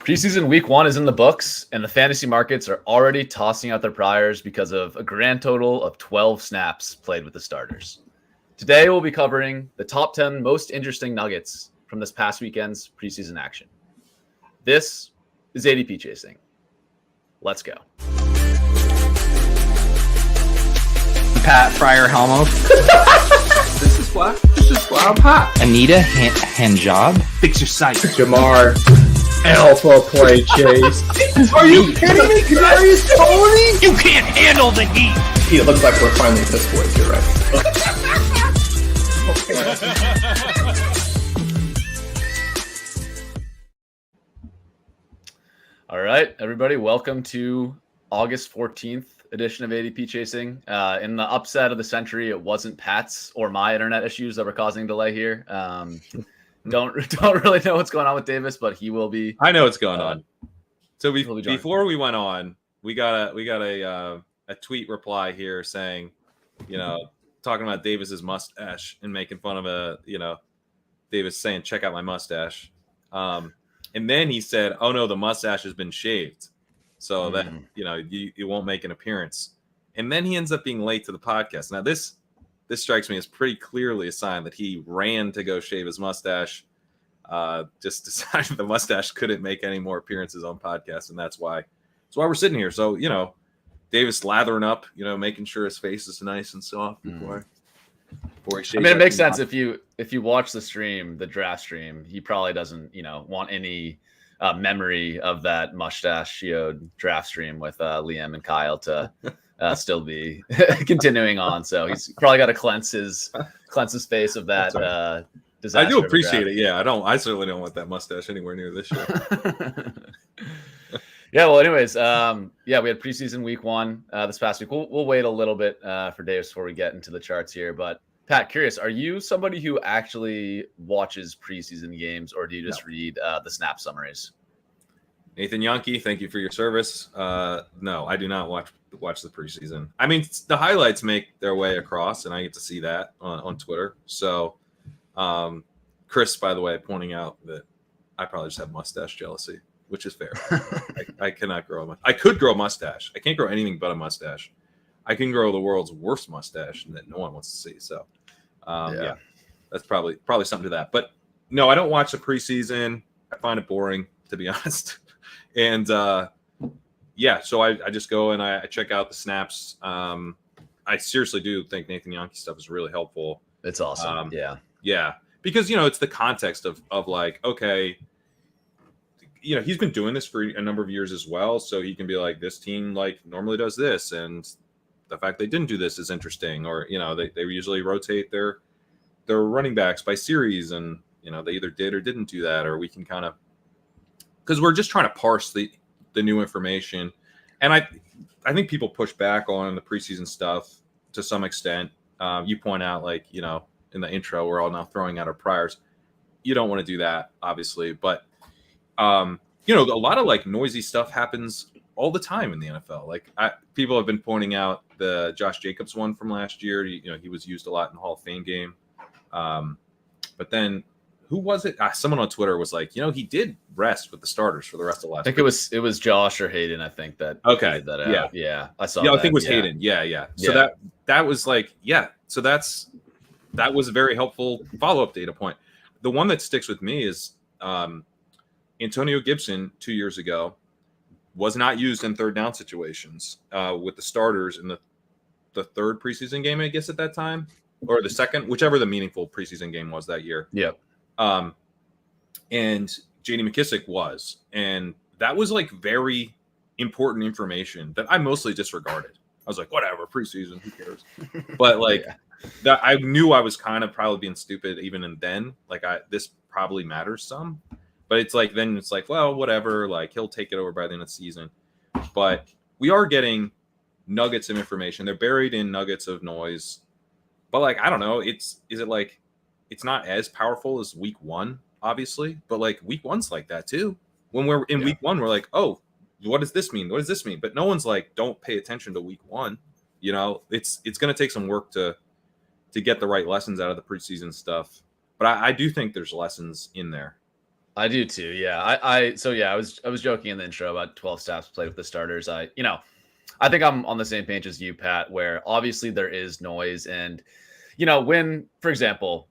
Preseason week 1 is in the books, and the fantasy markets are already tossing out their priors because of a grand total of 12 snaps played with the starters. Today, we'll be covering the top 10 most interesting nuggets from this past weekend's preseason action. This is ADP Chasing. Let's go. Pat Fryer Helmo. This is why I'm hot. Anita Handjob. Fix your sight. Jamar. Alpha play chase. Are you kidding me? Kadarius Toney? You can't handle the heat. It looks like we're finally Piss Boys. You're right. All right, everybody, welcome to August 14th edition of ADP Chasing. In the upset of the century, it wasn't Pat's or my internet issues that were causing delay here. Don't really know what's going on with Davis, but he will be. I know what's going on. So before we went on, we got a tweet reply here saying, talking about Davis's mustache and making fun of Davis saying, "Check out my mustache." And then he said, "Oh no, the mustache has been shaved, so that you won't make an appearance." And then he ends up being late to the podcast. Now this strikes me as pretty clearly a sign that he ran to go shave his mustache. Just decided the mustache couldn't make any more appearances on podcasts, and that's why we're sitting here. So Davis lathering up, making sure his face is nice and soft before he shaves. I mean, it makes sense if you watch the stream, the draft stream. He probably doesn't want any memory of that mustachioed draft stream with Liam and Kyle to still be continuing on. So he's probably got to cleanse his face of that. I do appreciate it. Yeah, I certainly don't want that mustache anywhere near this show. Yeah. Well, anyways, we had preseason week 1 this past week. We'll wait a little bit for Davis before we get into the charts here. But Pat, curious, are you somebody who actually watches preseason games, or do you just read the snap summaries? Nathan Yankee, thank you for your service. No, I do not watch the preseason. I mean, the highlights make their way across, and I get to see that on Twitter. So, Chris, by the way, pointing out that I probably just have mustache jealousy, which is fair. I cannot grow I could grow a mustache. I can't grow anything but a mustache. I can grow the world's worst mustache that no one wants to see. So, that's probably something to that. But no, I don't watch the preseason. I find it boring, to be honest. And so I just go and I check out the snaps. I seriously do think Nathan Yankee stuff is really helpful. It's awesome. Yeah. Because, it's the context of like, okay, he's been doing this for a number of years as well. So he can be like, this team like normally does this. And the fact they didn't do this is interesting. Or, they usually rotate their running backs by series. And, they either did or didn't do that. Or we can kind of, because we're just trying to parse the new information. And I think people push back on the preseason stuff to some extent. You point out, like, in the intro, we're all now throwing out our priors. You don't want to do that, obviously. But, a lot of like noisy stuff happens all the time in the NFL. Like people have been pointing out the Josh Jacobs one from last year. He was used a lot in the Hall of Fame game. But then who was it? Someone on Twitter was like, he did rest with the starters for the rest of the last. I think it was Josh or Hayden. I think that. Okay. That yeah. I saw. Yeah, that. I think it was Hayden. Yeah. So that was like, So that was a very helpful follow-up data point. The one that sticks with me is Antonio Gibson 2 years ago was not used in third down situations with the starters in the third preseason game, I guess, at that time, or the second, whichever the meaningful preseason game was that year. Yep. And J.D. McKissic was, and that was like very important information that I mostly disregarded. I was like, whatever, preseason, who cares? But like that, I knew I was kind of probably being stupid even then. Like this probably matters some, but it's like, then it's like, well, whatever, like he'll take it over by the end of the season. But we are getting nuggets of information. They're buried in nuggets of noise. But like, I don't know, is it like, it's not as powerful as week 1, obviously, but like week 1's like that too. When we're in week 1, we're like, oh, what does this mean? What does this mean? But no one's like, don't pay attention to week 1. It's going to take some work to get the right lessons out of the preseason stuff. But I do think there's lessons in there. I do too. Yeah. I was joking in the intro about 12 snaps played with the starters. I think I'm on the same page as you, Pat, where obviously there is noise. And, when, for example,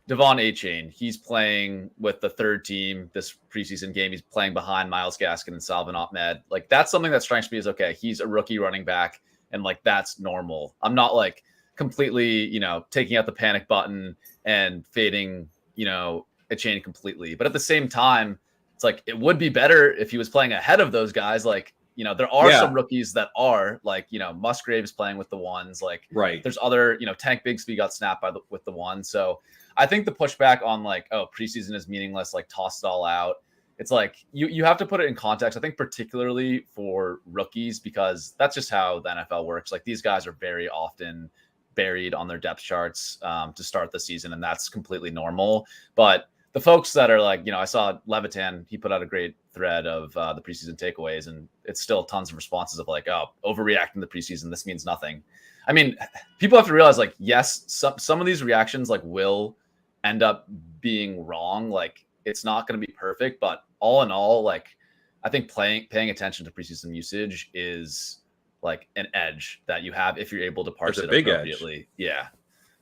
Devon A-Chain, he's playing with the third team this preseason game. He's playing behind Myles Gaskin and Salvin Ahmed. Like, that's something that strikes me as, okay, he's a rookie running back, and, like, that's normal. I'm not, like, completely, taking out the panic button and fading, A-Chain completely. But at the same time, it's like, it would be better if he was playing ahead of those guys. Like, there are some rookies that are like, Musgrave is playing with the ones. Like, right. There's other, Tank Bigsby got snapped with the one. So I think the pushback on like, oh, preseason is meaningless, like toss it all out. It's like you have to put it in context. I think particularly for rookies, because that's just how the NFL works. Like, these guys are very often buried on their depth charts to start the season, and that's completely normal. But the folks that are like, I saw Levitan, he put out a great thread of the preseason takeaways, and it's still tons of responses of like, oh, overreacting the preseason, this means nothing. I mean, people have to realize, like, yes, some of these reactions like will end up being wrong. Like, it's not going to be perfect, but all in all, like, I think paying attention to preseason usage is like an edge that you have if you're able to parse it appropriately. Edge. Yeah.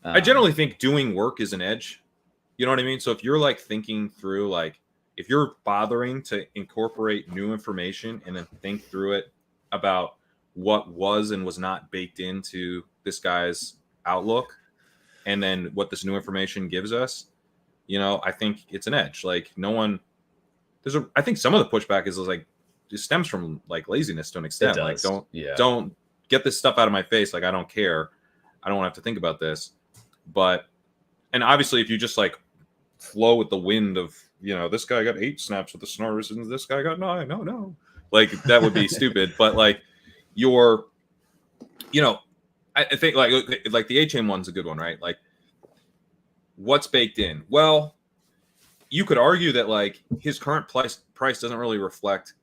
I generally think doing work is an edge. You know what I mean? So if you're like thinking through, like, if you're bothering to incorporate new information and then think through it about what was and was not baked into this guy's outlook, and then what this new information gives us, I think it's an edge. Like, I think some of the pushback is like, it stems from like laziness to an extent. Like, don't get this stuff out of my face. Like, I don't care. I don't have to think about this. And obviously if you just like flow with the wind of, this guy got 8 snaps with the Snars and this guy got 9. No. Like, that would be stupid. But like I think like the A-Chain one's a good one, right? Like, what's baked in? Well, you could argue that like his current price doesn't really reflect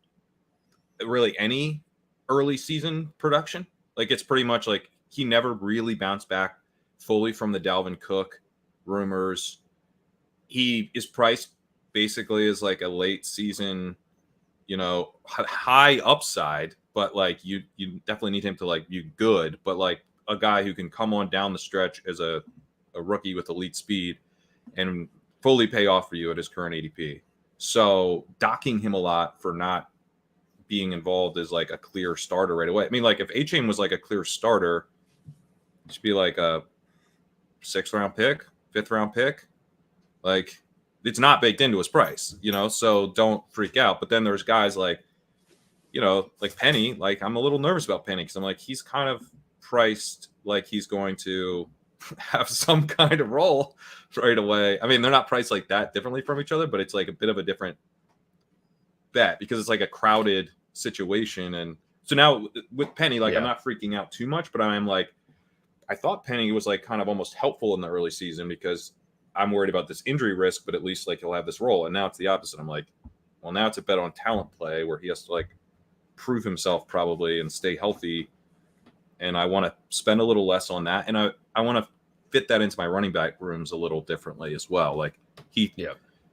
really any early season production. Like, it's pretty much like he never really bounced back fully from the Dalvin Cook rumors. He is priced basically as like a late season, high upside, but like you definitely need him to like be good, but like a guy who can come on down the stretch as a rookie with elite speed and fully pay off for you at his current ADP. So docking him a lot for not being involved as like a clear starter right away. I mean, like, if A-Chain was like a clear starter, it should be like a 6th round pick, 5th round pick. Like, it's not baked into his price, so don't freak out. But then there's guys like, like Penny. Like, I'm a little nervous about Penny because I'm like, he's kind of priced like he's going to have some kind of role right away. I mean, they're not priced like that differently from each other, but it's like a bit of a different bet because it's like a crowded situation. And so now with Penny, like, I'm not freaking out too much, but I'm like, I thought Penny was like kind of almost helpful in the early season because I'm worried about this injury risk, but at least like he'll have this role. And now it's the opposite. I'm like, well, now it's a bet on talent play where he has to like prove himself probably and stay healthy. And I want to spend a little less on that. And I want to fit that into my running back rooms a little differently as well. Like,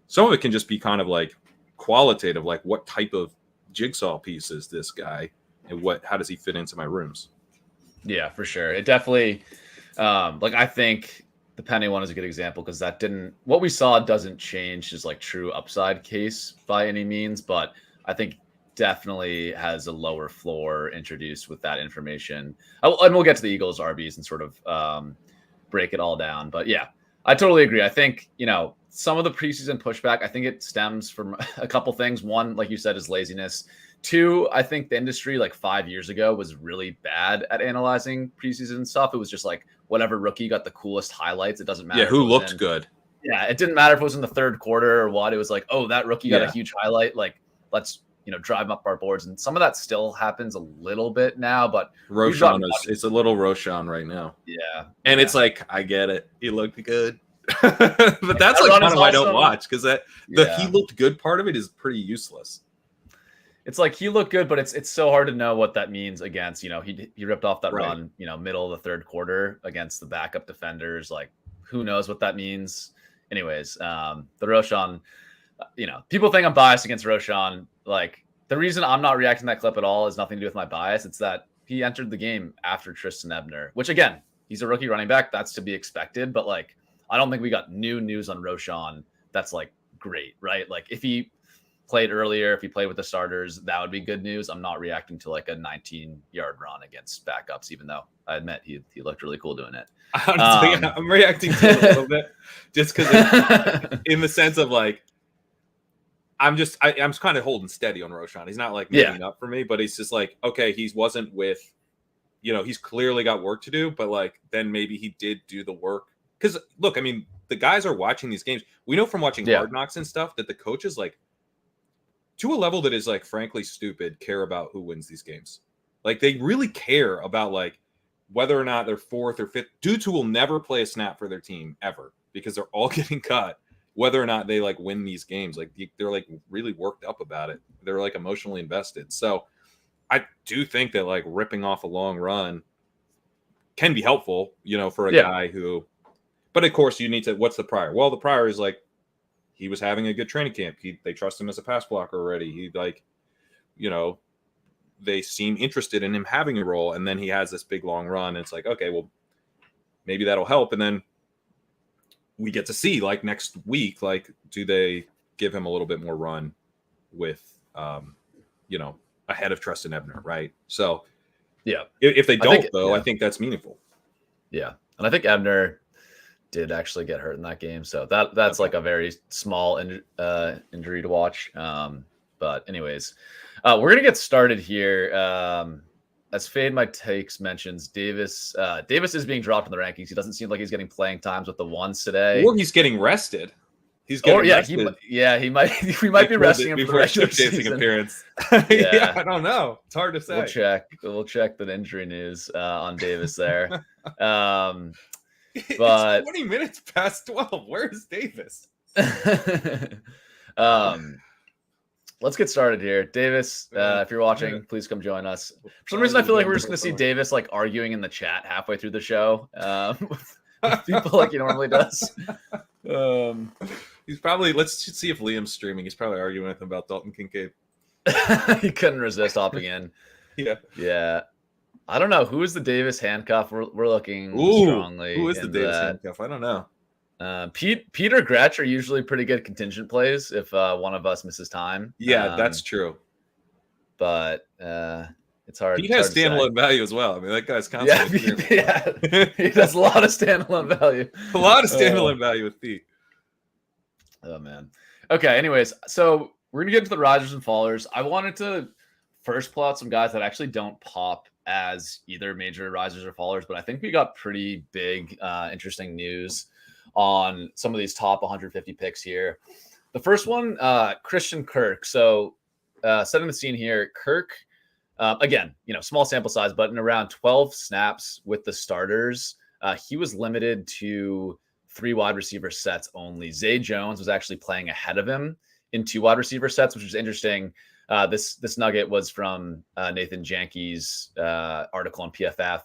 some of it can just be kind of like qualitative, like what type of jigsaw piece is this guy and how does he fit into my rooms? Yeah, for sure. It definitely, I think the Penny one is a good example because what we saw doesn't change his like true upside case by any means, but I think definitely has a lower floor introduced with that information. And we'll get to the Eagles RBs and sort of break it all down. But yeah, I totally agree. I think, some of the preseason pushback, I think it stems from a couple things. One, like you said, is laziness. 2, I think the industry like 5 years ago was really bad at analyzing preseason stuff. It was just like whatever rookie got the coolest highlights. It doesn't matter. Yeah, who looked good. Yeah, it didn't matter if it was in the third quarter or what. It was like, oh, that rookie got a huge highlight. Like, let's drive up our boards. And some of that still happens a little bit now, but Roshan it's a little Roshan right now. Yeah. And it's like, I get it. He looked good. But that's like kind of why I don't watch because the he looked good part of it is pretty useless. It's like he looked good, but it's so hard to know what that means against, he ripped off that run, middle of the third quarter against the backup defenders. Like, who knows what that means? Anyways, the Roshan people think I'm biased against Roschon. Like, the reason I'm not reacting to that clip at all has nothing to do with my bias. It's that he entered the game after Tristan Ebner, which, again, he's a rookie running back. That's to be expected. But, like, I don't think we got new news on Roschon that's, like, great, right? Like, if he played earlier, if he played with the starters, that would be good news. I'm not reacting to, like, a 19-yard run against backups, even though I admit he looked really cool doing it. Honestly, I'm reacting to it a little bit just because in the sense of, like, I'm kind of holding steady on Roschon. He's not like moving up for me, but he's just like, okay, he wasn't with, he's clearly got work to do, but like then maybe he did do the work. Because look, I mean, the guys are watching these games. We know from watching Hard Knocks and stuff that the coaches, like, to a level that is like frankly stupid, care about who wins these games. Like, they really care about like whether or not they're fourth or fifth. Dudes who will never play a snap for their team ever because they're all getting cut. Whether or not they like win these games, like they're like really worked up about it. They're like emotionally invested. So I do think that like ripping off a long run can be helpful, for a guy who, but of course you need to, what's the prior? Well, the prior is like, he was having a good training camp. They trust him as a pass blocker already. He like, they seem interested in him having a role. And then he has this big long run. And it's like, okay, well, maybe that'll help. And then we get to see like next week, like, do they give him a little bit more run with, ahead of Tristan Ebner, right? So, if they don't, I think that's meaningful. Yeah, and I think Ebner did actually get hurt in that game, so that's like a very small injury to watch. But anyways, we're gonna get started here. As Fade My Takes mentions, Davis is being dropped in the rankings. He doesn't seem like he's getting playing times with the ones today. Or he's getting rested. He's getting rested. He might. We might be resting him for the regular season appearance. I don't know. It's hard to say. We'll check the injury news on Davis there. But it's 20 minutes past 12. Where's Davis? Let's get started here. Davis, if you're watching, please come join us. For some reason, I feel like we're just going to see Davis like arguing in the chat halfway through the show with people like he normally does. He's probably, let's see if Liam's streaming. He's probably arguing with him about Dalton Kincaid. He couldn't resist hopping in. Yeah. I don't know. Who is the Davis handcuff? We're looking strongly. Who is the Davis handcuff? I don't know. Peter Gretsch are usually pretty good contingent plays if one of us misses time. Yeah, that's true. But it's hard. Pete has standalone value as well. I mean, that guy's constantly. He does a lot of standalone value. A lot of standalone value with Pete. Oh man. Okay. Anyways, so we're gonna get into the risers and fallers. I wanted to first pull out some guys that actually don't pop as either major risers or fallers, but I think we got pretty big, interesting news on some of these top 150 picks here. The first one, Christian Kirk. So setting the scene here, Kirk, again, small sample size, but in around 12 snaps with the starters, he was limited to 3 wide receiver sets only. Zay Jones was actually playing ahead of him in 2 wide receiver sets, which is interesting. This nugget was from Nathan Janke's article on PFF.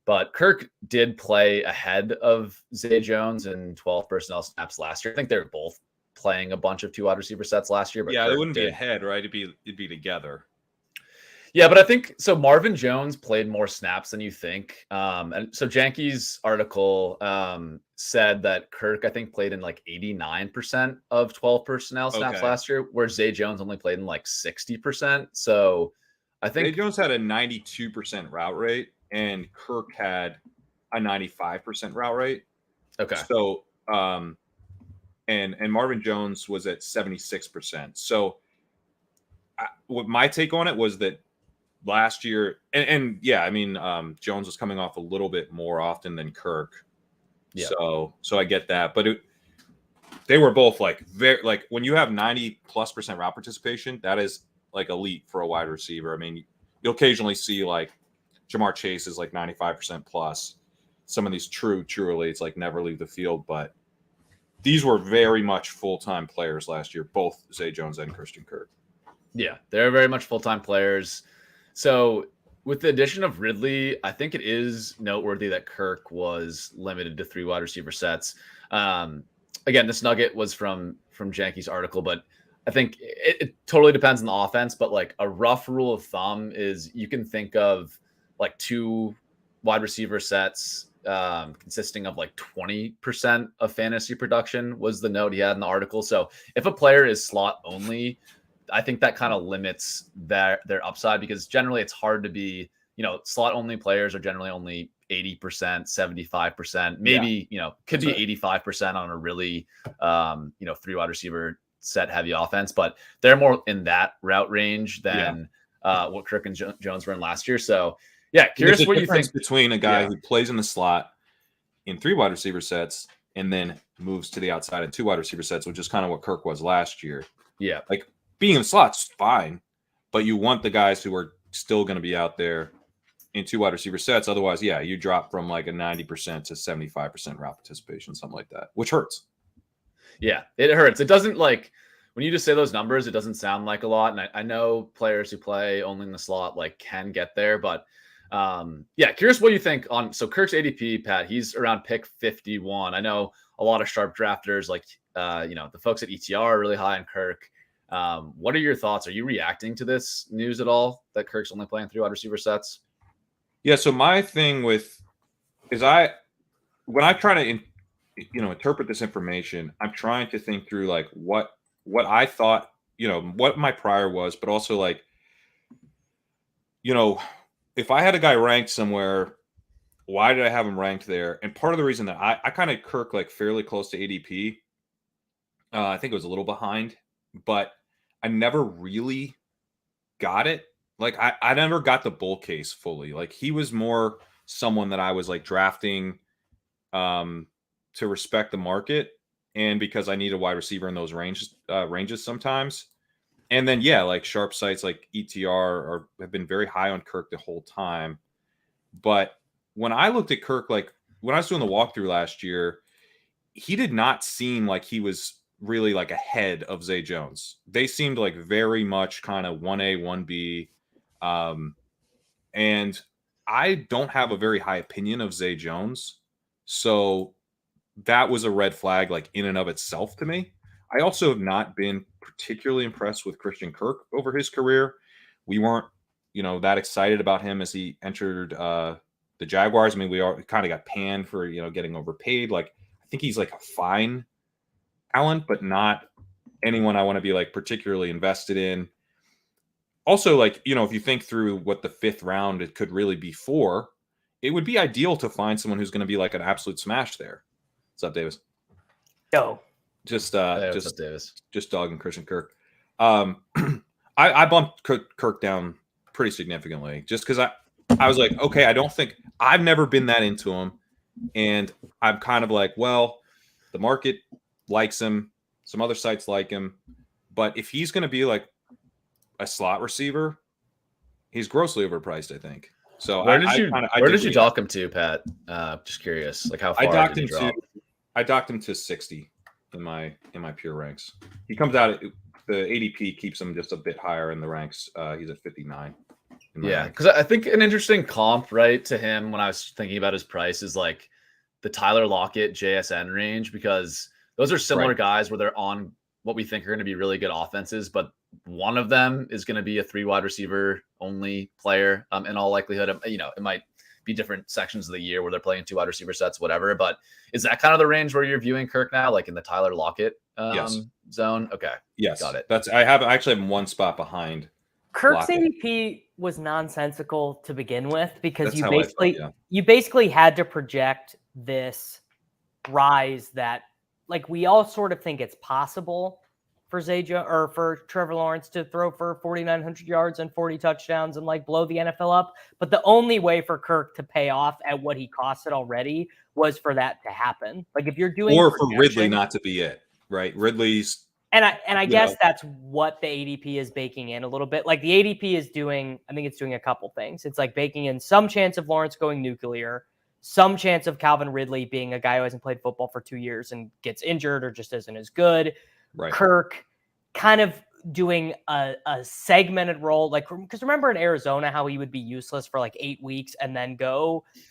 But Kirk did play ahead of Zay Jones in 12 personnel snaps last year. I think they were both playing a bunch of 2 wide receiver sets last year. But yeah, Kirk it wouldn't be ahead, right? It'd be together. Yeah, but I think so. Marvin Jones played more snaps than you think. And so Janke's article said that Kirk, I think, played in like 89% of 12 personnel snaps last year, where Zay Jones only played in like 60%. So I think Zay Jones had a 92% route rate. And Kirk had a 95% route rate. Okay. So, and Marvin Jones was at 76%. So, what my take on it was that last year, and yeah, I mean, Jones was coming off a little bit more often than Kirk. Yeah. So I get that, but they were both like very like when you have 90+% route participation, that is like elite for a wide receiver. I mean, you'll occasionally see like Jamar Chase is like 95% plus. Some of these true elites like never leave the field, but these were very much full-time players last year, both Zay Jones and Christian Kirk. Yeah, they're very much full-time players. So with the addition of Ridley, I think it is noteworthy that Kirk was limited to 3 wide receiver sets. Again, this nugget was from Janke's article, but I think it totally depends on the offense, but like a rough rule of thumb is you can think of like 2 wide receiver sets consisting of like 20% of fantasy production was the note he had in the article. So if a player is slot only, I think that kind of limits their upside, because generally it's hard to be, slot only players are generally only 80%, 75%, maybe, could be 85% on a really, 3 wide receiver set heavy offense, but they're more in that route range than what Kirk and Jones were in last year. So yeah, curious what you think between a guy who plays in the slot in 3 wide receiver sets and then moves to the outside in 2 wide receiver sets, which is kind of what Kirk was last year. Yeah. Like being in the slot's fine, but you want the guys who are still going to be out there in 2 wide receiver sets. Otherwise, you drop from like a 90% to 75% route participation, something like that, which hurts. Yeah, it hurts. It doesn't, like, when you just say those numbers, it doesn't sound like a lot. And I know players who play only in the slot like can get there, but curious what you think on. So Kirk's ADP, Pat, he's around pick 51. I know a lot of sharp drafters, like the folks at ETR are really high on Kirk. What are your thoughts? Are you reacting to this news at all that Kirk's only playing 3 wide receiver sets? Yeah. So my thing when I try to interpret this information, I'm trying to think through like what I thought, what my prior was, but also like, if I had a guy ranked somewhere, why did I have him ranked there? And part of the reason that I kind of Kirk like fairly close to ADP, I think it was a little behind, but I never really got it. Like I never got the bull case fully. Like he was more someone that I was like drafting to respect the market, and because I need a wide receiver in those ranges sometimes. And then like sharp sites like ETR have been very high on Kirk the whole time. But when I looked at Kirk, like when I was doing the walkthrough last year, he did not seem like he was really like ahead of Zay Jones. They seemed like very much kind of 1A, 1B. And I don't have a very high opinion of Zay Jones. So that was a red flag, like in and of itself to me. I also have not been particularly impressed with Christian Kirk over his career. We weren't, that excited about him as he entered the Jaguars. I mean, we kind of got panned for, getting overpaid. Like, I think he's like a fine talent, but not anyone I want to be like particularly invested in. Also, like, if you think through what the 5th round it could really be for, it would be ideal to find someone who's going to be like an absolute smash there. What's up, Davis? Yo. Just Davis. Just dogging Christian Kirk. I bumped Kirk down pretty significantly just because I was like, okay, I've never been that into him, and I'm kind of like, well, the market likes him, some other sites like him, but if he's going to be like a slot receiver, he's grossly overpriced, I think. So where did you dock him to, Pat? Just curious, like how far did he drop? I docked him to 60 in my pure ranks. He comes out the ADP keeps him just a bit higher in the ranks. He's at 59. Yeah, because I think an interesting comp, right, to him when I was thinking about his price is like the Tyler Lockett JSN range, because those are similar guys where they're on what we think are going to be really good offenses, but one of them is going to be a 3 wide receiver only player. In all likelihood, it might be different sections of the year where they're playing 2 wide receiver sets, whatever. But is that kind of the range where you're viewing Kirk now, like in the Tyler Lockett zone? Okay. Yes. Got it. I actually have 1 spot behind. Kirk's ADP was nonsensical to begin with, because you basically had to project this rise that, like, we all sort of think it's possible for for Trevor Lawrence to throw for 4,900 yards and 40 touchdowns and like blow the NFL up. But the only way for Kirk to pay off at what he costed already was for that to happen. Like if you're doing, or for Ridley not to be it, right? Ridley's. And I guess that's what the ADP is baking in a little bit. Like the ADP is doing, I think it's doing a couple things. It's like baking in some chance of Lawrence going nuclear, some chance of Calvin Ridley being a guy who hasn't played football for 2 years and gets injured or just isn't as good. Right. Kirk kind of doing a segmented role, like, because remember in Arizona how he would be useless for like 8 weeks and then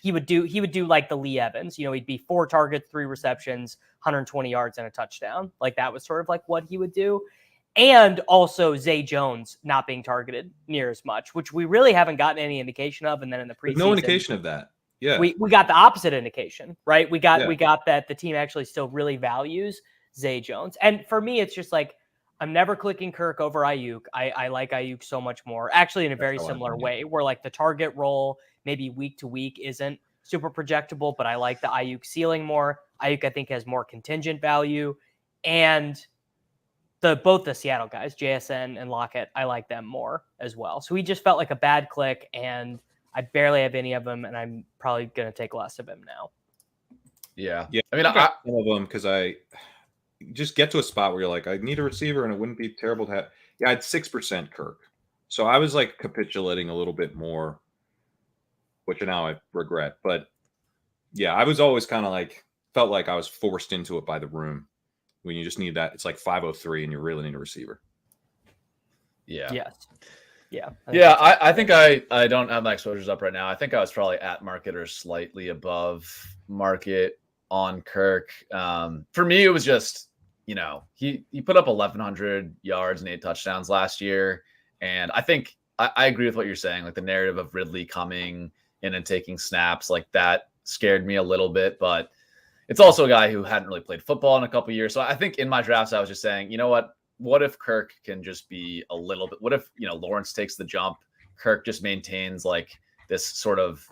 he would do like the Lee Evans, he'd be 4 targets, 3 receptions, 120 yards and a touchdown. Like that was sort of like what he would do. And also Zay Jones not being targeted near as much, which we really haven't gotten any indication of. And then in the preseason, no indication of that. Yeah, we got the opposite indication, right? We got that the team actually still really values Zay Jones. And for me, it's just like, I'm never clicking Kirk over Ayuk. I like Ayuk so much more, actually in a very similar way, where like the target role maybe week to week isn't super projectable, but I like the Ayuk ceiling more. Ayuk, I think, has more contingent value. And both the Seattle guys, JSN and Lockett, I like them more as well. So he just felt like a bad click, and I barely have any of them, and I'm probably going to take less of him now. Yeah. I mean, I some of them because I just get to a spot where you're like, I need a receiver, and it wouldn't be terrible to have. Yeah, I had 6% Kirk. So I was like capitulating a little bit more, which now I regret. But yeah, I was always kind of like, felt like I was forced into it by the room. When you just need that, it's like 503 and you really need a receiver. Yeah. Yes. Yeah. I think I don't have my exposures up right now. I think I was probably at market or slightly above market on Kirk. For me, it was just, he put up 1,100 yards and 8 touchdowns last year. And I think I agree with what you're saying. Like the narrative of Ridley coming in and taking snaps, like that scared me a little bit, but it's also a guy who hadn't really played football in a couple of years. So I think in my drafts, I was just saying, you know what if Kirk can just be a little bit, what if, Lawrence takes the jump, Kirk just maintains like this sort of,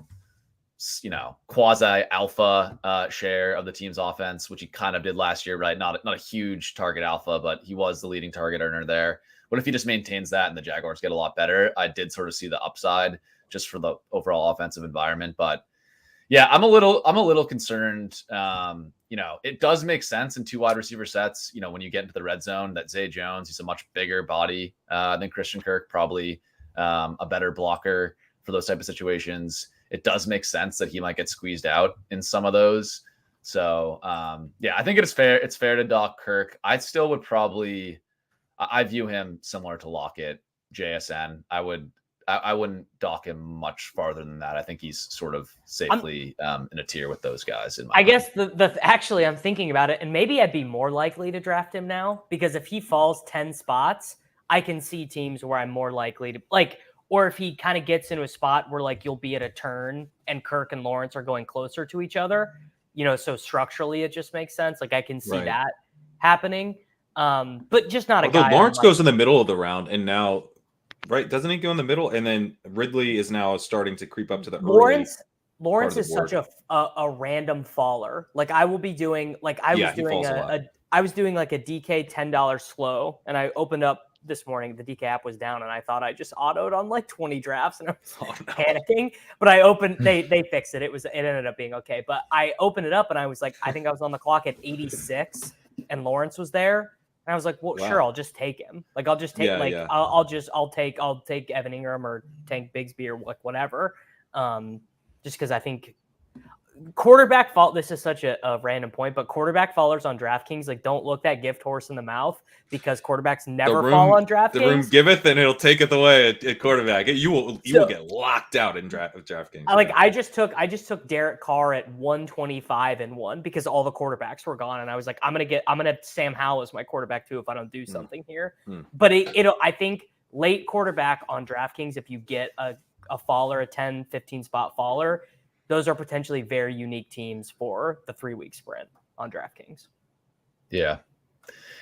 quasi alpha share of the team's offense, which he kind of did last year, right? Not a huge target alpha, but he was the leading target earner there. What if he just maintains that and the Jaguars get a lot better? I did sort of see the upside just for the overall offensive environment, but yeah, I'm a little concerned. It does make sense in 2 wide receiver sets. When you get into the red zone, that Zay Jones, he's a much bigger body than Christian Kirk, probably a better blocker for those type of situations. It does make sense that he might get squeezed out in some of those. So I think it's fair. It's fair to dock Kirk. I still would probably, I view him similar to Lockett, JSN. I wouldn't dock him much farther than that. I think he's sort of safely in a tier with those guys. I guess actually I'm thinking about it, and maybe I'd be more likely to draft him now, because if he falls 10 spots, I can see teams where I'm more likely to or if he kind of gets into a spot where like you'll be at a turn and Kirk and Lawrence are going closer to each other, so structurally it just makes sense. Like I can see that happening. But just not a guy. Lawrence goes in the middle of the round, and now. Right, doesn't he go in the middle? And then Ridley is now starting to creep up to the Lawrence is such a random faller. Like I will be doing I was doing like a DK $10 slow, and I opened up this morning. The DK app was down, and I thought I just autoed on like 20 drafts, and I was panicking. But I opened. They fixed it. It ended up being okay. But I opened it up, and I was like, I think I was on the clock at 86, and Lawrence was there. And I was like, well, sure, I'll just take him. Like, I'll just take, I'll take Evan Ingram or take Bigsby or like whatever. Just because I think quarterback fall. This is such a random point, but quarterback fallers on DraftKings, like, don't look that gift horse in the mouth, because quarterbacks never fall on DraftKings. The room giveth, and it'll taketh away at quarterback. You will get locked out in DraftKings. I just took Derek Carr at 125 and 1 because all the quarterbacks were gone, and I was like, I'm gonna have Sam Howell as my quarterback too if I don't do something here. But I think late quarterback on DraftKings, if you get a faller, a 10, 15 spot faller, those are potentially very unique teams for the 3-week sprint on DraftKings. Yeah.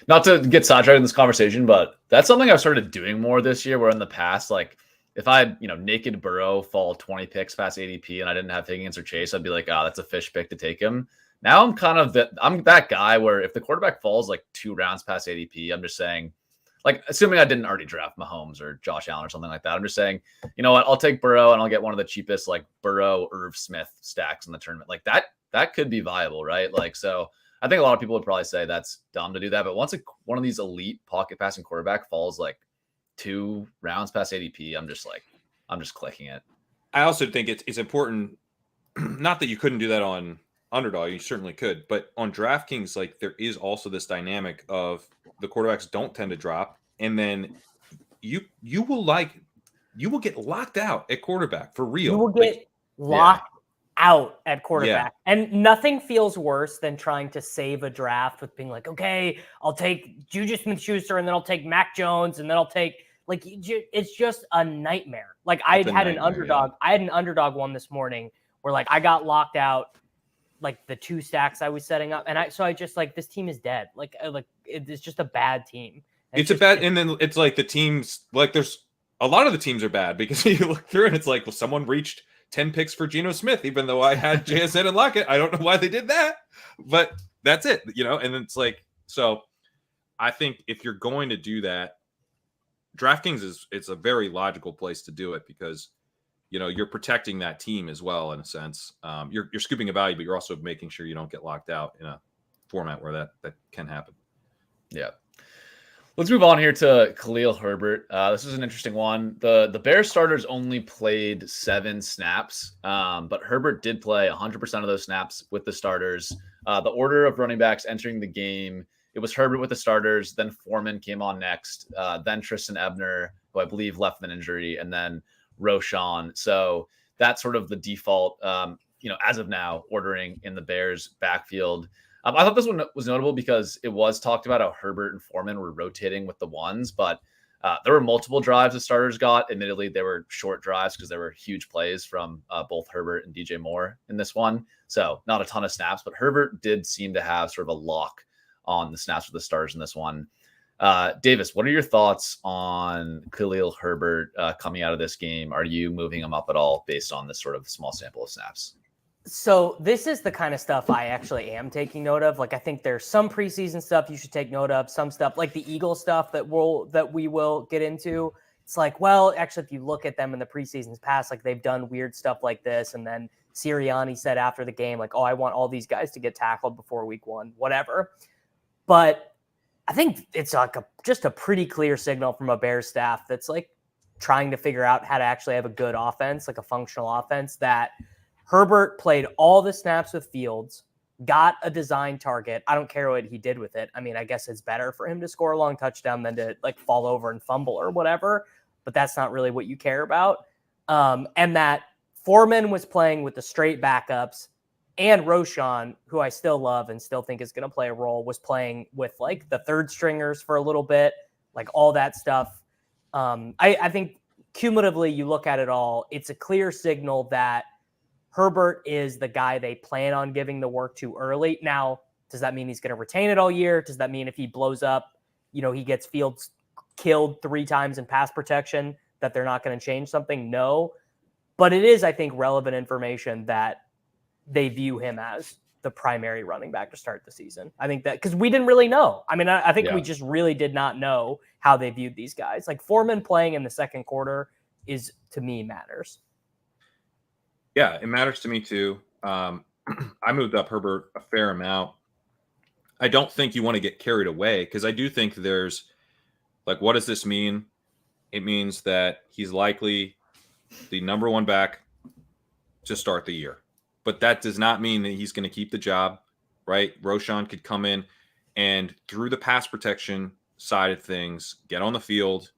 Not to get sidetracked in this conversation, but that's something I've started doing more this year, where in the past, like if I had, naked Burrow fall 20 picks past ADP and I didn't have Higgins or Chase, I'd be like, that's a fish pick to take him. Now I'm that guy where if the quarterback falls like 2 rounds past ADP, I'm just saying, like, assuming I didn't already draft Mahomes or Josh Allen or something like that, I'm just saying, you know what, I'll take Burrow and I'll get one of the cheapest, like, Burrow, Irv Smith stacks in the tournament. Like, that could be viable, right? Like, so I think a lot of people would probably say that's dumb to do that. But once one of these elite pocket passing quarterback falls like 2 rounds past ADP, I'm just clicking it. I also think it's important, not that you couldn't do that on underdog, you certainly could, but on DraftKings, like, there is also this dynamic of the quarterbacks don't tend to drop, and then you will get locked out at quarterback for real. You will get locked out at quarterback. Yeah. And nothing feels worse than trying to save a draft with being like, okay, I'll take Juju Smith-Schuster and then I'll take Mac Jones and then I'll take like, it's just a nightmare. Like I had an underdog. Yeah. I had an underdog one this morning where like I got locked out like the 2 stacks I was setting up. And I just like, this team is dead. Like it's just a bad team. And then it's like the teams, like there's a lot of the teams are bad because you look through and it's like, well, someone reached 10 picks for Geno Smith, even though I had JSN and Lockett. I don't know why they did that, but that's it, and it's like, so I think if you're going to do that, DraftKings it's a very logical place to do it because, you're protecting that team as well, in a sense. You're scooping a value, but you're also making sure you don't get locked out in a format where that can happen. Yeah. Let's move on here to Khalil Herbert. This is an interesting one. The Bears starters only played 7 snaps, but Herbert did play 100% of those snaps with the starters. The order of running backs entering the game, it was Herbert with the starters, then Foreman came on next, then Tristan Ebner, who I believe left with an injury, and then Roschon. So that's sort of the default, as of now, ordering in the Bears backfield. I thought this one was notable because it was talked about how Herbert and Foreman were rotating with the ones, but there were multiple drives the starters got. Admittedly, they were short drives because there were huge plays from both Herbert and DJ Moore in this one. So not a ton of snaps, but Herbert did seem to have sort of a lock on the snaps with the starters in this one. Davis, what are your thoughts on Khalil Herbert coming out of this game? Are you moving him up at all based on this sort of small sample of snaps? So this is the kind of stuff I actually am taking note of. Like, I think there's some preseason stuff you should take note of, some stuff like the Eagle stuff that we will get into. It's like, well, actually, if you look at them in the preseasons past, like they've done weird stuff like this. And then Sirianni said after the game, like, oh, I want all these guys to get tackled before week 1, whatever. But I think it's like just a pretty clear signal from a Bears staff that's like trying to figure out how to actually have a good offense, like a functional offense, that Herbert played all the snaps with Fields, got a design target. I don't care what he did with it. I mean, I guess it's better for him to score a long touchdown than to like fall over and fumble or whatever, but that's not really what you care about. And that Foreman was playing with the straight backups, and Roschon, who I still love and still think is going to play a role, was playing with like the third stringers for a little bit, like all that stuff. I think cumulatively you look at it all, it's a clear signal that Herbert is the guy they plan on giving the work to early. Now, does that mean he's going to retain it all year? Does that mean if he blows up, he gets Fields killed 3 times in pass protection, that they're not going to change something? No. But it is, I think, relevant information that they view him as the primary running back to start the season. I think that because we didn't really know. I mean, I think we just really did not know how they viewed these guys. Like Foreman playing in the second quarter is, to me, matters. Yeah, it matters to me too. I moved up Herbert a fair amount. I don't think you want to get carried away because I do think there's like, what does this mean? It means that he's likely the number 1 back to start the year. But that does not mean that he's going to keep the job, right? Roschon could come in and through the pass protection side of things, get on the field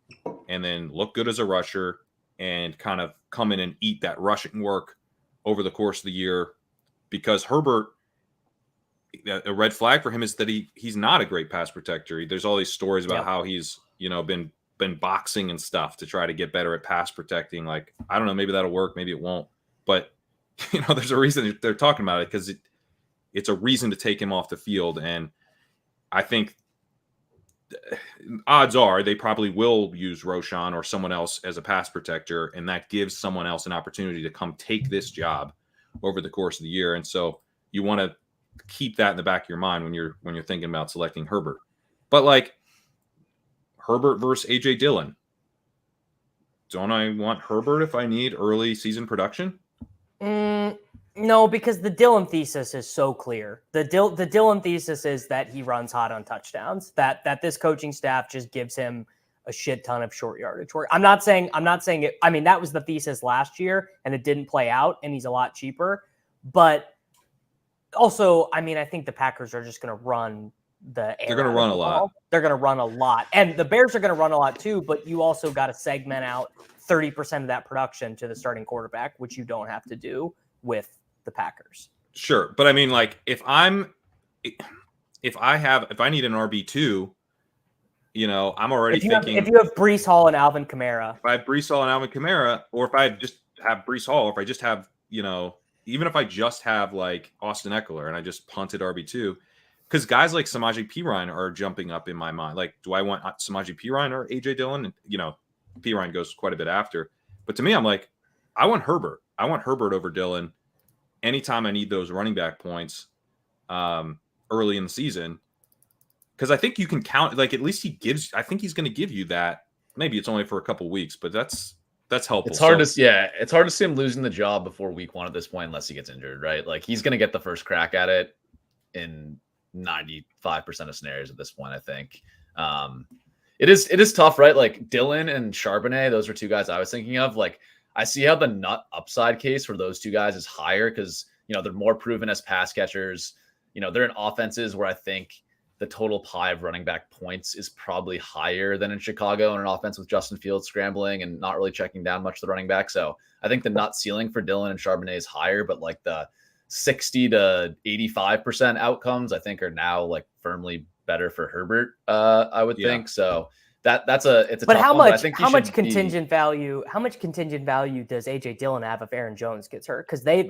and then look good as a rusher and kind of come in and eat that rushing work over the course of the year, because Herbert, a red flag for him is that he's not a great pass protector. There's all these stories about how he's, been boxing and stuff to try to get better at pass protecting. Like, I don't know, maybe that'll work, maybe it won't. But, there's a reason they're talking about it because it's a reason to take him off the field. And I think odds are they probably will use Roschon or someone else as a pass protector, and that gives someone else an opportunity to come take this job over the course of the year. And so you want to keep that in the back of your mind when you're thinking about selecting Herbert. But like Herbert versus AJ Dillon, don't I want Herbert if I need early season production? No, because the Dillon thesis is so clear. The Dillon thesis is that he runs hot on touchdowns, that this coaching staff just gives him a shit ton of short yardage work. I'm not saying it. I mean, that was the thesis last year and it didn't play out and he's a lot cheaper. But also, I mean, I think the Packers are just going to run the air. They're going to run a lot. They're going to run a lot. And the Bears are going to run a lot too, but you also got to segment out 30% of that production to the starting quarterback, which you don't have to do with the Packers. Sure, but I mean, like if I need an RB2, I'm already thinking if you have Breece Hall and Alvin Kamara. If I have Breece Hall and Alvin Kamara, or if I just have Breece Hall, or if I just have, even if I just have like Austin Eckler and I just punted RB2, because guys like Samaje Perine are jumping up in my mind. Like, do I want Samaje Perine or AJ Dillon? Perine goes quite a bit after. But to me, I'm like, I want Herbert. I want Herbert over Dillon anytime I need those running back points early in the season. Because I think you can count, like, at least I think he's going to give you that. Maybe it's only for a couple weeks, but that's helpful. It's hard to see him losing the job before week 1 at this point, unless he gets injured, right? Like, he's going to get the first crack at it in 95% of scenarios at this point, I think. It is tough, right? Like, Dillon and Charbonnet, those are two guys I was thinking of. Like, I see how the nut upside case for those two guys is higher because, they're more proven as pass catchers. They're in offenses where I think the total pie of running back points is probably higher than in Chicago in an offense with Justin Fields scrambling and not really checking down much the running back. So I think the nut ceiling for Dillon and Charbonnet is higher, but like the 60 to 85% outcomes, I think are now like firmly better for Herbert. I would think so. It's a but tough how one, much but how much contingent value does AJ Dillon have if Aaron Jones gets hurt? Because their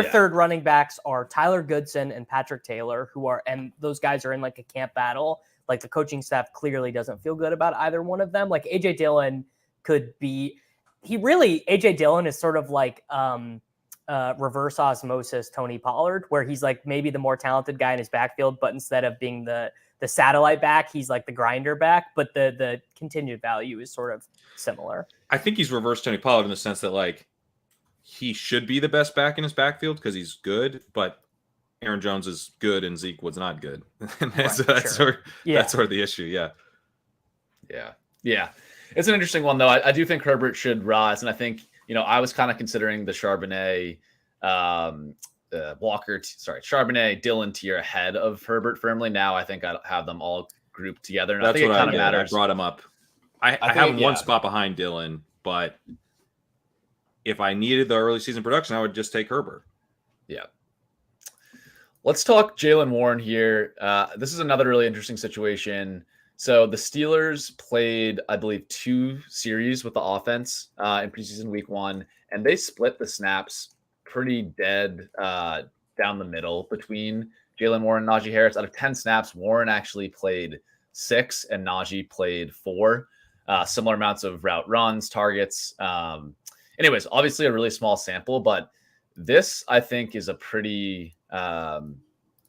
third running backs are Tyler Goodson and Patrick Taylor, and those guys are in like a camp battle. Like the coaching staff clearly doesn't feel good about either one of them. Like AJ Dillon AJ Dillon is sort of like reverse osmosis Tony Pollard, where he's like maybe the more talented guy in his backfield, but instead of being the satellite back, he's like the grinder back, but the contingent value is sort of similar. I think he's reversed Tony Pollard in the sense that like he should be the best back in his backfield because he's good, but Aaron Jones is good and Zeke was not good. That's sort of the issue. Yeah. It's an interesting one though. I do think Herbert should rise, and I think I was kind of considering the Charbonnet, Charbonnet, Dillon tier ahead of Herbert firmly. Now I think I have them all grouped together. And that's I think what it kind of matters. I brought him up. I have him one spot behind Dillon, but if I needed the early season production, I would just take Herbert. Yeah. Let's talk Jaylen Warren here. This is another really interesting situation. So the Steelers played, I believe, 2 series with the offense in preseason week 1, and they split the snaps pretty dead down the middle between Jaylen Warren and Najee Harris. Out of 10 snaps, Warren actually played 6 and Najee played 4. Similar amounts of route runs, targets. Anyways, obviously a really small sample, but this I think is a pretty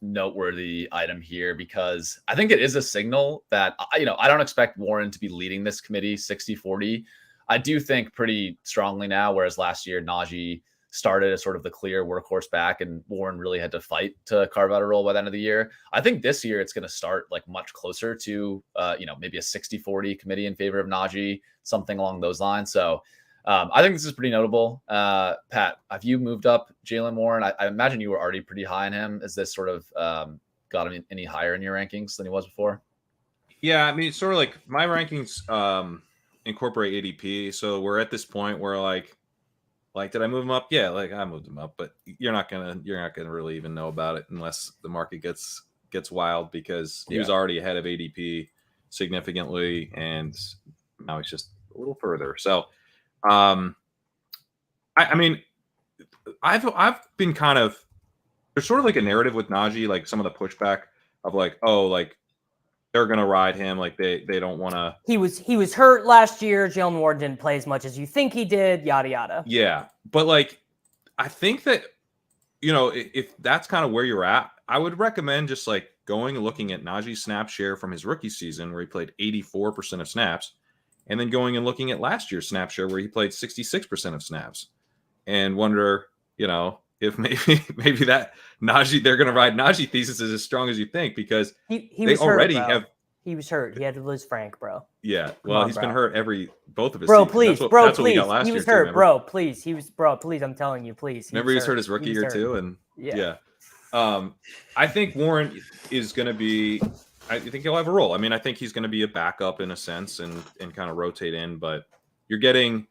noteworthy item here because I think it is a signal that, I don't expect Warren to be leading this committee 60-40. I do think pretty strongly now, whereas last year Najee started as sort of the clear workhorse back and Warren really had to fight to carve out a role by the end of the year. I think this year it's going to start like much closer to, maybe a 60-40 committee in favor of Najee, something along those lines. So I think this is pretty notable. Pat, have you moved up Jaylen Warren? I imagine you were already pretty high on him. Is this sort of got him any higher in your rankings than he was before? Yeah, I mean, it's sort of like my rankings incorporate ADP. So we're at this point where like, did I move him up? Yeah, like I moved him up, but you're not gonna really even know about it unless the market gets wild because he was already ahead of ADP significantly, and now he's just a little further. So, I mean, I've been kind of there's sort of like a narrative with Najee, like some of the pushback of like, oh, like they're gonna ride him, like they don't want to. He was hurt last year. Jaylen Warren didn't play as much as you think he did. Yada yada. Yeah, but like, I think that if that's kind of where you're at, I would recommend just like going and looking at Najee's snap share from his rookie season, where he played 84% of snaps, and then going and looking at last year's snap share, where he played 66% of snaps, and wonder, if maybe that Najee, they're going to ride Najee thesis is as strong as you think because he they already hurt, have. He was hurt. He had to lose Frank, bro. Yeah, well, he's been hurt both of his bro. seasons. Please, that's bro, what please. We got last He was year hurt, too, bro. Please, please. I'm telling you, please. Remember he was hurt his rookie year too, and yeah. I think Warren is going to be. I think he'll have a role. I mean, I think he's going to be a backup in a sense and kind of rotate in, but you're getting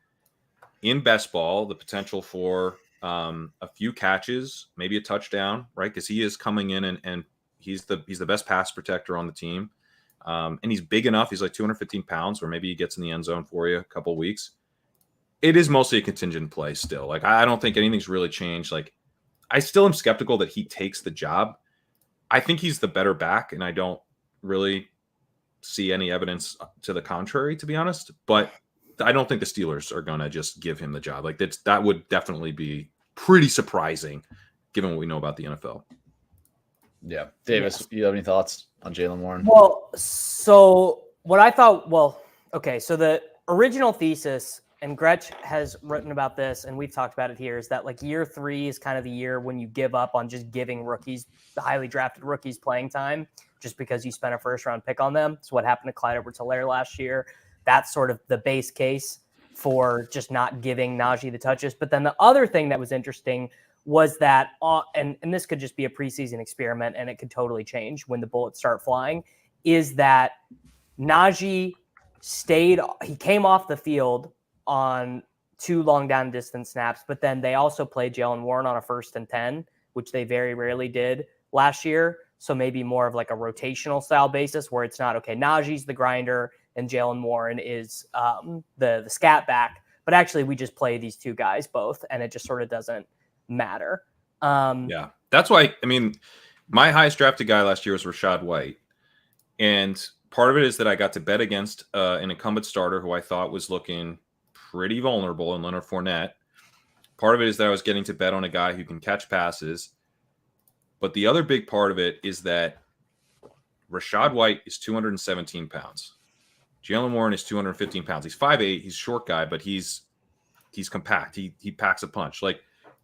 in best ball the potential for a few catches, maybe a touchdown, right? Because he is coming in and he's the best pass protector on the team. And he's big enough. He's like 215 pounds, where maybe he gets in the end zone for you a couple weeks. It is mostly a contingent play still. Like, I don't think anything's really changed. Like, I still am skeptical that he takes the job. I think he's the better back, and I don't really see any evidence to the contrary, to be honest. But I don't think the Steelers are going to just give him the job. Like, that would definitely be pretty surprising, given what we know about the NFL. Yeah. Davis, you have any thoughts on Jaylen Warren? Well, so what I thought, okay, so the original thesis, and Gretch has written about this, and we've talked about it here, is that like year 3 is kind of the year when you give up on just giving rookies, the highly drafted rookies, playing time just because you spent a first-round pick on them. It's what happened to Clyde Edwards-Helaire last year. That's sort of the base case for just not giving Najee the touches. But then the other thing that was interesting was that, and this could just be a preseason experiment, and it could totally change when the bullets start flying, is that Najee he came off the field on 2 long down distance snaps, but then they also played Jaylen Warren on a 1st and 10, which they very rarely did last year. So maybe more of like a rotational style basis where it's not, okay, Najee's the grinder and Jaylen Warren is the scat back, but actually we just play these 2 guys both, and it just sort of doesn't matter. Yeah, that's why, I mean, my highest drafted guy last year was Rachaad White. And part of it is that I got to bet against an incumbent starter who I thought was looking pretty vulnerable in Leonard Fournette. Part of it is that I was getting to bet on a guy who can catch passes. But the other big part of it is that Rachaad White is 217 pounds. Jaylen Warren is 215 pounds. He's 5'8". He's a short guy, but he's compact. He packs a punch. Like,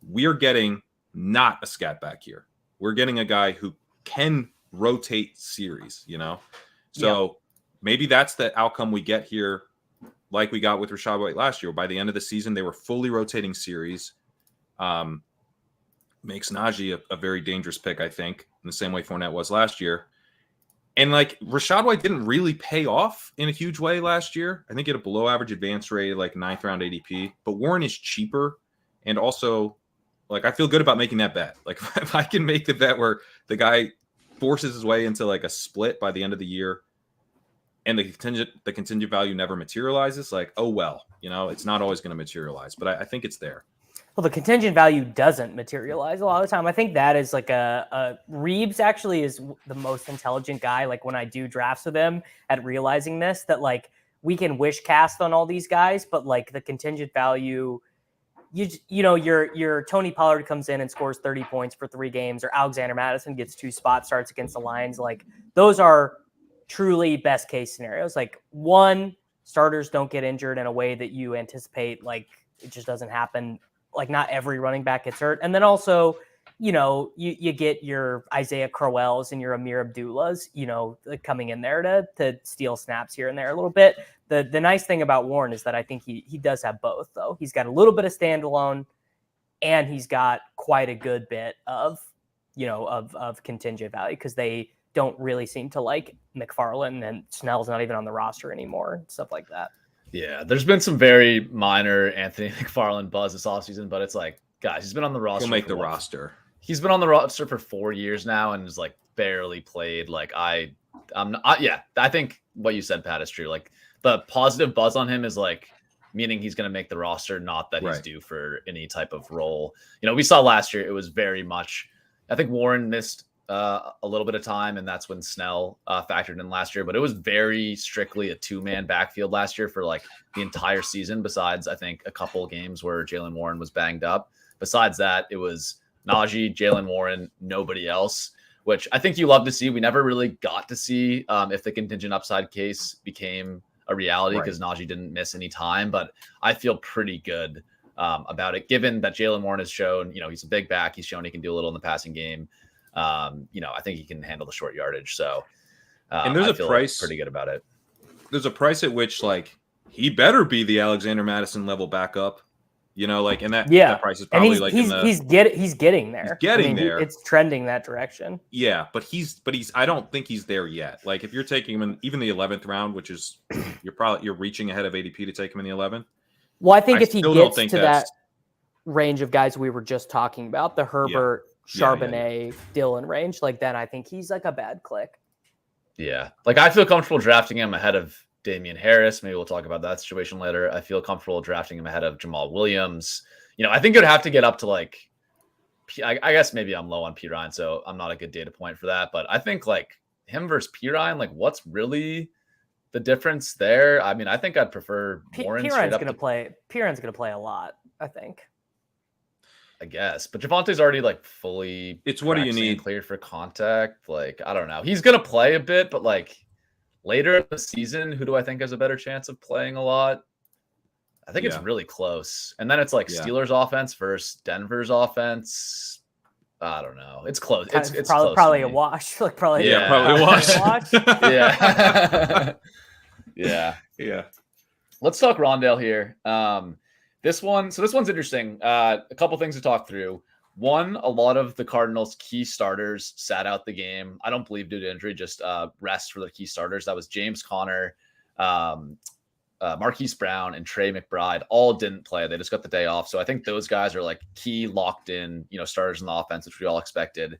we are getting not a scat back here. We're getting a guy who can rotate series, you know? So maybe that's the outcome we get here, like we got with Rachaad White last year. By the end of the season, they were fully rotating series. Makes Najee a very dangerous pick, I think, in the same way Fournette was last year. And like, Rachaad White didn't really pay off in a huge way last year. I think he had a below average advance rate, like 9th round ADP. But Warren is cheaper. And also, like, I feel good about making that bet. Like, if I can make the bet where the guy forces his way into like a split by the end of the year, and the contingent value never materializes, like, oh, well, you know, it's not always going to materialize, but I think it's there. Well, the contingent value doesn't materialize a lot of the time. I think that is like Reeves actually is the most intelligent guy. Like, when I do drafts with him, at realizing this, that like we can wish cast on all these guys, but like the contingent value, you know, your Tony Pollard comes in and scores 30 points for 3 games, or Alexander Madison gets 2 spot starts against the Lions. Like, those are truly best case scenarios. Like, 1, starters don't get injured in a way that you anticipate. Like, it just doesn't happen. Like, not every running back gets hurt. And then also, you know, you get your Isaiah Crowells and your Amir Abdullahs, you know, coming in there to steal snaps here and there a little bit. The nice thing about Warren is that I think he does have both, though. He's got a little bit of standalone, and he's got quite a good bit of, you know, of contingent value, because they don't really seem to like McFarland, and Snell's not even on the roster anymore, stuff like that. Yeah, there's been some very minor Anthony McFarland buzz this offseason, but it's like, guys, he's been on the roster. He'll make the roster. He's been on the roster for 4 years now and has like barely played. Like, I think what you said, Pat, is true. Like, the positive buzz on him is like meaning he's going to make the roster, not that he's due for any type of role. You know, we saw last year, it was very much, I think Warren missed a little bit of time, and that's when Snell factored in last year, but it was very strictly a 2-man backfield last year for like the entire season, besides I think a couple of games where Jaylen Warren was banged up. Besides that, it was Najee, Jaylen Warren, nobody else, which I think you love to see. We never really got to see if the contingent upside case became a reality, because Najee didn't miss any time, but I feel pretty good about it, given that Jaylen Warren has shown, you know, he's a big back. He's shown he can do a little in the passing game. You know, I think he can handle the short yardage. So, and there's I a price pretty good about it. There's a price at which, like, he better be the Alexander Madison level backup, you know, like, and that price is probably he's getting there. He's getting there. It's trending that direction. Yeah, but he's I don't think he's there yet. Like, if you're taking him in even the 11th round, which is you're reaching ahead of ADP to take him in the 11th. Well, I think if he gets to that. range of guys we were just talking about, the Herbert, Charbonnet, Dillon range, like then I think he's like a bad click. Yeah. Like I feel comfortable drafting him ahead of Damien Harris. Maybe we'll talk about that situation later. I feel comfortable drafting him ahead of Jamal Williams. I think it would have to get up to like, I guess maybe I'm low on P. Ryan, so I'm not a good data point for that. But I think like him versus P. Ryan, like what's really the difference there? I mean, I think I'd prefer Warren. P. Ryan's going to play. P. Ryan's going to play a lot, I think. I guess, but Javonte's already like fully. It's what do you need? Cleared for contact. Like I don't know. He's gonna play a bit, but like later in the season, who do I think has a better chance of playing a lot? I think it's really close. And then it's like Steelers offense versus Denver's offense. I don't know. It's close. It's probably a wash. Like probably probably a wash. Yeah. Let's talk Rondale here. This one's interesting. A couple things to talk through. One, a lot of the Cardinals' key starters sat out the game. I don't believe due to injury, just rest for the key starters. That was James Conner, Marquise Brown, and Trey McBride. All didn't play. They just got the day off. So I think those guys are like key locked in, starters in the offense, which we all expected.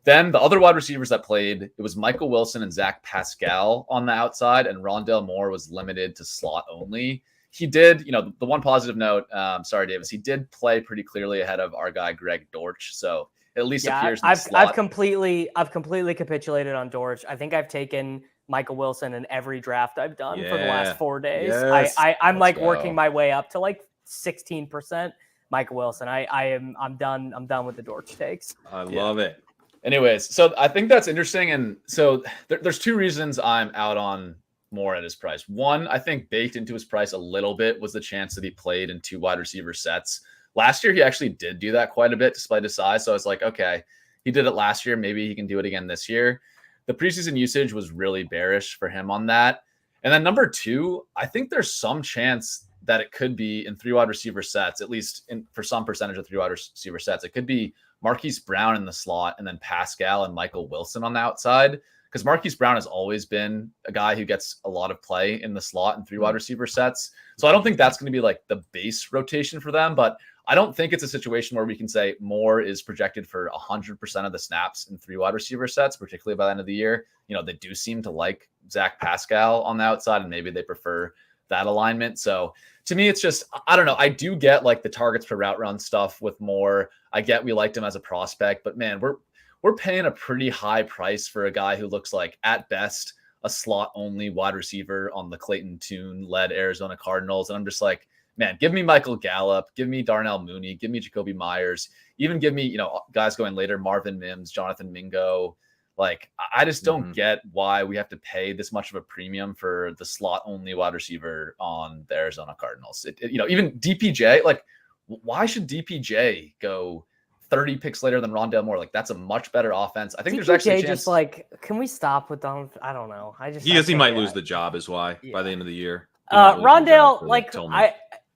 Then the other wide receivers that played, it was Michael Wilson and Zach Pascal on the outside, and Rondale Moore was limited to slot only. He did, the one positive note, sorry, Davis, he did play pretty clearly ahead of our guy, Greg Dortch. So at least appears in the slot. I've completely capitulated on Dortch. I think I've taken Michael Wilson in every draft I've done for the last 4 days. Yes. I'm like working my way up to like 16% Michael Wilson. I'm done with the Dortch takes. I love it. Anyways, so I think that's interesting. And so there's two reasons I'm out on Moore at his price. One, I think baked into his price a little bit was the chance that he played in 2 wide receiver sets. Last year, he actually did do that quite a bit despite his size. So I was like, okay, he did it last year. Maybe he can do it again this year. The preseason usage was really bearish for him on that. And then number 2, I think there's some chance that it could be in 3 wide receiver sets, at least for some percentage of 3 wide receiver sets. It could be Marquise Brown in the slot and then Pascal and Michael Wilson on the outside. Because Marquise Brown has always been a guy who gets a lot of play in the slot and 3 wide receiver sets. So I don't think that's going to be like the base rotation for them. But I don't think it's a situation where we can say Moore is projected for 100% of the snaps in 3 wide receiver sets, particularly by the end of the year. They do seem to like Zach Pascal on the outside, and maybe they prefer that alignment. So to me, it's just, I don't know. I do get like the targets per route run stuff with Moore. I get we liked him as a prospect, but man, we're paying a pretty high price for a guy who looks like, at best, a slot-only wide receiver on the Clayton Tune-led Arizona Cardinals. And I'm just like, man, give me Michael Gallup, give me Darnell Mooney, give me Jacoby Myers, even give me, guys going later, Marvin Mims, Jonathan Mingo. Like, I just don't get why we have to pay this much of a premium for the slot-only wide receiver on the Arizona Cardinals. Even DPJ, like, why should DPJ go 30 picks later than Rondale Moore? Like, that's a much better offense. I think there's actually a chance. Just like, can we stop with them? I don't know. He might lose the job is why by the end of the year. Rondale, like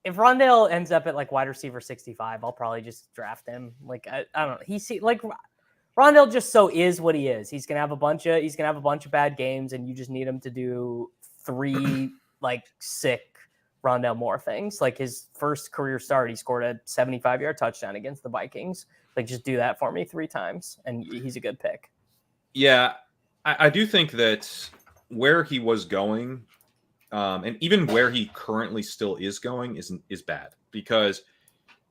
if Rondale ends up at like wide receiver 65, I'll probably just draft him. Like I don't know. Rondale just so is what he is. He's gonna have a bunch of bad games, and you just need him to do 3 like sick Rondale Moore things. Like his first career start, he scored a 75-yard touchdown against the Vikings. Like, just do that for me 3 times, and he's a good pick. Yeah, I do think that where he was going, and even where he currently still is going, is bad. Because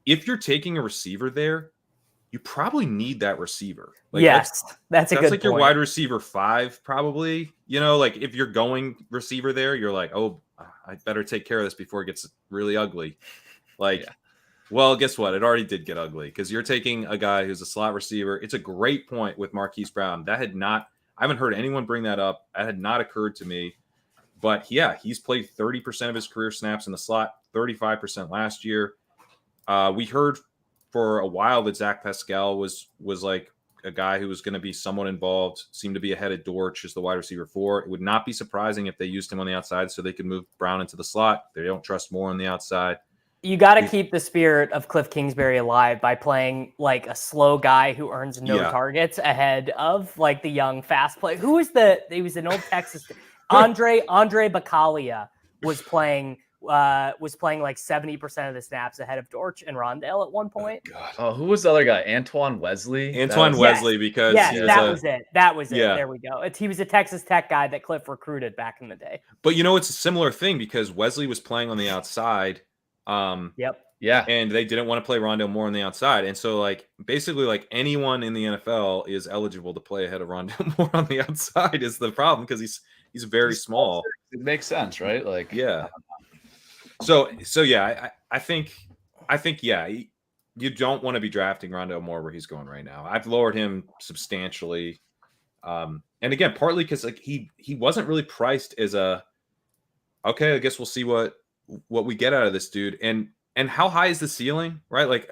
if you're taking a receiver there, you probably need that receiver. Like, yes, that's a good like point. Your wide receiver 5, probably. Like if you're going receiver there, you're like, oh, I better take care of this before it gets really ugly. Well, guess what? It already did get ugly because you're taking a guy who's a slot receiver. It's a great point with Marquise Brown. I haven't heard anyone bring that up. That had not occurred to me. But yeah, he's played 30% of his career snaps in the slot, 35% last year. We heard for a while that Zach Pascal was like a guy who was going to be somewhat involved, seemed to be ahead of Dortch as the wide receiver 4. It would not be surprising if they used him on the outside so they could move Brown into the slot. They don't trust Moore on the outside. You got to keep the spirit of Cliff Kingsbury alive by playing like a slow guy who earns no targets ahead of like the young fast play. He was an old Texas Andre Bacalia was playing was playing like 70% of the snaps ahead of Dortch and Rondale at one point. Oh, who was the other guy? Antoine Wesley? Wesley, because that was it. That was it. There we go. He was a Texas Tech guy that Cliff recruited back in the day. But it's a similar thing because Wesley was playing on the outside. Yep. Yeah. And they didn't want to play Rondale Moore on the outside. And so basically anyone in the NFL is eligible to play ahead of Rondale Moore on the outside is the problem because he's very small. It makes sense, right? Yeah. So yeah, I think you don't want to be drafting Rondale Moore where he's going right now. I've lowered him substantially. And again, partly because he wasn't really priced as I guess we'll see what we get out of this dude. And how high is the ceiling, right?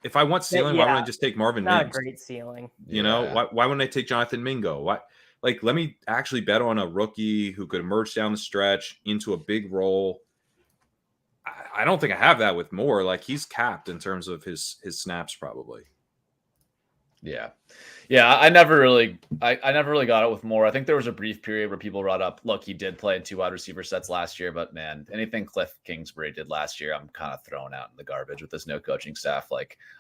If I want ceiling, why wouldn't I just take Marvin Mims? Not a great ceiling. Why wouldn't I take Jonathan Mingo? Why? Let me actually bet on a rookie who could emerge down the stretch into a big role. I don't think I have that with Moore. He's capped in terms of his snaps, probably. Yeah. I never really got it with Moore. I think there was a brief period where people brought up, look, he did play in 2 wide receiver sets last year, but man, anything Cliff Kingsbury did last year, I'm kind of throwing out in the garbage with this no coaching staff.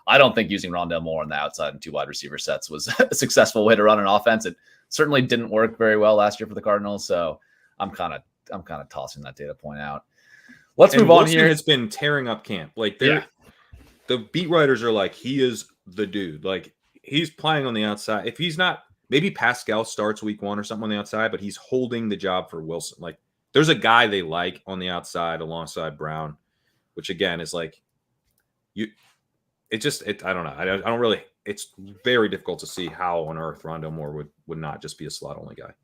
I don't think using Rondale Moore on the outside in 2 wide receiver sets was a successful way to run an offense. It certainly didn't work very well last year for the Cardinals. So I'm kind of tossing that data point out. Let's move on here. It's been tearing up camp. The beat writers are he is the dude. He's playing on the outside. If he's not, maybe Pascal starts week 1 or something on the outside, but he's holding the job for Wilson. There's a guy they like on the outside alongside Brown, which again is I don't know. I don't really, it's very difficult to see how on earth Rondale Moore would not just be a slot only guy.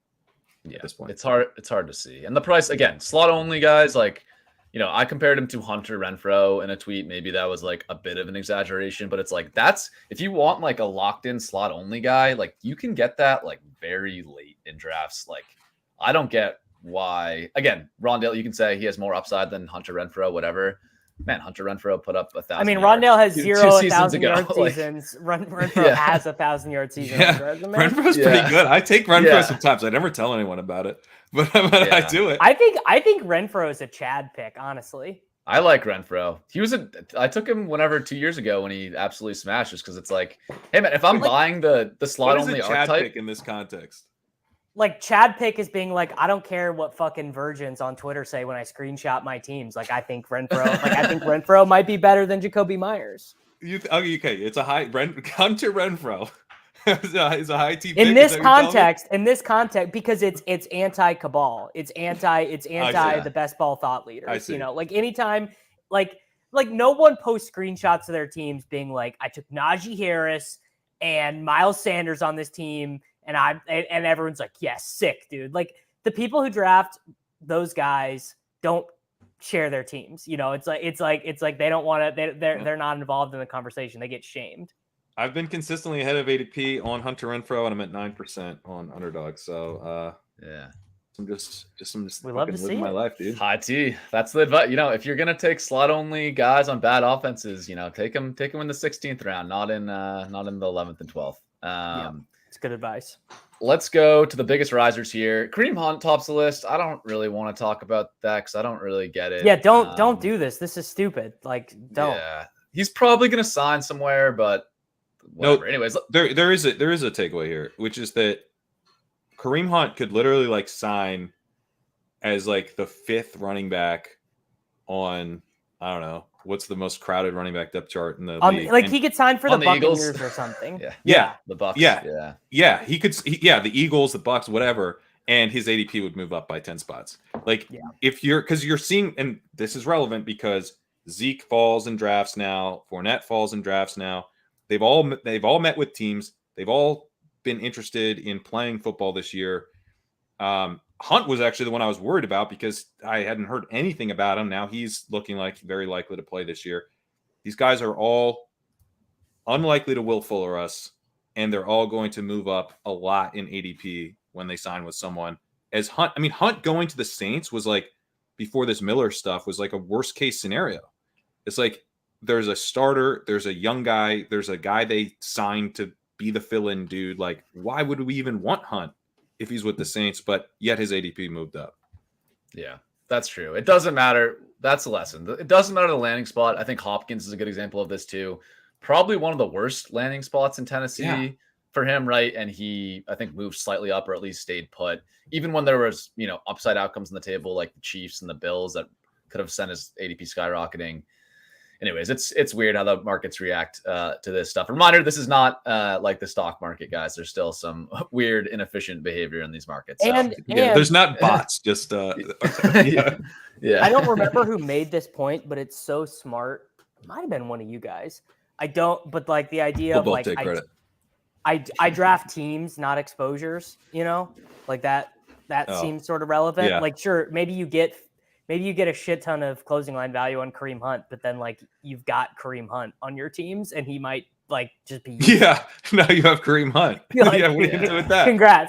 At this point. It's hard to see. And the price, again, slot only guys, I compared him to Hunter Renfrow in a tweet. Maybe that was a bit of an exaggeration, but it's that's if you want a locked in slot only guy, you can get that very late in drafts. I don't get why. Again, Rondale, you can say he has more upside than Hunter Renfrow, whatever. Man, Hunter Renfrow put up 1,000. I mean, Rondale has 0 1,000-yard ago. seasons. Renfrow has 1,000-yard season. Yeah. Renfrow's pretty good. I take Renfrow sometimes. I never tell anyone about it, but I do it. I think Renfrow is a Chad pick, honestly. I like Renfrow. I took him 2 years ago when he absolutely smashed, just because it's hey man, if I'm buying the slot only Chad archetype pick in this context. Chad pick is being I don't care what fucking virgins on Twitter say when I screenshot my teams. I think Renfrow might be better than Jacoby Myers. Okay, it's a high Hunter Renfrow. is a high T pick. In this context, because it's anti-cabal. It's anti the best ball thought leaders. Anytime no one posts screenshots of their teams being I took Najee Harris and Miles Sanders on this team. And everyone's yes, sick, dude. The people who draft those guys don't share their teams. It's they don't want to. They're not involved in the conversation. They get shamed. I've been consistently ahead of ADP on Hunter Renfrow, and I'm at 9% on underdog. So I'm just we love to see my life, dude. High T. That's the advice. If you're gonna take slot only guys on bad offenses, take them in the 16th round, not in the 11th and 12th. It's good advice. Let's go to the biggest risers here. Kareem Hunt tops the list. I don't really want to talk about that because I don't really get it. Yeah, don't do this. This is stupid. Don't. Yeah, he's probably gonna sign somewhere, but whatever. No. Anyways, there is a takeaway here, which is that Kareem Hunt could literally sign as the 5th running back on, I don't know, what's the most crowded running back depth chart in the league. He could sign for the Buccaneers Eagles or something. Yeah, the Bucs. Yeah. He could. The Eagles, the Bucs, whatever, and his ADP would move up by 10 spots. If because you're seeing, and this is relevant because Zeke falls in drafts now, Fournette falls in drafts now. They've all met with teams. They've all been interested in playing football this year. Hunt was actually the one I was worried about because I hadn't heard anything about him. Now he's looking very likely to play this year. These guys are all unlikely to Will Fuller us, and they're all going to move up a lot in ADP when they sign with someone. As Hunt going to the Saints was before this Miller stuff was a worst case scenario. It's there's a starter, there's a young guy, there's a guy they signed to be the fill-in dude. Why would we even want Hunt if he's with the Saints? But yet his ADP moved up. Yeah, that's true. It doesn't matter. That's the lesson. It doesn't matter the landing spot. I think Hopkins is a good example of this too. Probably one of the worst landing spots in Tennessee for him, right? And he, I think, moved slightly up or at least stayed put. Even when there was, upside outcomes on the table like the Chiefs and the Bills that could have sent his ADP skyrocketing. Anyways, it's weird how the markets react to this stuff. Reminder, this is not like the stock market, guys. There's still some weird, inefficient behavior in these markets. So. And there's not bots, just yeah. I don't remember who made this point, but it's so smart. It might have been one of you guys. I don't, but like the idea we'll of both like take credit. I draft teams, not exposures, like that seems sort of relevant. Yeah. Like, sure, maybe you get a shit ton of closing line value on Kareem Hunt, but then like you've got Kareem Hunt on your teams and he might like just be Yeah. Now you have Kareem Hunt. Like, what do you do with that?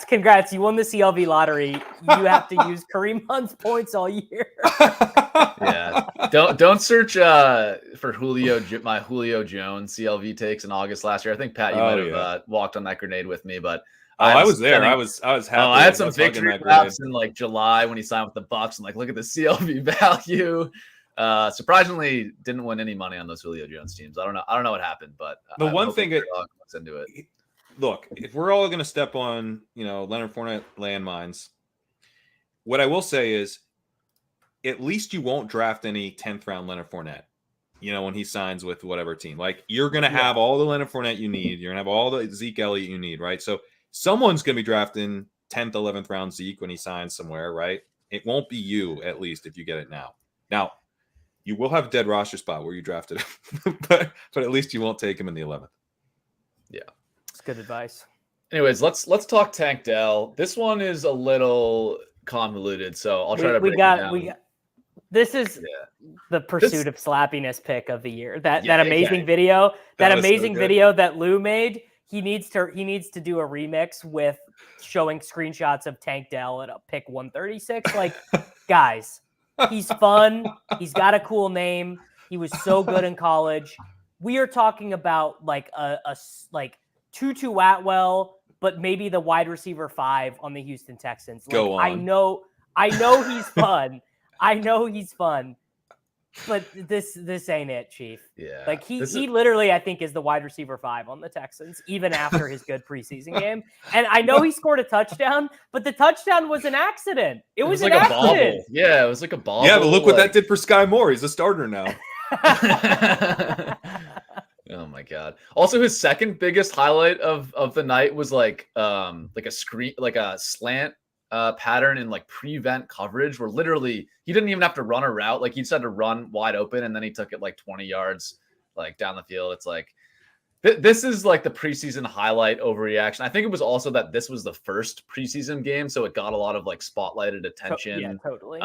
Congrats. You won the CLV lottery. You have to use Kareem Hunt's points all year. Yeah. Don't search for my Julio Jones CLV takes in August last year. I think Pat, you might have walked on that grenade with me, but I was there. I was happy. I had some victory laps in like July when he signed with the Bucks, and like look at the CLV value. Surprisingly, didn't win any money on those Julio Jones teams. I don't know what happened, but the one thing that looks into it. Look, if we're all going to step on Leonard Fournette landmines, what I will say is, at least you won't draft any 10th round Leonard Fournette. When he signs with whatever team, like you're going to have all the Leonard Fournette you need. You're going to have all the Zeke Elliott you need, right? So someone's going to be drafting 10th, 11th round Zeke when he signs somewhere, right? It won't be you, at least, if you get it now. Now, you will have a dead roster spot where you drafted him, but at least you won't take him in the 11th. Yeah. It's good advice. Anyways, let's talk Tank Dell. This one is a little convoluted, so I'll try to break it down. This is the pursuit of slappiness pick of the year. That amazing video, video that Lou made. He needs to do a remix with showing screenshots of Tank Dell at a pick 136. Like, guys, he's fun. He's got a cool name. He was so good in college. We are talking about like a Tutu Atwell, but maybe the wide receiver 5 on the Houston Texans. Like, Go on. I know he's fun. I know he's fun. But this ain't it, Chief. Yeah. Like he literally, I think, is the wide receiver 5 on the Texans, even after his good preseason game. And I know he scored a touchdown, but the touchdown was an accident. It was an like accident. A bobble. Yeah, it was like a bobble. Yeah, but look what that did for Sky Moore. He's a starter now. Oh my god. Also, his second biggest highlight of the night was like a slant pattern in like prevent coverage where literally he didn't even have to run a route. Like he just had to run wide open and then he took it like 20 yards like down the field. It's like this is like the preseason highlight overreaction. I think it was also that this was the first preseason game, so it got a lot of like spotlighted attention. Yeah, totally.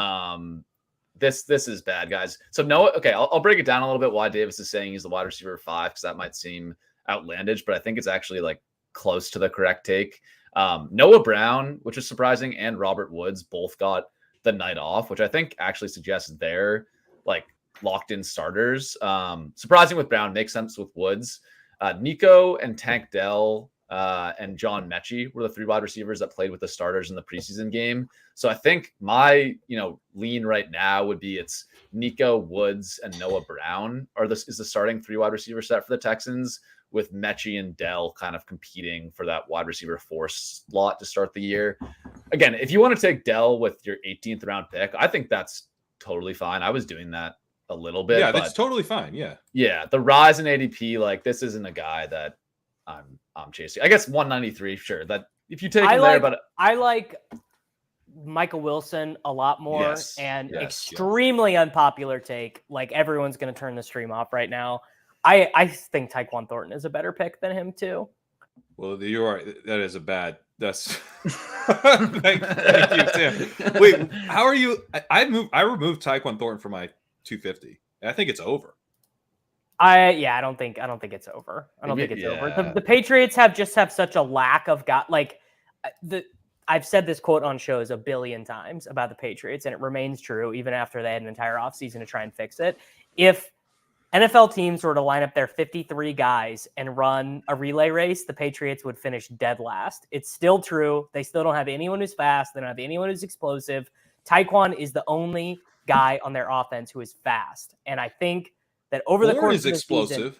This is bad, guys. So Noah, okay, I'll break it down a little bit why Davis is saying he's the wide receiver 5 because that might seem outlandish, but I think it's actually like close to the correct take. Noah Brown, which is surprising, and Robert Woods both got the night off, which I think actually suggests they're like locked in starters. Surprising with Brown, makes sense with Woods. Nico and Tank Dell and John Mechie were the 3 wide receivers that played with the starters in the preseason game. So I think my lean right now would be it's Nico, Woods, and Noah Brown is the starting 3 wide receiver set for the Texans, with Mechie and Dell kind of competing for that wide receiver 4 slot to start the year. Again, if you want to take Dell with your 18th round pick, I think that's totally fine. I was doing that a little bit. Yeah, that's totally fine. Yeah. Yeah. The rise in ADP, like this isn't a guy that I'm chasing. I guess 193, sure. That if you take him there, but I like Michael Wilson a lot more extremely unpopular take. Like everyone's going to turn the stream off right now. I think Tyquan Thornton is a better pick than him too. Well, you're right. That is a bad. That's thank you, Tim. Wait, how are you? I removed Tyquan Thornton from my 250. I think it's over. I don't think it's over. I don't think it's over. The Patriots have such a lack of I've said this quote on shows a billion times about the Patriots, and it remains true even after they had an entire offseason to try and fix it. If NFL teams were to line up their 53 guys and run a relay race, the Patriots would finish dead last. It's still true. They still don't have anyone who's fast. They don't have anyone who's explosive. Tyquan is the only guy on their offense who is fast. And I think that over the course of the explosive. season,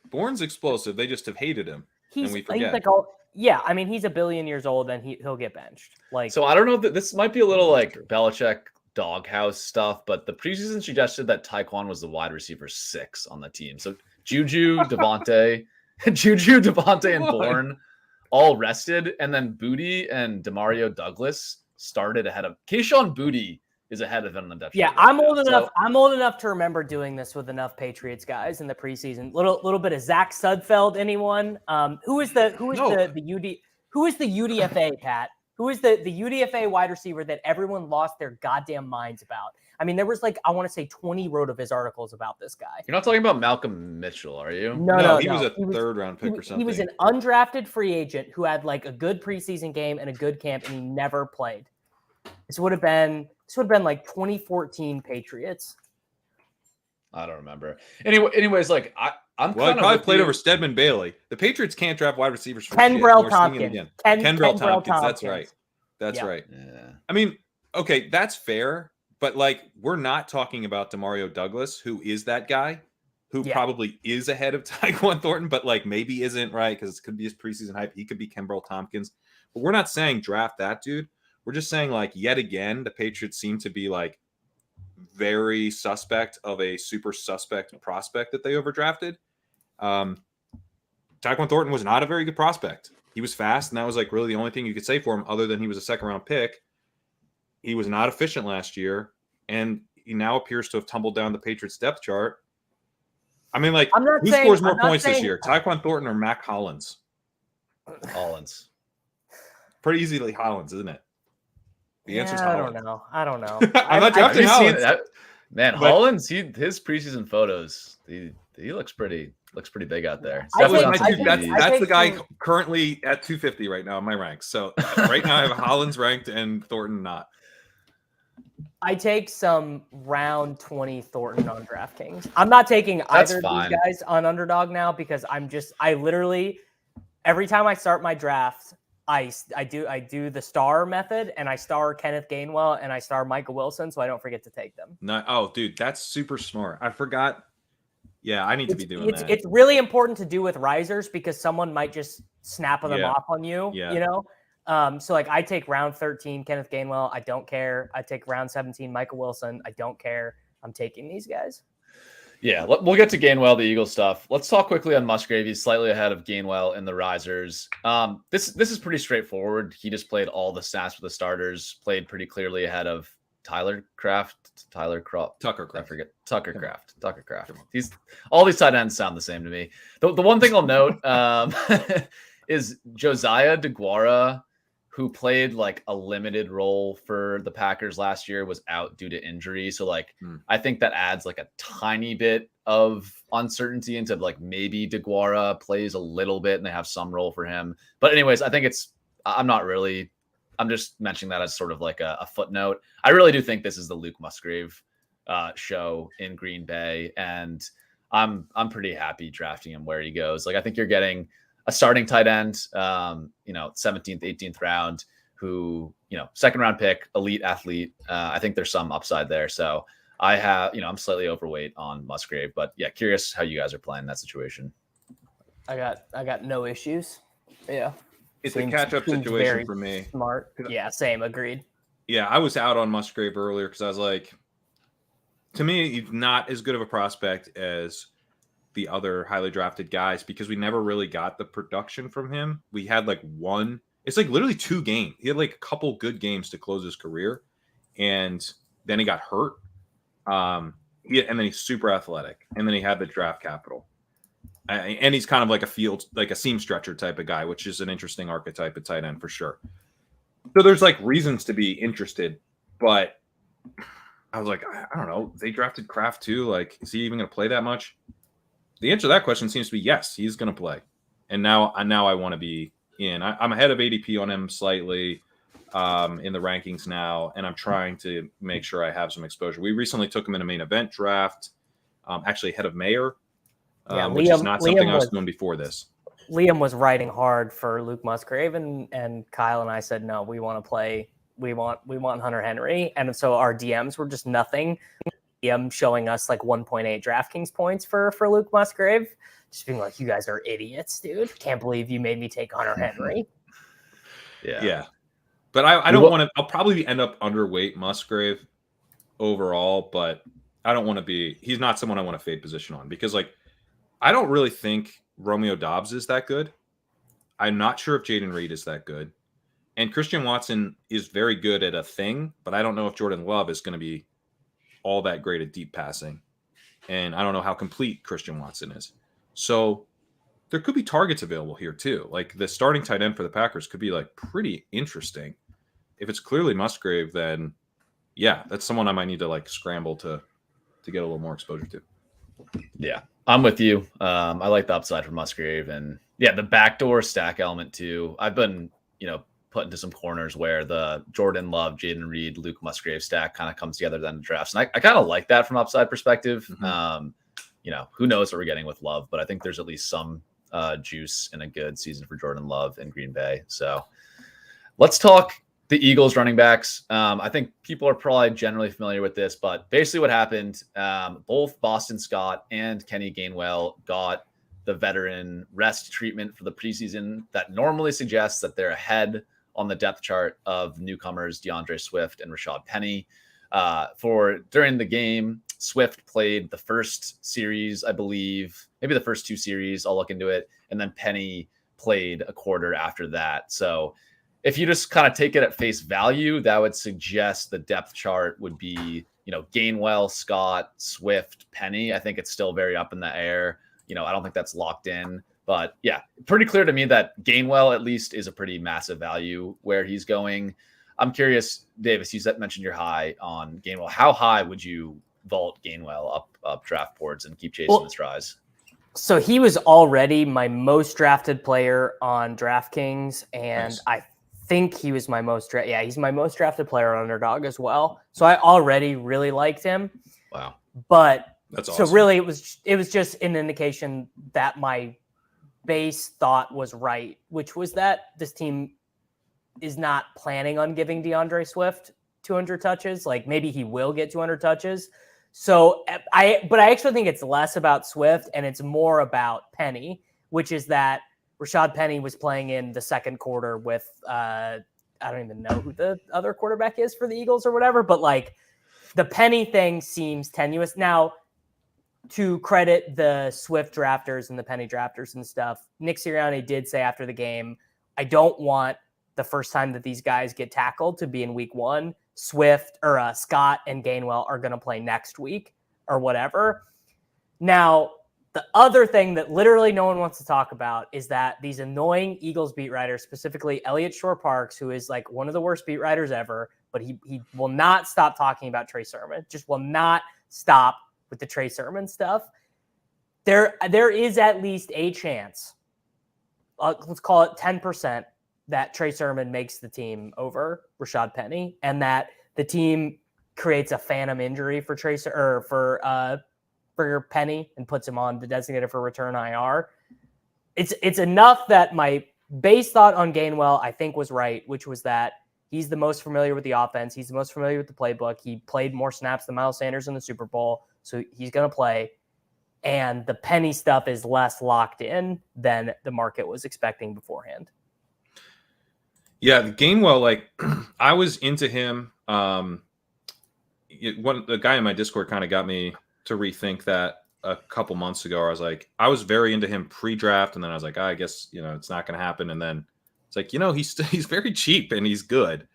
Bourne's explosive. They just have hated him. And we forget. He's like, oh, yeah, I mean, he's a billion years old and he'll get benched. Like, so I don't know that this might be a little like Belichick doghouse stuff, but the preseason suggested that Tyquan was the wide receiver 6 on the team. So Juju, Devontae, and Bourne all rested, and then Booty and Demario Douglas started ahead of Kayshon Booty is ahead of him on the depth chart. I'm old enough. I'm old enough to remember doing this with enough Patriots guys in the preseason. Little bit of Zach Sudfeld. Anyone? Who is the UDFA, Pat? Who is the UDFA wide receiver that everyone lost their goddamn minds about? I mean, there was like, I want to say 20 Rotoviz articles about this guy. You're not talking about Malcolm Mitchell, are you? No, he was a third-round pick or something. He was an undrafted free agent who had like a good preseason game and a good camp, and he never played. This would have been like 2014 Patriots. I don't remember. Anyways, like I'm well, he probably played over Stedman Bailey. The Patriots can't draft wide receivers for Kenbrell Tompkins. Kenbrell Tompkins. That's right. That's right. Yeah. I mean, okay, that's fair, but like we're not talking about Demario Douglas, who is that guy, who probably is ahead of Tyquan Thornton, but like maybe isn't, right? Because it could be his preseason hype. He could be Kenbrell Tompkins. But we're not saying draft that dude. We're just saying, like, yet again, the Patriots seem to be like very suspect of a super suspect prospect that they overdrafted. Tyquan Thornton was not a very good prospect. He was fast, and that was like really the only thing you could say for him, other than he was a second-round pick. He was not efficient last year, and he now appears to have tumbled down the Patriots depth chart. I mean, like, who scores more points this year, Tyquan Thornton or Mac Hollins? Hollins. Pretty easily Hollins, isn't it? The answer's Hollins. I don't know. I'm not drafting Hollins. Man, Hollins, his preseason photos, he looks pretty big out there. That's the guy currently at 250 right now in my ranks. So right now I have Hollins ranked and Thornton not. I take some round 20 Thornton on DraftKings. I'm not taking either of these guys on underdog now because I literally every time I start my draft, I do the star method, and I star Kenneth Gainwell and I star Michael Wilson, so I don't forget to take them. No, oh, dude, that's super smart. I forgot. Yeah, I need to be doing that. It's really important to do with risers because someone might just snap them off on you. Yeah. You know, so like I take round 13 Kenneth Gainwell. I don't care. I take round 17 Michael Wilson. I don't care. I'm taking these guys. Yeah, we'll get to Gainwell, the Eagles stuff. Let's talk quickly on Musgrave. He's slightly ahead of Gainwell in the risers. This is pretty straightforward. He just played all the snaps for the starters, played pretty clearly ahead of Tucker Kraft. I forget. Tucker Kraft. He's all these tight ends sound the same to me. The one thing I'll note is Josiah DeGuara, who played like a limited role for the Packers last year, was out due to injury. So like, I think that adds like a tiny bit of uncertainty into like maybe DeGuara plays a little bit and they have some role for him. But anyways, I think I'm just mentioning that as sort of like a footnote. I really do think this is the Luke Musgrave show in Green Bay. And I'm pretty happy drafting him where he goes. Like, I think you're getting a starting tight end, 17th, 18th round, who, second round pick, elite athlete. I think there's some upside there. So I have, I'm slightly overweight on Musgrave, but yeah, curious how you guys are playing that situation. I got no issues. Yeah. It's a catch-up situation for me. Smart. Yeah, same. Agreed. Yeah, I was out on Musgrave earlier because I was like, to me, he's not as good of a prospect as the other highly drafted guys because we never really got the production from him. We had like it's like literally 2 games. He had like a couple good games to close his career, and then he got hurt. And then he's super athletic, and then he had the draft capital. And he's kind of like a seam stretcher type of guy, which is an interesting archetype at tight end for sure. So there's like reasons to be interested, but I was like, I don't know. They drafted Kraft too. Like, is he even going to play that much? The answer to that question seems to be yes, he's going to play. And now I want to be in. I'm ahead of ADP on him slightly in the rankings now, and I'm trying to make sure I have some exposure. We recently took him in a main event draft, actually ahead of Mayer. Which is not something I was doing before this. Liam was riding hard for Luke Musgrave, and Kyle and I said, no, we want to play we want Hunter Henry. And so our DMs were just nothing. DM showing us like 1.8 DraftKings points for Luke Musgrave. Just being like, you guys are idiots, dude. Can't believe you made me take Hunter Henry. Yeah. But I don't want to. I'll probably end up underweight Musgrave overall, but I don't want to be. He's not someone I want to fade position on because, like, I don't really think Romeo Doubs is that good. I'm not sure if Jaden Reed is that good. And Christian Watson is very good at a thing, but I don't know if Jordan Love is going to be all that great at deep passing. And I don't know how complete Christian Watson is. So there could be targets available here too. Like the starting tight end for the Packers could be like pretty interesting. If it's clearly Musgrave, then yeah, that's someone I might need to like scramble to get a little more exposure to. Yeah, I'm with you. I like the upside for Musgrave, and yeah, the backdoor stack element too. I've been, put into some corners where the Jordan Love, Jaden Reed, Luke Musgrave stack kind of comes together then the drafts. And I kind of like that from upside perspective. Mm-hmm. Who knows what we're getting with Love, but I think there's at least some juice in a good season for Jordan Love in Green Bay. So let's talk the Eagles running backs. I think people are probably generally familiar with this, but basically what happened, both Boston Scott and Kenny Gainwell got the veteran rest treatment for the preseason that normally suggests that they're ahead on the depth chart of newcomers DeAndre Swift and Rashad Penny. During the game, Swift played the first series, I believe, maybe the first two series. I'll look into it. And then Penny played a quarter after that. So if you just kind of take it at face value, that would suggest the depth chart would be, Gainwell, Scott, Swift, Penny. I think it's still very up in the air. I don't think that's locked in. But yeah, pretty clear to me that Gainwell at least is a pretty massive value where he's going. I'm curious, Davis, you mentioned you're high on Gainwell. How high would you vault Gainwell up draft boards and keep chasing this rise? So he was already my most drafted player on DraftKings, and nice. I think he was my most he's my most drafted player on Underdog as well. So I already really liked him. Wow. But that's awesome. So really it was just an indication that my base thought was right, which was that this team is not planning on giving DeAndre Swift 200 touches. Like maybe he will get 200 touches. So I actually think it's less about Swift and it's more about Penny, which is that Rashad Penny was playing in the second quarter with, I don't even know who the other quarterback is for the Eagles or whatever, but like the Penny thing seems tenuous. Now, to credit the Swift drafters and the Penny drafters and stuff, Nick Sirianni did say after the game, I don't want the first time that these guys get tackled to be in week one. Swift or Scott and Gainwell are going to play next week or whatever. Now, the other thing that literally no one wants to talk about is that these annoying Eagles beat writers, specifically Elliot Shore-Parks, who is like one of the worst beat writers ever, but he will not stop talking about Trey Sermon, just will not stop with the Trey Sermon stuff. There is at least a chance, let's call it 10%, that Trey Sermon makes the team over Rashad Penny, and that the team creates a phantom injury for for Penny and puts him on the designated for return IR. It's enough that my base thought on Gainwell I think was right, which was that he's the most familiar with the offense. He's the most familiar with the playbook. He played more snaps than Miles Sanders in the Super Bowl, so he's going to play. And the Penny stuff is less locked in than the market was expecting beforehand. Yeah, Gainwell, like I was into him. The guy in my Discord kind of got me to rethink that a couple months ago. I was like, I was very into him pre-draft, and then I was like, I guess it's not going to happen. And then it's like, he's very cheap and he's good.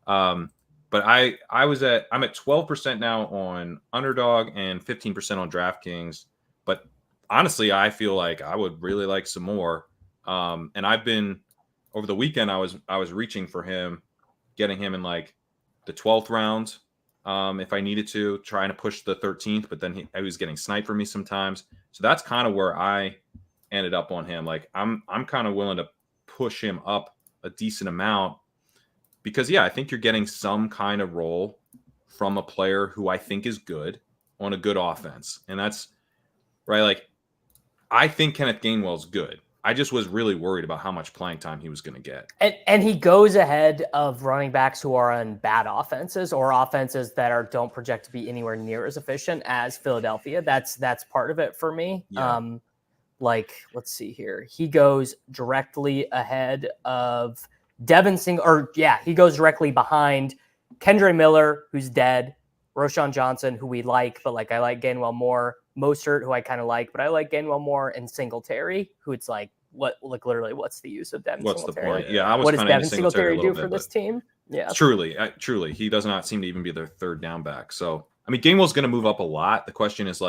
But I'm at 12% now on Underdog and 15% on DraftKings. But honestly, I feel like I would really like some more. And I've been over the weekend, I was reaching for him, getting him in like the 12th round. If I needed to, trying to push the 13th, but then he was getting sniped for me sometimes. So that's kind of where I ended up on him. Like I'm kind of willing to push him up a decent amount because I think you're getting some kind of role from a player who I think is good on a good offense. And that's right. Like I think Kenneth Gainwell is good. I just was really worried about how much playing time he was going to get. And he goes ahead of running backs who are on bad offenses or offenses that don't project to be anywhere near as efficient as Philadelphia. That's part of it for me. Yeah. Let's see here. He goes directly ahead of Devin he goes directly behind Kendre Miller, who's dead, Roshan Johnson, who we like, but I like Gainwell more, Mostert, who I kind of like, but I like Gainwell more, and Singletary, who it's literally what's the use of Devin Singletary? What's the point? Yeah, I was what does kind Devin of Singletary do for this team? Yeah. Truly, he does not seem to even be their third down back. So, I mean, Gainwell's going to move up a lot. The question is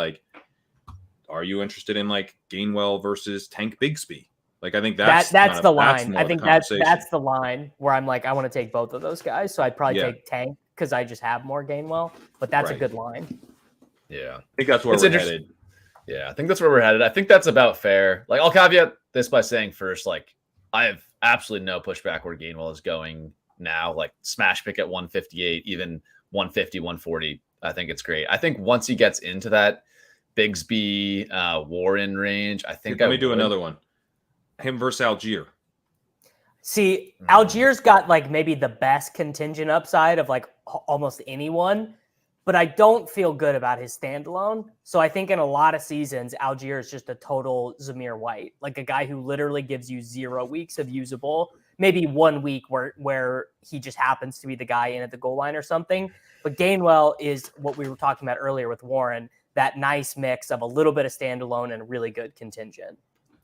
are you interested in Gainwell versus Tank Bigsby? I think that's the line. I think that's the line where I'm I want to take both of those guys. So I'd probably take Tank because I just have more Gainwell, but that's a good line. Yeah. I think that's where we're headed. Yeah, I think that's where we're headed. I think that's about fair. I'll caveat this by saying first, I have absolutely no pushback where Gainwell is going now. Smash pick at 158, even 150, 140. I think it's great. I think once he gets into that Bigsby, Warren range, I think Let me do another one. Him versus Algier. See, Algier's got maybe the best contingent upside of almost anyone, but I don't feel good about his standalone. So I think in a lot of seasons, Algier is just a total Zamir White, a guy who literally gives you 0 weeks of usable, maybe 1 week where he just happens to be the guy in at the goal line or something. But Gainwell is what we were talking about earlier with Warren, that nice mix of a little bit of standalone and really good contingent.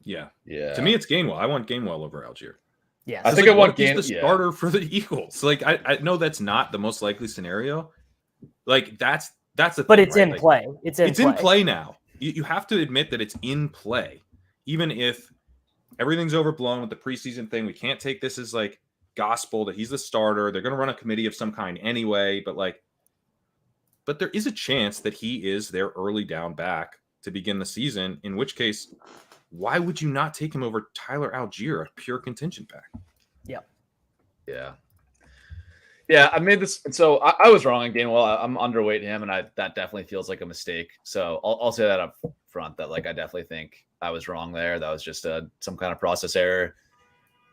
Yeah. To me, it's Gainwell. I want Gainwell over Algier. Yeah, I think I want Gainwell the starter for the Eagles. I know that's not the most likely scenario. That's the but thing, it's in play. It's in play now. You have to admit that it's in play, even if everything's overblown with the preseason thing. We can't take this as gospel that he's the starter. They're going to run a committee of some kind anyway. But there is a chance that he is their early down back to begin the season. In which case, why would you not take him over Tyler Algier, a pure contingent back? Yeah, I made this. So I was wrong on Gainwell. I'm underweight him, and that definitely feels like a mistake. So I'll say that up front that I definitely think I was wrong there. That was just some kind of process error.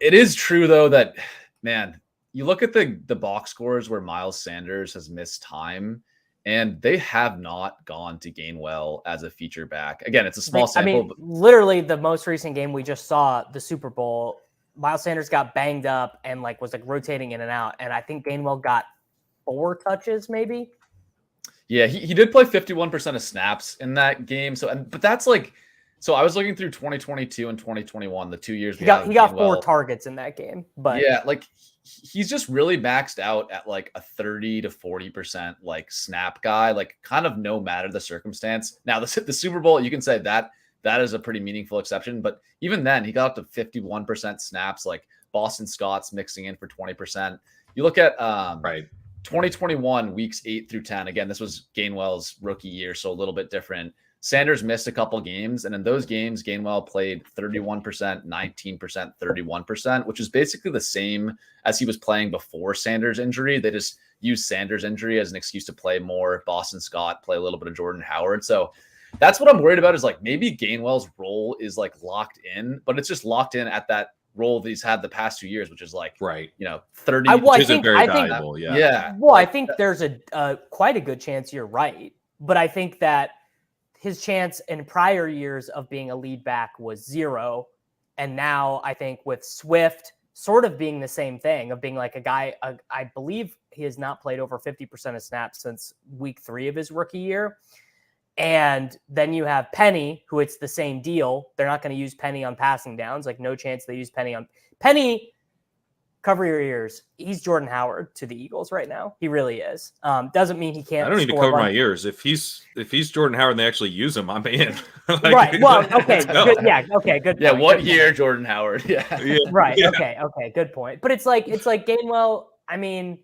It is true though that, man, you look at the box scores where Miles Sanders has missed time, and they have not gone to Gainwell as a feature back. Again, it's a small sample. But literally the most recent game we just saw, the Super Bowl, Miles Sanders got banged up and was rotating in and out. And I think Gainwell got 4 touches maybe. Yeah, he did play 51% of snaps in that game. But that's so I was looking through 2022 and 2021, the 2 years. He got 4 targets in that game. But yeah, he's just really maxed out at a 30 to 40% snap guy, kind of no matter the circumstance. Now the Super Bowl, you can say that is a pretty meaningful exception, but even then he got up to 51% snaps, Boston Scott's mixing in for 20%. You look at 2021 weeks 8 through 10. Again, this was Gainwell's rookie year, so a little bit different. Sanders missed a couple games, and in those games, Gainwell played 31%, 19%, 31%, which is basically the same as he was playing before Sanders' injury. They just used Sanders' injury as an excuse to play more Boston Scott, play a little bit of Jordan Howard. So that's what I'm worried about is maybe Gainwell's role is locked in, but it's just locked in at that role that he's had the past 2 years, which is 30. Which isn't very valuable. Yeah. Well, I think there's a quite a good chance you're right, but I think that his chance in prior years of being a lead back was 0. And now I think with Swift sort of being the same thing of being a guy, I believe he has not played over 50% of snaps since week 3 of his rookie year. And then you have Penny, who it's the same deal. They're not going to use Penny on passing downs. No chance they use Penny on Penny. Cover your ears. He's Jordan Howard to the Eagles right now. He really is. Doesn't mean he can't. I don't need to cover my ears. If he's Jordan Howard and they actually use him, I'm in. Right. Well, okay. Good. Yeah. Okay. Good. Yeah. Point. What year, Jordan Howard? Yeah. Right. Yeah. Okay. Good point. But it's Gainwell. I mean,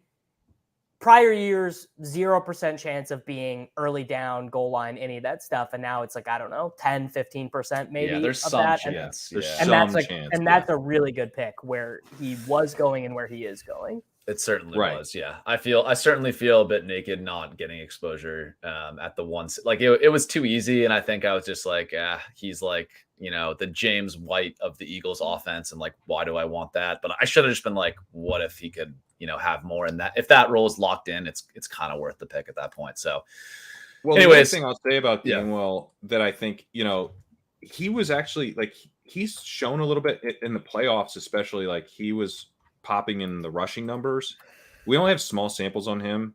prior years, 0% chance of being early down, goal line, any of that stuff. And now it's I don't know, 10, 15% maybe. Yeah, there's of some that. chance. And that's a really good pick where he was going and where he is going. It certainly Right. was. Yeah. I certainly feel a bit naked not getting exposure at the once. Like it was too easy. And I think I was just like, he's like, the James White of the Eagles offense. And like, why do I want that? But I should have just been like, what if he could, have more in that? If that role is locked in, it's kind of worth the pick at that point. So, well, anyways, the other thing I'll say about Gainwell that I think, he was actually like, he's shown a little bit in the playoffs, especially like he was popping in the rushing numbers. We only have small samples on him,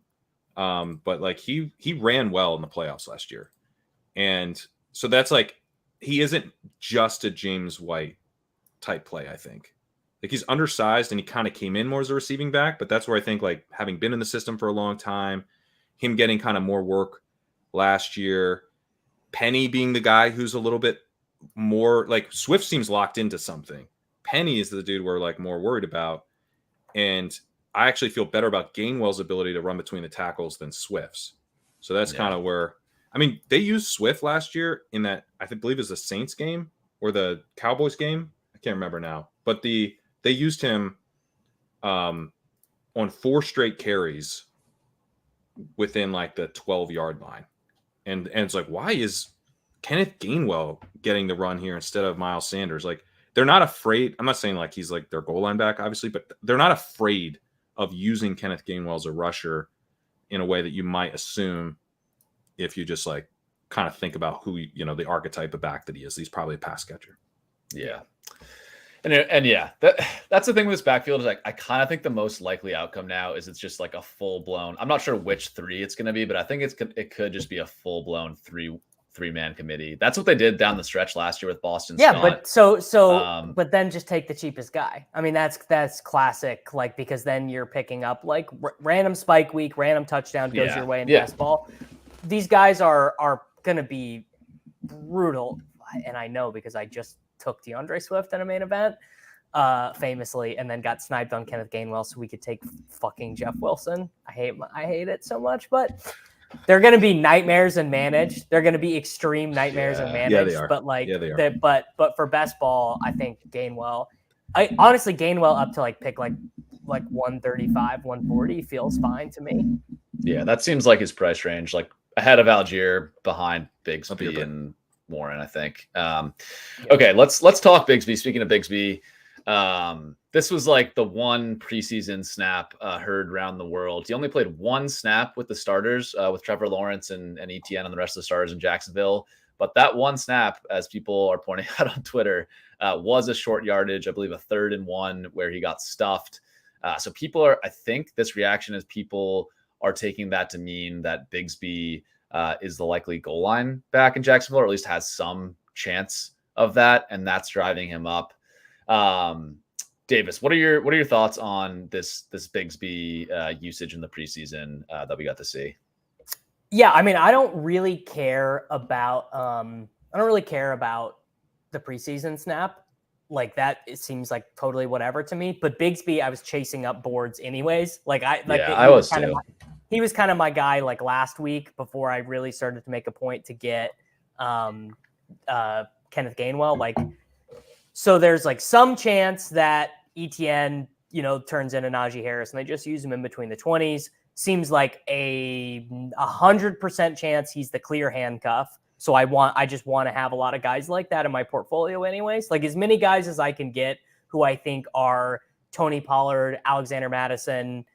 but like he ran well in the playoffs last year, and so that's like he isn't just a James White type play. I think like he's undersized and he kind of came in more as a receiving back, but that's where I think like having been in the system for a long time, him getting kind of more work last year, Penny being the guy who's a little bit more like Swift seems locked into something. Penny is the dude we're like more worried about. And I actually feel better about Gainwell's ability to run between the tackles than Swift's. So that's kind of where, I mean, they used Swift last year in that, believe it was the Saints game or the Cowboys game. I can't remember now, but they used him on 4 straight carries within like the 12-yard line. And it's like, why is Kenneth Gainwell getting the run here instead of Miles Sanders? Like, they're not afraid. I'm not saying like he's like their goal line back, obviously, but they're not afraid of using Kenneth Gainwell as a rusher in a way that you might assume if you just like kind of think about who, the archetype of back that he is. He's probably a pass catcher. Yeah. And yeah, that's the thing with this backfield is like, I kind of think the most likely outcome now is it's just like a full blown, I'm not sure which 3 it's going to be, but I think it could just be a full blown three-man committee. That's what they did down the stretch last year with Boston Scott. But but then just take the cheapest guy. I mean, that's classic, like, because then you're picking up like random spike week, random touchdown goes your way in best ball. These guys are going to be brutal. And I know because I just took DeAndre Swift in a main event famously and then got sniped on Kenneth Gainwell so we could take fucking Jeff Wilson. I hate it so much, but they're going to be nightmares and managed. They're going to be extreme nightmares and managed. Yeah, they are. But like, they are. But for best ball, I think Gainwell. Honestly, Gainwell up to like pick like 135, 140 feels fine to me. Yeah, that seems like his price range, like ahead of Algier, behind Bigsby and Warren, I think. Okay, let's talk Bigsby. Speaking of Bigsby, this was like the one preseason snap heard around the world. He only played 1 snap with the starters, with Trevor Lawrence and Etienne and the rest of the starters in Jacksonville. But that 1 snap, as people are pointing out on Twitter, was a short yardage, I believe a 3rd and 1 where he got stuffed. So I think this reaction is people are taking that to mean that Bigsby is the likely goal line back in Jacksonville, or at least has some chance of that, and that's driving him up. Davis, what are your thoughts on this Bigsby usage in the preseason that we got to see? Yeah, I mean, I don't really care about the preseason snap. Like that, it seems like totally whatever to me. But Bigsby, I was chasing up boards anyways. I was too. He was kind of my guy like last week before I really started to make a point to get Kenneth Gainwell. Like, so there's like some chance that Etienne, turns into Najee Harris and they just use him in between the 20s. Seems like a 100% chance he's the clear handcuff. So I just want to have a lot of guys like that in my portfolio anyways. Like as many guys as I can get who I think are Tony Pollard, Alexander Mattison,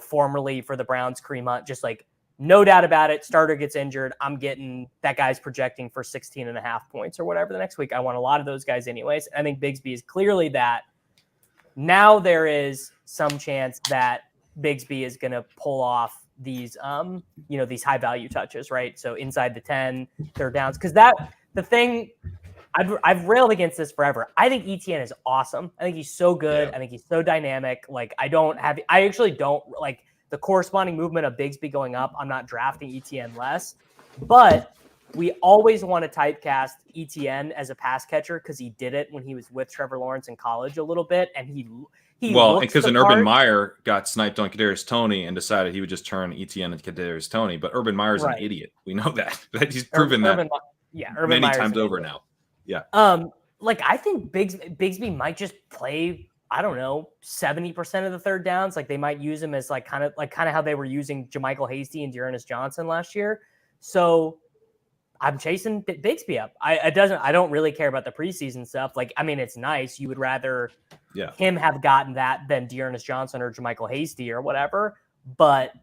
formerly for the Browns, Kareem Hunt, just like no doubt about it. Starter gets injured. I'm getting that guy's projecting for 16.5 points or whatever the next week. I want a lot of those guys anyways. I think Bigsby is clearly that. Now there is some chance that Bigsby is going to pull off these, these high value touches, right? So inside the 10, 3rd downs. Cause the thing I've railed against this forever. I think Etienne is awesome. I think he's so good. Yeah. I think he's so dynamic. Like I actually don't like the corresponding movement of Bigsby going up. I'm not drafting Etienne less, but we always want to typecast Etienne as a pass catcher because he did it when he was with Trevor Lawrence in college a little bit, and he because Urban Meyer got sniped on Kadarius Toney and decided he would just turn Etienne into Kadarius Toney, but Urban Meyer's an idiot. We know that. He's proven that many times over now. Yeah. Like I think Bigsby might just play I don't know, 70% of the third downs. Like they might use him as like kind of how they were using JaMychal Hasty and Dearness Johnson last year. So I'm chasing Bigsby up. I don't really care about the preseason stuff. Like, I mean, it's nice. You would rather him have gotten that than Dearness Johnson or JaMychal Hasty or whatever. But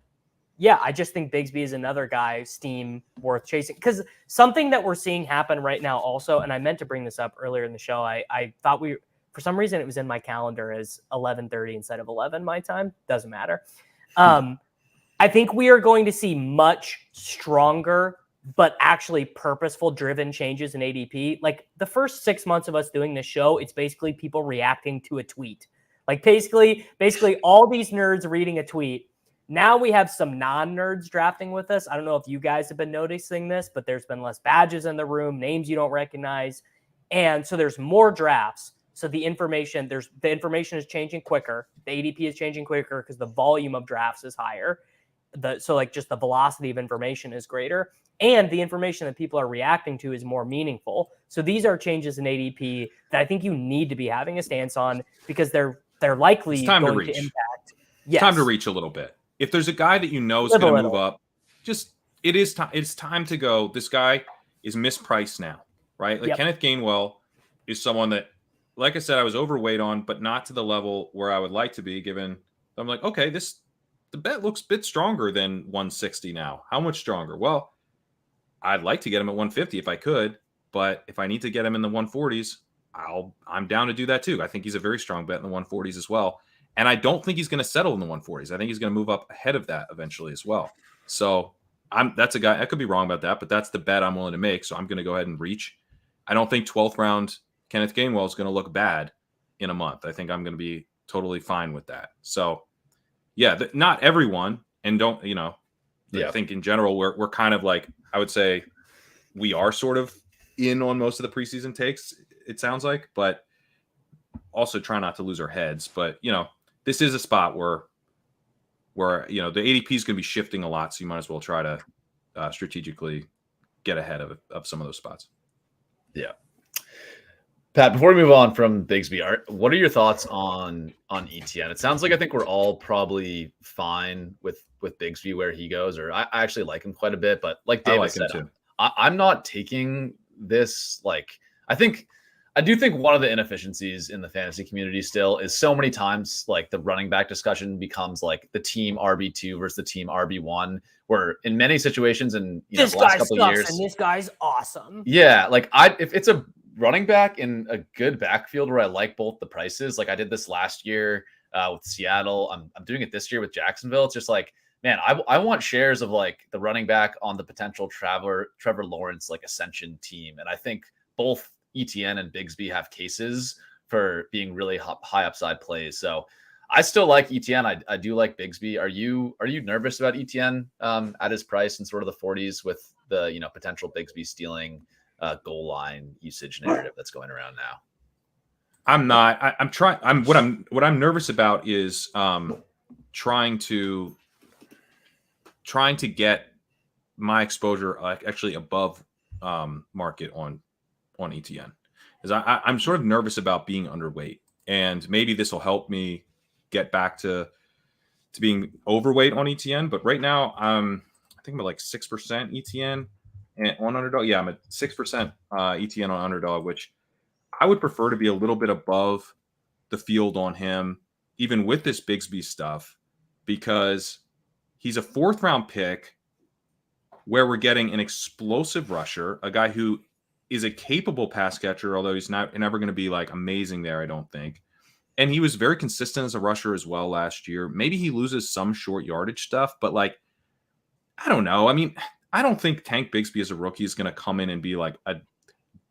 yeah, I just think Bigsby is another guy, steam worth chasing. Because something that we're seeing happen right now also, and I meant to bring this up earlier in the show, I thought for some reason it was in my calendar as 11:30 instead of 11 my time. Doesn't matter. I think we are going to see much stronger but actually purposeful driven changes in ADP. Like the first 6 months of us doing this show, it's basically people reacting to a tweet. Like basically all these nerds reading a tweet. Now we have some non-nerds drafting with us. I don't know if you guys have been noticing this, but there's been less badges in the room, names you don't recognize. And so there's more drafts. So the information is changing quicker. The ADP is changing quicker because the volume of drafts is higher. So like just the velocity of information is greater. And the information that people are reacting to is more meaningful. So these are changes in ADP that I think you need to be having a stance on because they're likely going to impact. Yes. It's time to reach a little bit. If there's a guy that you know is going to move up, it's time to go. This guy is mispriced now, right? Like Kenneth Gainwell is someone that, like I said, I was overweight on, but not to the level where I would like to be given. I'm like, okay, the bet looks a bit stronger than 160 now. How much stronger? Well, I'd like to get him at 150 if I could, but if I need to get him in the 140s, I'm down to do that too. I think he's a very strong bet in the 140s as well. And I don't think he's going to settle in the 140s. I think he's going to move up ahead of that eventually as well. So that's a guy, I could be wrong about that, but that's the bet I'm willing to make. So I'm going to go ahead and reach. I don't think 12th round Kenneth Gainwell is going to look bad in a month. I think I'm going to be totally fine with that. So yeah, not everyone, and don't, I think in general, we're kind of like, I would say we are sort of in on most of the preseason takes, it sounds like, but also try not to lose our heads. But, this is a spot where the ADP is going to be shifting a lot. So you might as well try to strategically get ahead of some of those spots. Yeah. Pat, before we move on from Bigsby, what are your thoughts on ETN? It sounds like I think we're all probably fine with Bigsby where he goes, or I actually like him quite a bit, but like David said, I'm not taking this. Like, I do think one of the inefficiencies in the fantasy community still is so many times like the running back discussion becomes like the team RB2 versus the team RB1, where in many situations and the last couple of years, and this guy's awesome. Yeah, like if it's a running back in a good backfield where I like both the prices, like I did this last year with Seattle. I'm doing it this year with Jacksonville. It's just like, man, I want shares of like the running back on the potential Trevor Lawrence like ascension team, and I think both ETN and Bigsby have cases for being really high upside plays. So I still like ETN. I do like Bigsby. Are you nervous about ETN at his price in sort of the 40s with the potential Bigsby stealing goal line usage narrative that's going around now? I'm not. What I'm nervous about is trying to get my exposure actually above market on ETN, because I'm sort of nervous about being underweight, and maybe this will help me get back to being overweight on ETN. But right now, I think I'm at like 6% ETN and on underdog. Yeah, I'm at 6% ETN on underdog, which I would prefer to be a little bit above the field on him, even with this Bigsby stuff, because he's a 4th round pick where we're getting an explosive rusher, a guy who is a capable pass catcher, although he's never going to be like amazing there, I don't think. And he was very consistent as a rusher as well last year. Maybe he loses some short yardage stuff, but like, I don't know. I mean, I don't think Tank Bigsby as a rookie is going to come in and be like a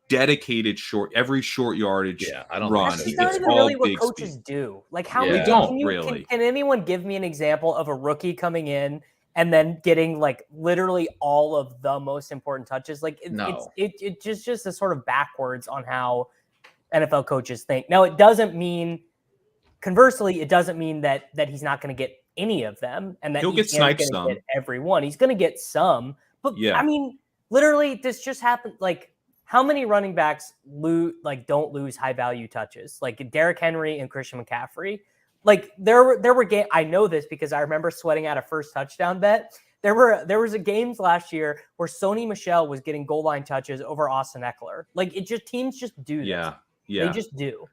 dedicated every short yardage run. That's not even really what coaches do. Like how many can anyone give me an example of a rookie coming in and then getting like literally all of the most important touches? Like it's just a sort of backwards on how NFL coaches think. Now it doesn't mean, conversely, it doesn't mean that he's not going to get any of them and that he'll get sniped some. Get every one. He's going to get some, but I mean, literally this just happened. Like how many running backs don't lose high value touches? Like Derrick Henry and Christian McCaffrey. Like there were games. I know this because I remember sweating out a first touchdown bet. There was a games last year where Sony Michel was getting goal line touches over Austin Eckler. Like teams just do this. Yeah. They just do.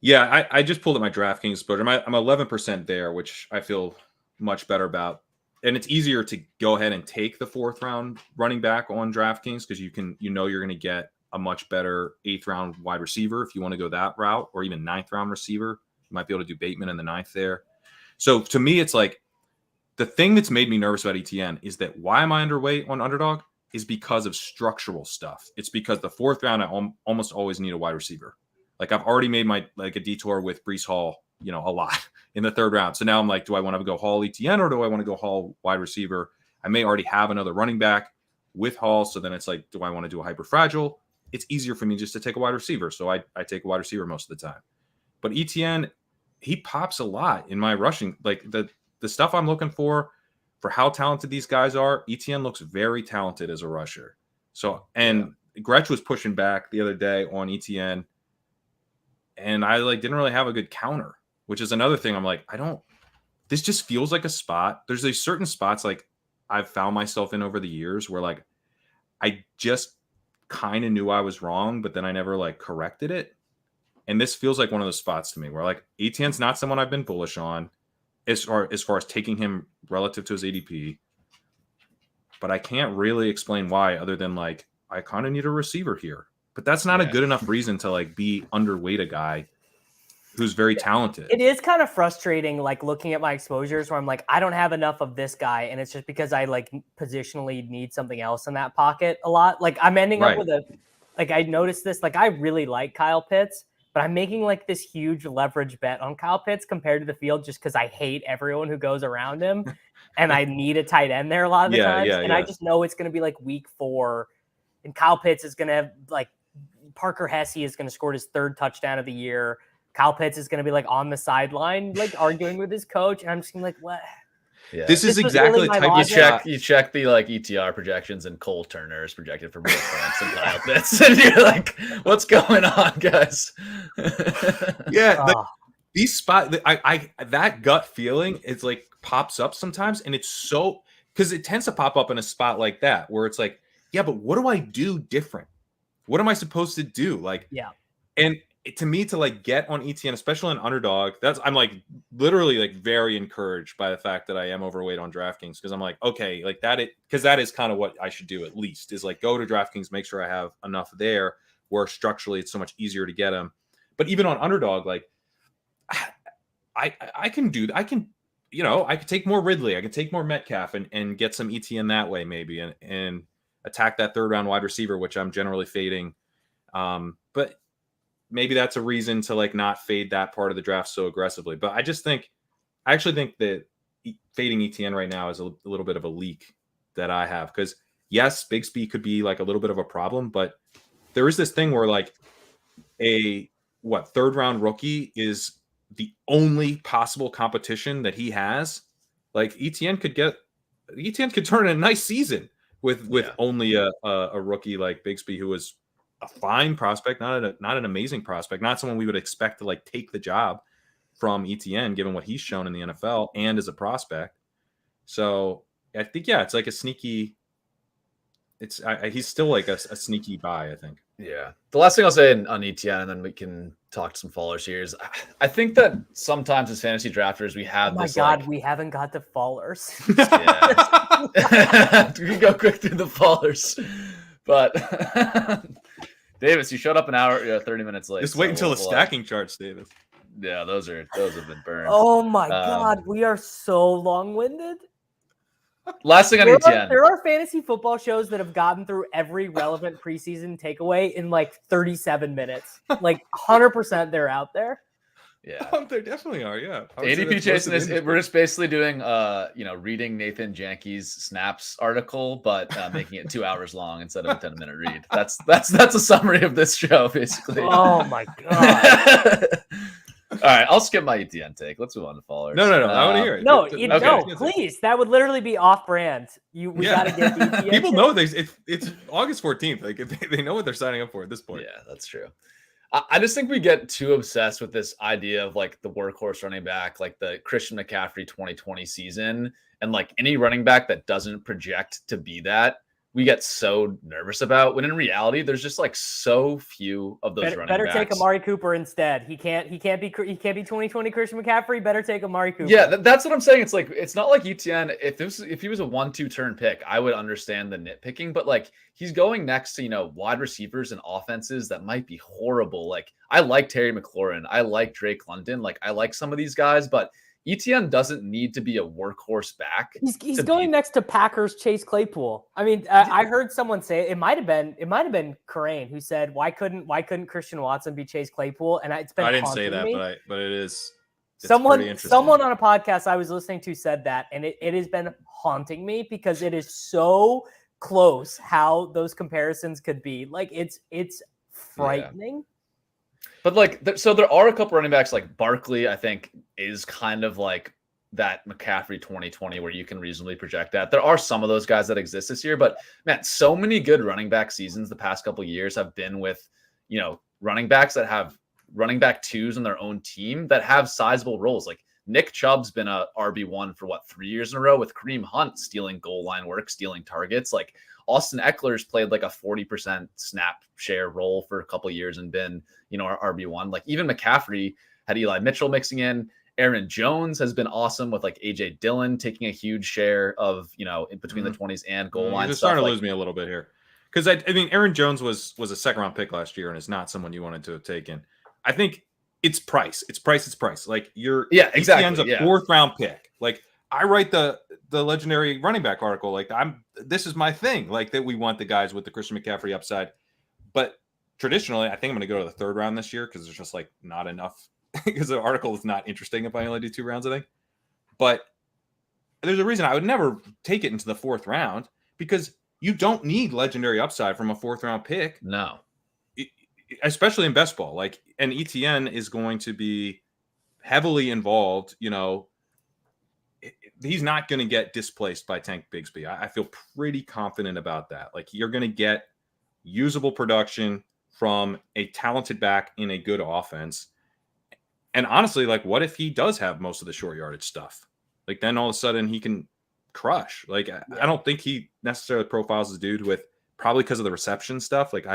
Yeah, I just pulled up my DraftKings exposure. I'm 11% there, which I feel much better about. And it's easier to go ahead and take the 4th round running back on DraftKings because you're going to get a much better 8th round wide receiver if you want to go that route, or even 9th round receiver. You might be able to do Bateman in the 9th there. So to me, it's like the thing that's made me nervous about ETN is that why am I underweight on underdog is because of structural stuff. It's because the 4th round, I almost always need a wide receiver. Like I've already made a detour with Breece Hall, a lot in the 3rd round. So now I'm like, do I want to go Hall ETN or do I want to go Hall wide receiver? I may already have another running back with Hall. So then it's like, do I want to do a hyper fragile? It's easier for me just to take a wide receiver. So I take a wide receiver most of the time. But ETN, he pops a lot in my rushing. Like the stuff I'm looking for how talented these guys are, ETN looks very talented as a rusher. So, and Gretsch was pushing back the other day on ETN. And I didn't really have a good counter, which is another thing. I'm like, this just feels like a spot. There's these certain spots I've found myself in over the years where I just kind of knew I was wrong, but then I never corrected it. And this feels like one of those spots to me where ETN's not someone I've been bullish on as far as taking him relative to his ADP. But I can't really explain why other than I kind of need a receiver here. But that's not a good enough reason to be underweight a guy who's very talented. It is kind of frustrating, looking at my exposures where I'm like, I don't have enough of this guy. And it's just because I positionally need something else in that pocket a lot. I'm ending up with I noticed this, I really like Kyle Pitts, but I'm making this huge leverage bet on Kyle Pitts compared to the field just because I hate everyone who goes around him. And I need a tight end there a lot of the times. I just know it's going to be week 4 and Kyle Pitts is going to have Parker Hesse is going to score his 3rd touchdown of the year. Kyle Pitts is going to be on the sideline, arguing with his coach. And I'm just going what? Yeah. This is exactly really the type you check the ETR projections and Cole Turner is projected for more points than Kyle Pitts. And you're like, what's going on, guys? These spots, that gut feeling is pops up sometimes. And it's so, because it tends to pop up in a spot like that where it's but what do I do different? What am I supposed to do? And to me, to get on ETN, especially on underdog, I'm literally very encouraged by the fact that I am overweight on DraftKings because I'm okay, because that is kind of what I should do at least is go to DraftKings, make sure I have enough there where structurally it's so much easier to get them. But even on underdog, I can do, I can take more Ridley, I can take more Metcalf and get some ETN that way maybe and attack that 3rd round wide receiver, which I'm generally fading. But maybe that's a reason to not fade that part of the draft so aggressively. But I actually think that fading ETN right now is a little bit of a leak that I have. Because yes, Bigsby could be a little bit of a problem, but there is this thing where a 3rd round rookie is the only possible competition that he has. ETN could turn in a nice season with only a rookie like Bigsby, who was a fine prospect, not an amazing prospect, not someone we would expect to take the job from ETN, given what he's shown in the NFL and as a prospect. So I think, it's a sneaky, he's still a sneaky buy, I think. Yeah. The last thing I'll say on ETN, and then we can talk to some fallers here, is I think that sometimes as fantasy drafters, we have this. Oh my God, we haven't got to fallers. We can go quick through the fallers. But Davis, you showed up an hour, 30 minutes late. Just wait until the stacking charts, Davis. Yeah, those have been burned. Oh my God, we are so long-winded. Last thing on ETN. There are fantasy football shows that have gotten through every relevant preseason takeaway in 37 minutes. 100% they're out there. Yeah, there definitely are. Yeah, ADP Jason we're just basically doing reading Nathan Janke's snaps article, but making it 2 hours long instead of a 10-minute read. That's a summary of this show, basically. Oh my God. right, I'll skip my ETN take. Let's move on to followers. No. I want to hear it. No, Okay. please. That would literally be off-brand. We gotta get the ETN. People know it's August 14th. Like they know what they're signing up for at this point. Yeah, that's true. I just think we get too obsessed with this idea of like the workhorse running back, like the Christian McCaffrey 2020 season, and like any running back that doesn't project to be that, we get so nervous about. When in reality, there's just like so few of those running backs. Better take Amari Cooper instead. He can't be 2020 Christian McCaffrey. Better take Amari Cooper. Yeah, that's what I'm saying. It's like it's not like ETN. If he was a 1-2 turn pick, I would understand the nitpicking. But like he's going next to wide receivers and offenses that might be horrible. Like I like Terry McLaurin, I like Drake London, like I like some of these guys, but ETN doesn't need to be a workhorse back. He's going next to Packers Chase Claypool. I mean, I heard someone say it might have been Corain who said why couldn't Christian Watson be Chase Claypool? And it's been I didn't say that, me. but it is. Someone on a podcast I was listening to said that, and it has been haunting me because it is so close how those comparisons could be. Like it's frightening. Yeah. But like, so there are a couple running backs like Barkley, I think is kind of like that McCaffrey 2020 where you can reasonably project that. There are some of those guys that exist this year, but man, so many good running back seasons the past couple of years have been with, running backs that have running back twos on their own team that have sizable roles. Like Nick Chubb's been a RB1 for 3 years in a row with Kareem Hunt stealing goal line work, stealing targets. Like Austin Eckler's played like a 40% snap share role for a couple of years and been, our RB1. Like even McCaffrey had Eli Mitchell mixing in. Aaron Jones has been awesome with like AJ Dillon taking a huge share of, in between the 20s and goal line. You're starting to lose me a little bit here. Because I mean, Aaron Jones was a second round pick last year and is not someone you wanted to have taken. I think it's price. It's price. Like exactly. ETN's a fourth round pick. Like I write the legendary running back article. Like this is my thing. Like that we want the guys with the Christian McCaffrey upside. But traditionally, I think I'm going to go to the third round this year because there's just like not enough. Because the article is not interesting if I only do 2 rounds, I think. But there's a reason I would never take it into the 4th round because you don't need legendary upside from a 4th round pick. No. Especially in best ball. Like, and ETN is going to be heavily involved. He's not going to get displaced by Tank Bigsby. I feel pretty confident about that. Like, you're going to get usable production from a talented back in a good offense. And honestly, like, what if he does have most of the short yardage stuff? Like, then all of a sudden he can crush. Like, I don't think he necessarily profiles as a dude with, probably because of the reception stuff. Like,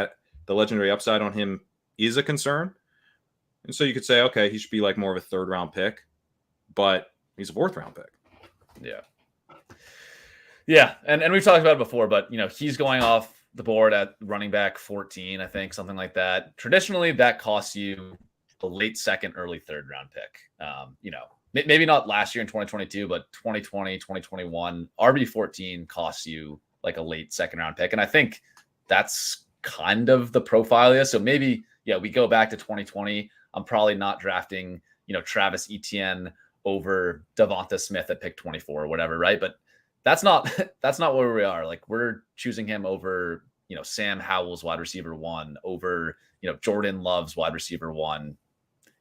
the legendary upside on him is a concern. And so you could say, okay, he should be like more of a 3rd round pick, but he's a 4th round pick. Yeah. Yeah. And we've talked about it before, but he's going off the board at running back 14, I think, something like that. Traditionally, that costs you a late 2nd, early 3rd round pick. Maybe not last year in 2022, but 2020, 2021, RB14 costs you like a late 2nd round pick. And I think that's kind of the profile. So maybe, we go back to 2020. I'm probably not drafting, Travis Etienne over Devonta Smith at pick 24 or whatever. Right. But that's not where we are. Like, we're choosing him over, Sam Howell's wide receiver 1 over, Jordan Love's wide receiver 1.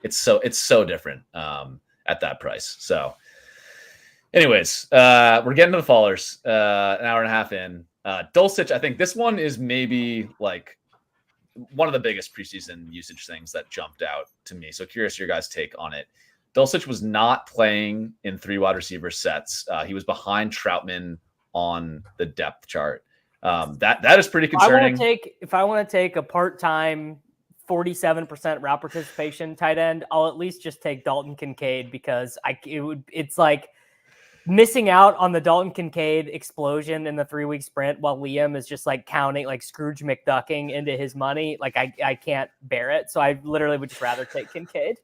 It's so different at that price. So anyways, we're getting to the fallers, an hour and a half in. Dulcich, I think this one is maybe like one of the biggest preseason usage things that jumped out to me. So curious your guys' take on it. Dulcich was not playing in 3 wide receiver sets. He was behind Troutman on the depth chart. That is pretty concerning. If I want to take a part-time 47% route participation tight end, I'll at least just take Dalton Kincaid because it's like missing out on the Dalton Kincaid explosion in the 3-week sprint while Liam is just like counting, like Scrooge McDucking into his money. Like I can't bear it. So I literally would just rather take Kincaid.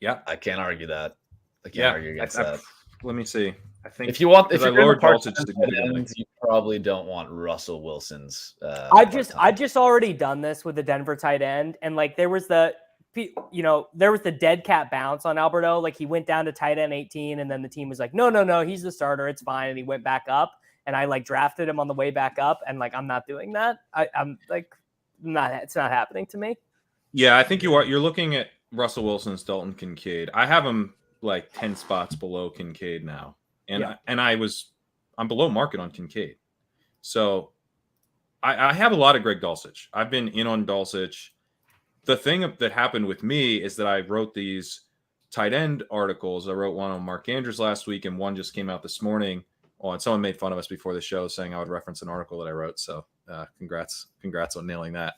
Yeah, I can't argue that. I can't argue against that. Let me see. I think if you're Dulcich, you probably don't want Russell Wilson's. I've just already done this with the Denver tight end, and like there was the dead cat bounce on Alberto. Like he went down to tight end 18, and then the team was like, no, he's the starter, it's fine, and he went back up, and I like drafted him on the way back up, and like I'm not doing that. I'm like, it's not happening to me. Yeah, I think you are. You're looking at Russell Wilson's Dalton Kincaid. I have him like 10 spots below Kincaid now. And I'm below market on Kincaid. So I have a lot of Greg Dulcich. I've been in on Dulcich. The thing that happened with me is that I wrote these tight end articles. I wrote one on Mark Andrews last week, and one just came out this morning. And someone made fun of us before the show saying I would reference an article that I wrote. So congrats on nailing that.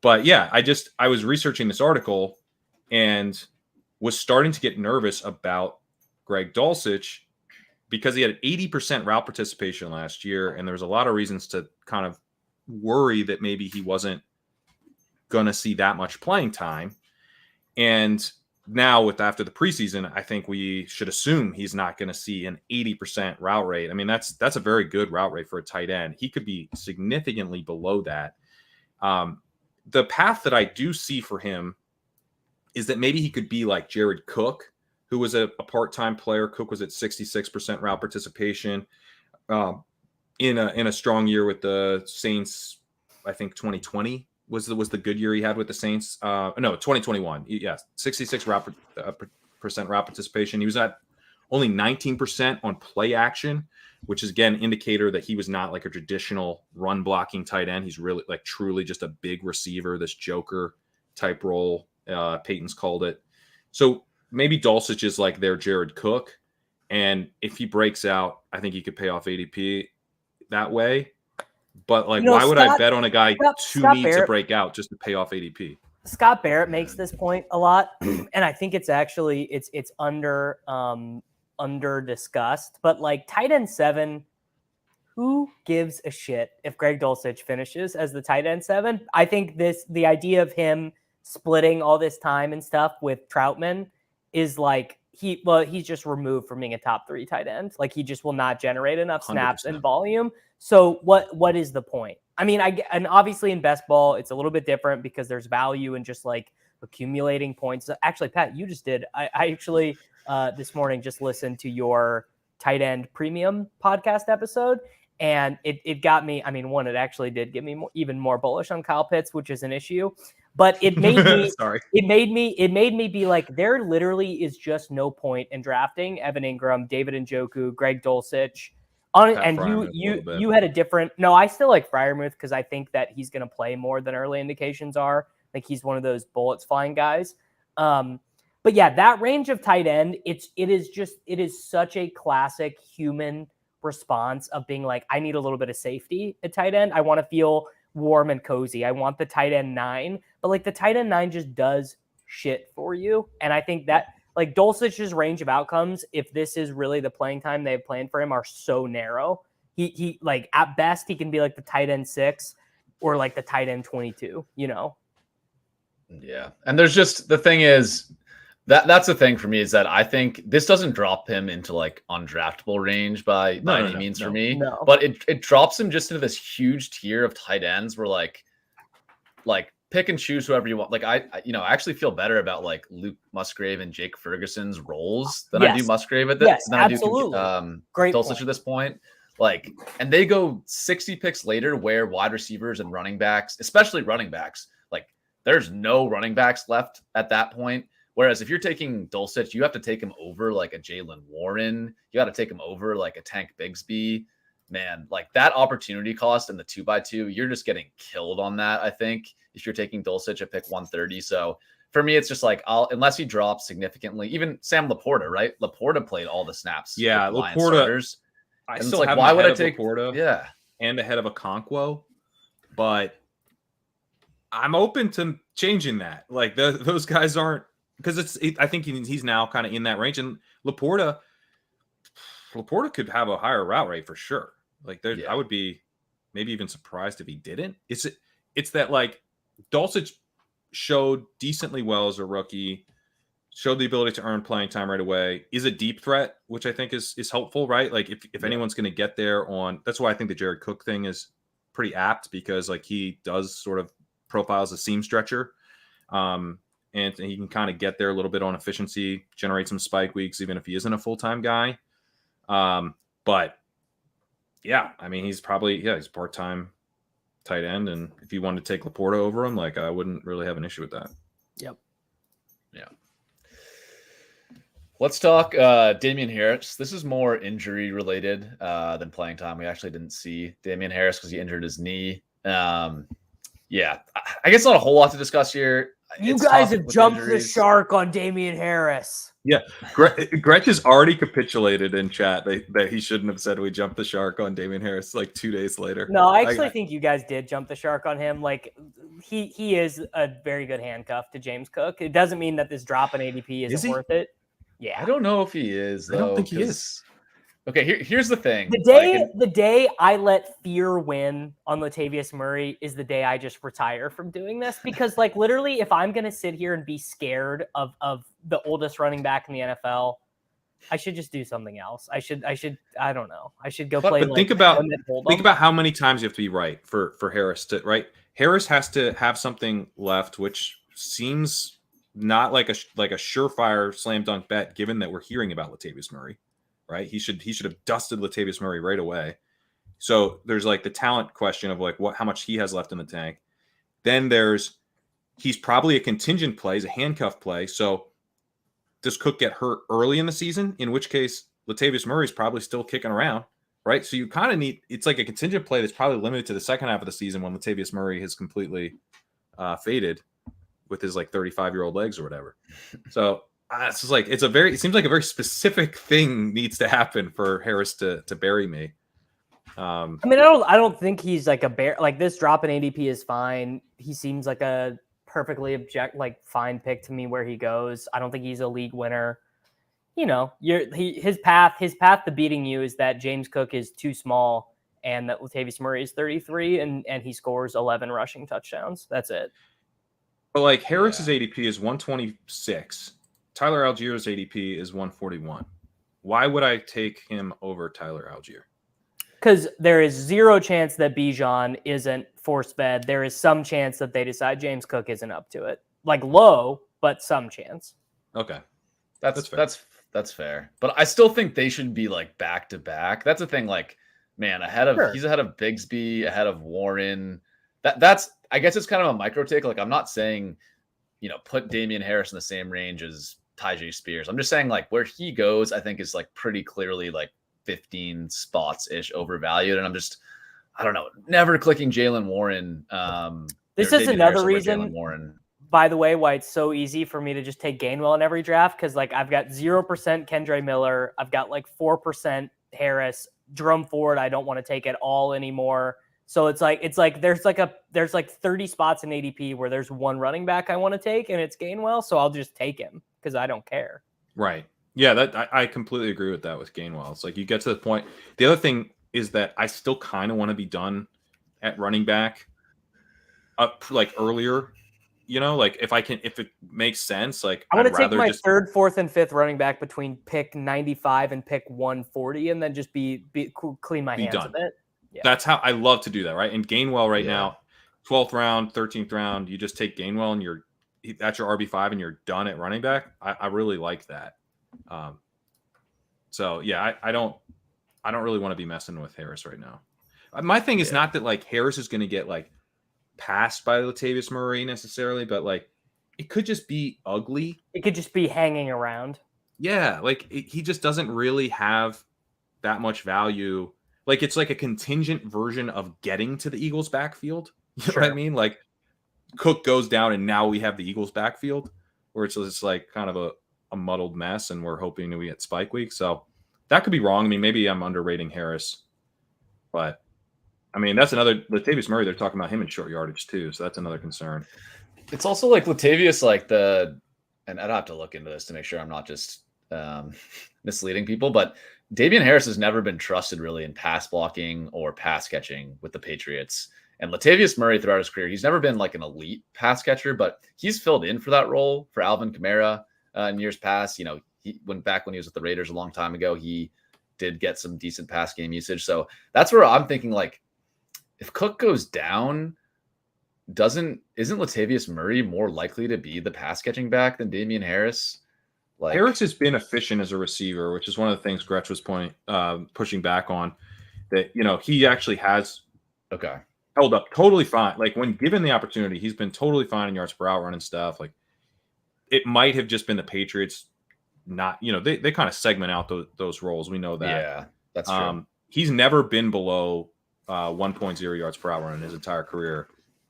But yeah, I was researching this article and was starting to get nervous about Greg Dulcich because he had 80% route participation last year. And there was a lot of reasons to kind of worry that maybe he wasn't going to see that much playing time. And now after the preseason, I think we should assume he's not going to see an 80% route rate. I mean, that's a very good route rate for a tight end. He could be significantly below that. The path that I do see for him is that maybe he could be like Jared Cook, who was a part-time player. Cook was at 66% route participation in a strong year with the Saints. I think 2020 was the good year he had with the Saints. No, 2021. Yeah, 66% route participation. He was at only 19% on play action, which is again an indicator that he was not like a traditional run blocking tight end. He's really like truly just a big receiver, this joker type role. Peyton's called it. So maybe Dulcich is like their Jared Cook. And if he breaks out, I think he could pay off ADP that way. But like, why would I bet on a guy to break out just to pay off ADP? Scott Barrett makes this point a lot. And I think it's actually, it's under discussed, but like tight end 7, who gives a shit if Greg Dulcich finishes as the tight end 7? I think the idea of him splitting all this time and stuff with Troutman is like he's just removed from being a top 3 tight end. Like he just will not generate enough snaps 100%. And volume. So what is the point? I mean, and obviously in best ball, it's a little bit different because there's value in just like accumulating points. Actually, Pat, you just did. I actually this morning just listened to your tight end premium podcast episode, and it got me. I mean, it actually did get me even more bullish on Kyle Pitts, which is an issue. But it made me. It made me be like, there literally is just no point in drafting Evan Ingram, David Njoku, Greg Dulcich. And you had a different. No, I still like Freiermuth because I think that he's going to play more than early indications are. I think he's one of those bullets flying guys. But yeah, that range of tight end, it is such a classic human response of being like, I need a little bit of safety at tight end. I want to feel warm and cozy. I want the tight end 9, but like the tight end 9 just does shit for you. And I think that like Dulcich's range of outcomes, if this is really the playing time they have planned for him, are so narrow. He like at best he can be like the tight end 6 or like the tight end 22, you know? Yeah. And there's just, the thing is, that's the thing for me is that I think this doesn't drop him into like undraftable range by any means for me. No. But it drops him just into this huge tier of tight ends where like pick and choose whoever you want. Like I actually feel better about like Luke Musgrave and Jake Ferguson's roles than I do Musgrave at this. Yes, absolutely. I do Dulcich at this point. Like, and they go 60 picks later where wide receivers and running backs, especially running backs, like there's no running backs left at that point. Whereas if you're taking Dulcich, you have to take him over like a Jaylen Warren. You got to take him over like a Tank Bigsby. Man, like that opportunity cost in the 2x2, you're just getting killed on that, I think, if you're taking Dulcich at pick 130. So for me, it's just like, unless he drops significantly, even Sam Laporta, right? Laporta played all the snaps. Yeah, Laporta. I still have why would I take Laporta? Yeah. And ahead of a Okonkwo, but I'm open to changing that. Like those guys aren't, because I think he's now kind of in that range, and Laporta could have a higher route rate for sure. Like I would be maybe even surprised if he didn't. It's that like Dulcich showed decently well as a rookie, showed the ability to earn playing time right away, is a deep threat, which I think is helpful, right? Like if anyone's going to get there that's why I think the Jared Cook thing is pretty apt, because like he does sort of profile as a seam stretcher. And he can kind of get there a little bit on efficiency, generate some spike weeks, even if he isn't a full-time guy. But yeah, I mean, he's part-time tight end, and if you wanted to take Laporta over him, like I wouldn't really have an issue with that. Yep. Yeah. Let's talk Damien Harris. This is more injury related than playing time. We actually didn't see Damien Harris because he injured his knee. Yeah, I guess not a whole lot to discuss here. You guys have jumped the shark on Damien Harris. Yeah, Gretch has already capitulated in chat that he shouldn't have said we jumped the shark on Damien Harris like 2 days later. No, I actually think you guys did jump the shark on him. Like he is a very good handcuff to James Cook. It doesn't mean that this drop in ADP isn't worth it. Yeah, I don't know if he is. Though, I don't think he is. Okay, here's the thing. The day I let fear win on Latavius Murray is the day I just retire from doing this, because like literally if I'm going to sit here and be scared of the oldest running back in the NFL, I should just do something else. I don't know. I should go play. But think about how many times you have to be right for Harris to right. Harris has to have something left, which seems not like a surefire slam dunk bet, given that we're hearing about Latavius Murray. Right, he should have dusted Latavius Murray right away. So there's like the talent question of like how much he has left in the tank. Then he's probably a contingent play, he's a handcuff play. So does Cook get hurt early in the season? In which case Latavius Murray is probably still kicking around, right? So you kind of it's like a contingent play that's probably limited to the second half of the season when Latavius Murray has completely faded with his like 35-year-old legs or whatever. So. It's just like it seems like a very specific thing needs to happen for Harris to bury me. I mean, I don't think he's like a bear. Like this drop in ADP is fine. He seems like a perfectly fine pick to me where he goes. I don't think he's a league winner. You know, his path to beating you is that James Cook is too small and that Latavius Murray is 33 and he scores 11 rushing touchdowns. That's it. But like Harris's ADP is 126. Tyler Allgeier's ADP is 141. Why would I take him over Tyler Allgeier? Because there is zero chance that Bijan isn't force fed. There is some chance that they decide James Cook isn't up to it. Like low, but some chance. Okay. That's fair. But I still think they should be like back to back. That's the thing. Like, man, he's ahead of Bigsby, ahead of Warren. That's I guess it's kind of a micro take. Like, I'm not saying, put Damien Harris in the same range as Tyjae Spears. I'm just saying like where he goes, I think is like pretty clearly like 15 spots ish overvalued. And I don't know, never clicking Jaylen Warren. This is another reason, by the way, why it's so easy for me to just take Gainwell in every draft. Cause like I've got 0% Kendre Miller. I've got like 4% Harris. Jerome Ford, I don't want to take at all anymore. So it's like there's like 30 spots in ADP where there's one running back I want to take and it's Gainwell. So I'll just take him because I don't care. Right. Yeah, I completely agree with that with Gainwell. It's like you get to the point. The other thing is that I still kind of want to be done at running back up like earlier. Like if it makes sense, like I want to take my third, fourth, and fifth running back between pick 95 and pick 140, and then just be clean my hands of it. Yeah. That's how I love to do that, right? And Gainwell now, 12th round, 13th round, you just take Gainwell and that's your RB5 and you're done at running back. I really like that. So yeah, I don't really want to be messing with Harris right now. My thing is not that like Harris is going to get like passed by Latavius Murray necessarily, but like it could just be ugly. It could just be hanging around. Yeah, like he just doesn't really have that much value. Like it's like a contingent version of getting to the Eagles backfield. You know what I mean? Like Cook goes down and now we have the Eagles backfield where it's just like kind of a muddled mess and we're hoping that we get spike week. So that could be wrong. I mean, maybe I'm underrating Harris, but I mean, that's another Latavius Murray. They're talking about him in short yardage too. So that's another concern. It's also like Latavius, and I'd have to look into this to make sure I'm not just misleading people, but Damien Harris has never been trusted really in pass blocking or pass catching with the Patriots. And Latavius Murray throughout his career, he's never been like an elite pass catcher, but he's filled in for that role for Alvin Kamara in years past. He went back when he was with the Raiders a long time ago. He did get some decent pass game usage. So that's where I'm thinking like if Cook goes down, isn't Latavius Murray more likely to be the pass catching back than Damien Harris? Like Harris has been efficient as a receiver, which is one of the things Gretch was pushing back on. That he actually has a held up totally fine. Like when given the opportunity, he's been totally fine in yards per out run and stuff. Like it might have just been the Patriots not, they kind of segment out those roles. We know that. Yeah, that's true. He's never been below 1.0 yards per hour in his entire career.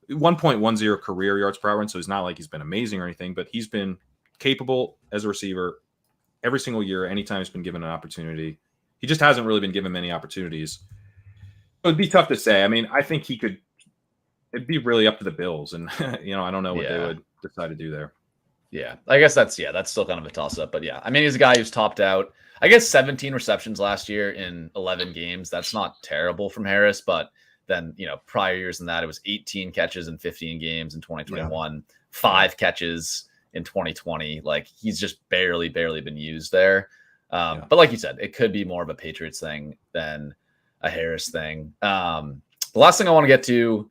1.10 career yards per hour. So it's not like he's been amazing or anything, but he's been capable as a receiver every single year, anytime he's been given an opportunity. He just hasn't really been given many opportunities. So it'd be tough to say. I mean, I think it'd be really up to the Bills. And, I don't know what they would decide to do there. Yeah, I guess that's still kind of a toss-up. But yeah, I mean, he's a guy who's topped out, I guess, 17 receptions last year in 11 games. That's not terrible from Harris, but then, prior years than that, it was 18 catches in 15 games in 2021, 5 catches in 2020. Like, he's just barely been used there. But like you said, it could be more of a Patriots thing than a Harris thing. The last thing I want to get to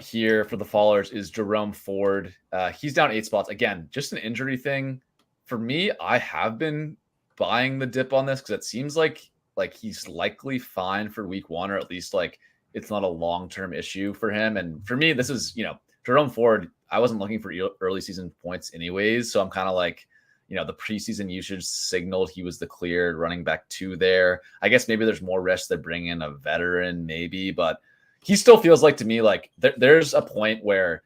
here for the followers is Jerome Ford. He's down 8 spots. Again, just an injury thing. For me, I have been buying the dip on this because it seems like he's likely fine for week 1, or at least like it's not a long-term issue for him. And for me, this is, Jerome Ford, I wasn't looking for early season points anyways. So I'm kind of like, the preseason usage signaled he was the cleared running back 2 there. I guess maybe there's more risk to bring in a veteran maybe, but he still feels like to me, like there's a point where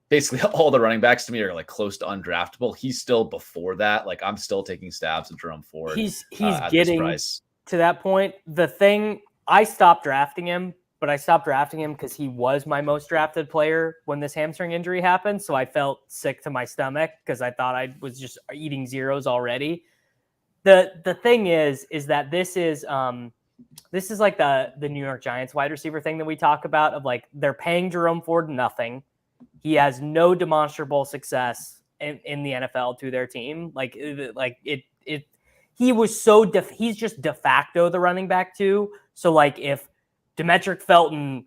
basically all the running backs to me are like close to undraftable. He's still before that. Like I'm still taking stabs at Jerome Ford. He's getting to that point. The thing, I stopped drafting him, but I stopped drafting him because he was my most drafted player when this hamstring injury happened. So I felt sick to my stomach because I thought I was just eating zeros already. The thing is that this is like the New York Giants wide receiver thing that we talk about of like, they're paying Jerome Ford nothing. He has no demonstrable success in the NFL to their team. He was so he's just de facto the running back too. So like if Demetric Felton,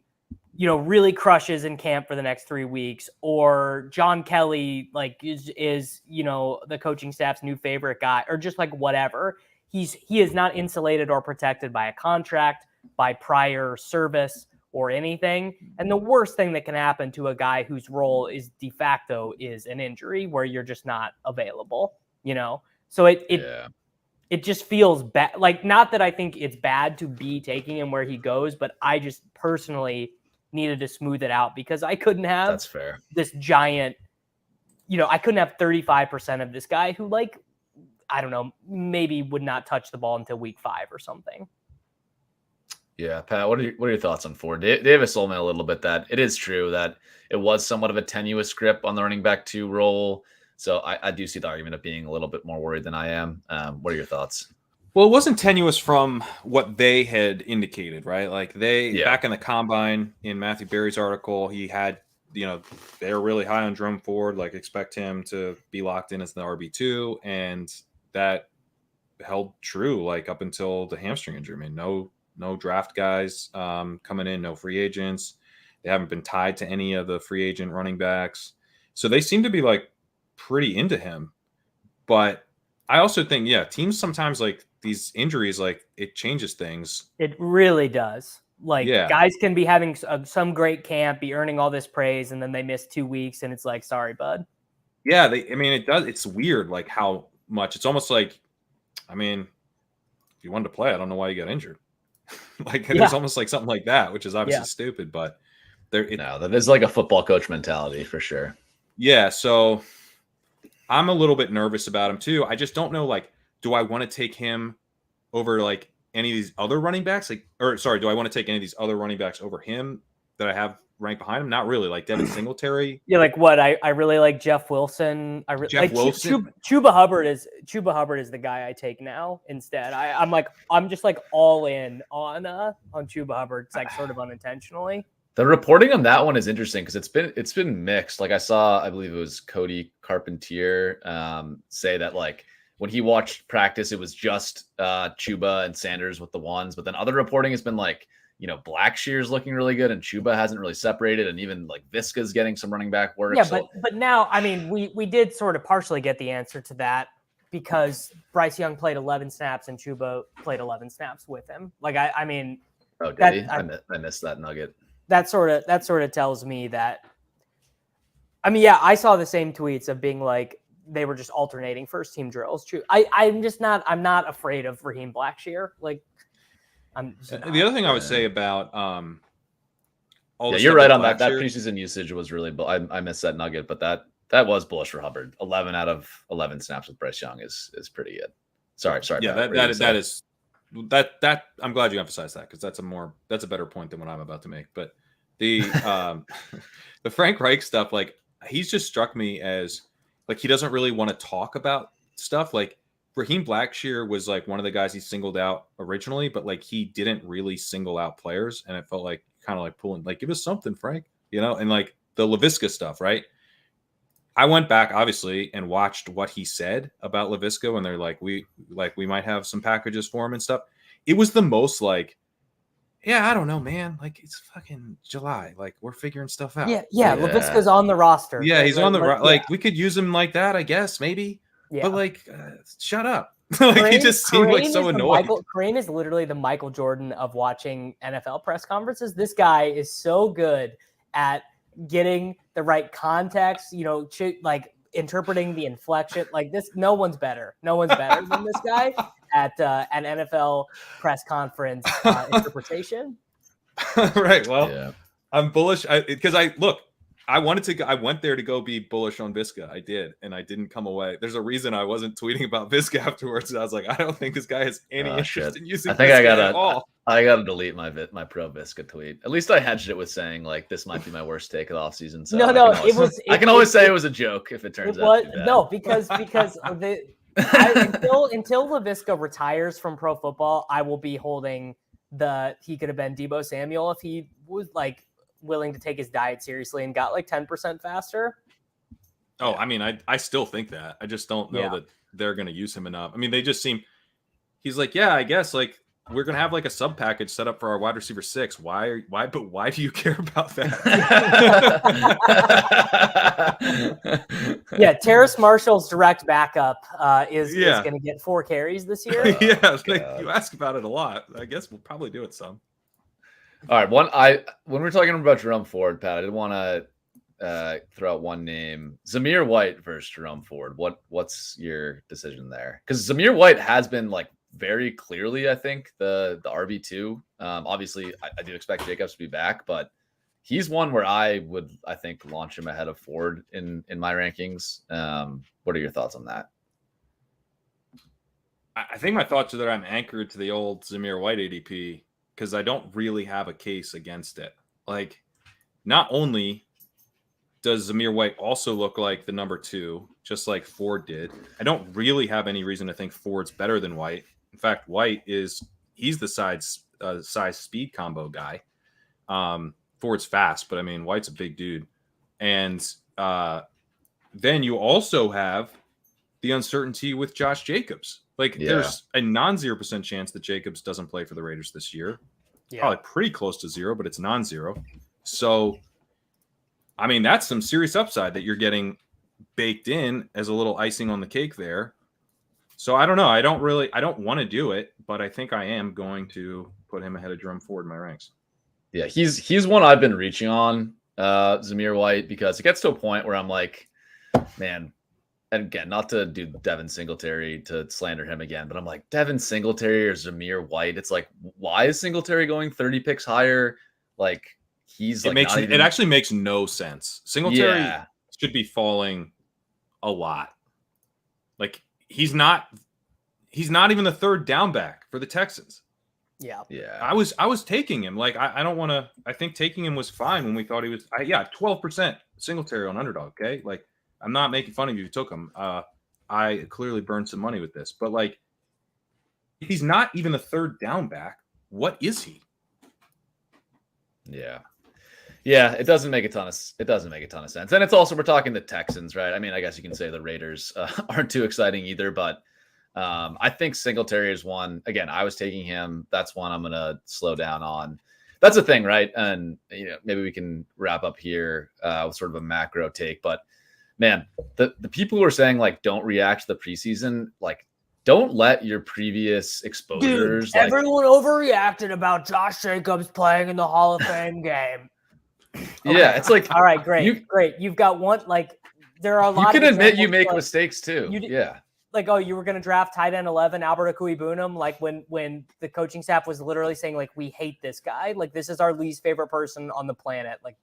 really crushes in camp for the next 3 weeks, or John Kelly is the coaching staff's new favorite guy, or just like whatever, he is not insulated or protected by a contract, by prior service or anything. And the worst thing that can happen to a guy whose role is de facto is an injury where you're just not available, So it just feels bad. Like, not that I think it's bad to be taking him where he goes, but I just personally needed to smooth it out because I couldn't have That's fair. This giant, I couldn't have 35% of this guy who, like, I don't know, maybe would not touch the ball until week 5 or something. Yeah, Pat, what are your thoughts on Ford? Davis told me a little bit that it is true that it was somewhat of a tenuous grip on the running back 2 role. So I do see the argument of being a little bit more worried than I am. What are your thoughts? Well, it wasn't tenuous from what they had indicated, right? Like back in the combine in Matthew Berry's article, he had, they're really high on Jerome Ford, like expect him to be locked in as the RB2. And that held true, like up until the hamstring injury. I mean, no draft guys coming in, no free agents. They haven't been tied to any of the free agent running backs. So they seem to be like pretty into him. But I also think, teams sometimes like these injuries, like it changes things. It really does. Like guys can be having some great camp, be earning all this praise, and then they miss 2 weeks and it's like, sorry, bud. Yeah. It does. It's weird. Like how much it's almost like, if you wanted to play, I don't know why you got injured. There's almost like something like that, which is obviously stupid, but that is like a football coach mentality for sure. Yeah. So I'm a little bit nervous about him too. I just don't know, like, do I want to take him over like any of these other running backs? Do I want to take any of these other running backs over him that I have ranked behind him? Not really. Like Devin Singletary. Yeah, like what? I really like Jeff Wilson. Wilson. Chuba Hubbard is the guy I take now instead. I'm just like all in on Chuba Hubbard. It's like sort of unintentionally. The reporting on that one is interesting because it's been mixed. Like I saw, I believe it was Cody Carpentier say that like when he watched practice, it was just Chuba and Sanders with the ones. But then other reporting has been like, Blackshear's looking really good and Chuba hasn't really separated. And even like Visca's getting some running back work. Yeah, but now, we did sort of partially get the answer to that because Bryce Young played 11 snaps and Chuba played 11 snaps with him. Like, Oh, did he? I missed that nugget. that sort of tells me that. I mean, yeah, I saw the same tweets of being like they were just alternating first team drills. True. I'm not afraid of Raheem Blackshear. Like, the other thing I would say about you're right on that. That preseason usage was really. I missed that nugget, but that was bullish for Hubbard. 11 out of 11 snaps with Bryce Young is pretty good. Sorry. Yeah, that is. I'm glad you emphasized that because that's a better point than what I'm about to make. But the the Frank Reich stuff, like he's just struck me as like he doesn't really want to talk about stuff. Like Raheem Blackshear was like one of the guys he singled out originally, but like he didn't really single out players, and it felt like kind of like pulling, like give us something, Frank, and like the Laviska stuff, right? I went back obviously and watched what he said about Laviska when they're like, we might have some packages for him and stuff. It was the most like, yeah, I don't know, man. Like it's fucking July. Like we're figuring stuff out. Yeah. Laviska's on the roster. Yeah, he's on the like we could use him like that, I guess, maybe. Yeah. But like, shut up. Like he just seemed like so annoyed. Crane is literally the Michael Jordan of watching NFL press conferences. This guy is so good at getting the right context, like interpreting the inflection. Like this, no one's better than this guy at an NFL press conference interpretation. Right. Well, I'm bullish because I went there to go be bullish on Viska. I did, and I didn't come away. There's a reason I wasn't tweeting about Viska afterwards. I was like, I don't think this guy has any interest in using. I think Viska at all. I gotta delete my pro Viska tweet. At least I hedged it with saying like this might be my worst take of the offseason. So I can always say it was a joke if it turns out to be bad. No, because until Laviska retires from pro football, I will be holding he could have been Deebo Samuel if he was like willing to take his diet seriously and got like 10% faster. Oh, I mean, I still think that. I just don't know that they're going to use him enough. I mean, they just seem. He's like, yeah, I guess like we're going to have like a sub package set up for our wide receiver 6. Why? But why do you care about that? Yeah, Terrace Marshall's direct backup is going to get 4 carries this year. You ask about it a lot. I guess we'll probably do it some. All right, when we're talking about Jerome Ford, Pat, I did want to throw out one name: Zamir White versus Jerome Ford. What's your decision there? Because Zamir White has been like very clearly, I think the RB2. Obviously, I do expect Jacobs to be back, but he's one where I think launch him ahead of Ford in my rankings. What are your thoughts on that? I think my thoughts are that I'm anchored to the old Zamir White ADP. Because I don't really have a case against it. Like, not only does Zamir White also look like the number 2, just like Ford did, I don't really have any reason to think Ford's better than White. In fact, he's the size speed combo guy. Ford's fast, but I mean, White's a big dude. And then you also have the uncertainty with Josh Jacobs. Like, there's a non-0% chance that Jacobs doesn't play for the Raiders this year. Yeah. Probably pretty close to 0, but it's non-0. So, I mean, that's some serious upside that you're getting baked in as a little icing on the cake there. So, I don't know. I don't want to do it, but I think I am going to put him ahead of Jerome Ford in my ranks. Yeah, he's one I've been reaching on, Zamir White, because it gets to a point where I'm like, man, and again, not to do Devin Singletary to slander him again, but I'm like, Devin Singletary or Zamir White. It's like, why is Singletary going 30 picks higher? Like, it actually makes no sense. Singletary should be falling a lot. Like, he's not even the third down back for the Texans. Yeah. I was taking him. Like, I don't want to. I think taking him was fine when we thought he was. 12% Singletary on underdog. Okay, like. I'm not making fun of you if you took him. I clearly burned some money with this. But, like, if he's not even a third down back, what is he? Yeah. Yeah, it doesn't make a ton of sense. And it's also, we're talking the Texans, right? I mean, I guess you can say the Raiders aren't too exciting either. But I think Singletary is one. Again, I was taking him. That's one I'm going to slow down on. That's the thing, right? And, maybe we can wrap up here with sort of a macro take. But, man, the people who are saying, like, don't react to the preseason, like, don't let your previous exposures. Dude, everyone overreacted about Josh Jacobs playing in the Hall of Fame game. Yeah, it's like all right, great. You've got one like there are a lot. You can admit you make like, mistakes too. Yeah. Like, oh, you were going to draft tight end 11, Albert Akuibunum, like when the coaching staff was literally saying, like, we hate this guy. Like, this is our least favorite person on the planet. Like,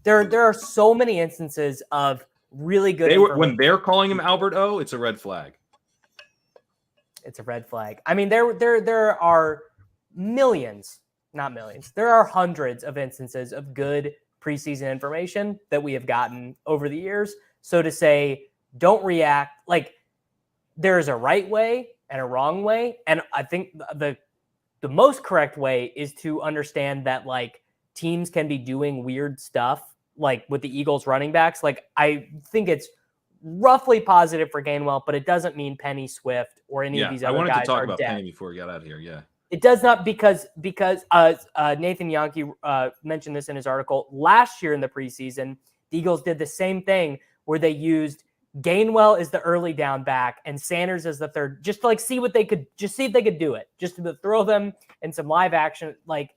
there are so many instances of really good when they're calling him Albert O, it's a red flag. It's a red flag. I mean, there are millions, not millions. There are hundreds of instances of good preseason information that we have gotten over the years. So to say, don't react, like, there's a right way and a wrong way. And I think the most correct way is to understand that, like, teams can be doing weird stuff, like with the Eagles running backs. Like, I think it's roughly positive for Gainwell, but it doesn't mean Penny, Swift, or any of these other guys are dead. I wanted to talk about Penny before we got out of here. Yeah. It does not, because Nathan Yankee mentioned this in his article. Last year in the preseason, the Eagles did the same thing where they used Gainwell as the early down back and Sanders as the third, just to like see if they could do it, just to throw them in some live action. Like,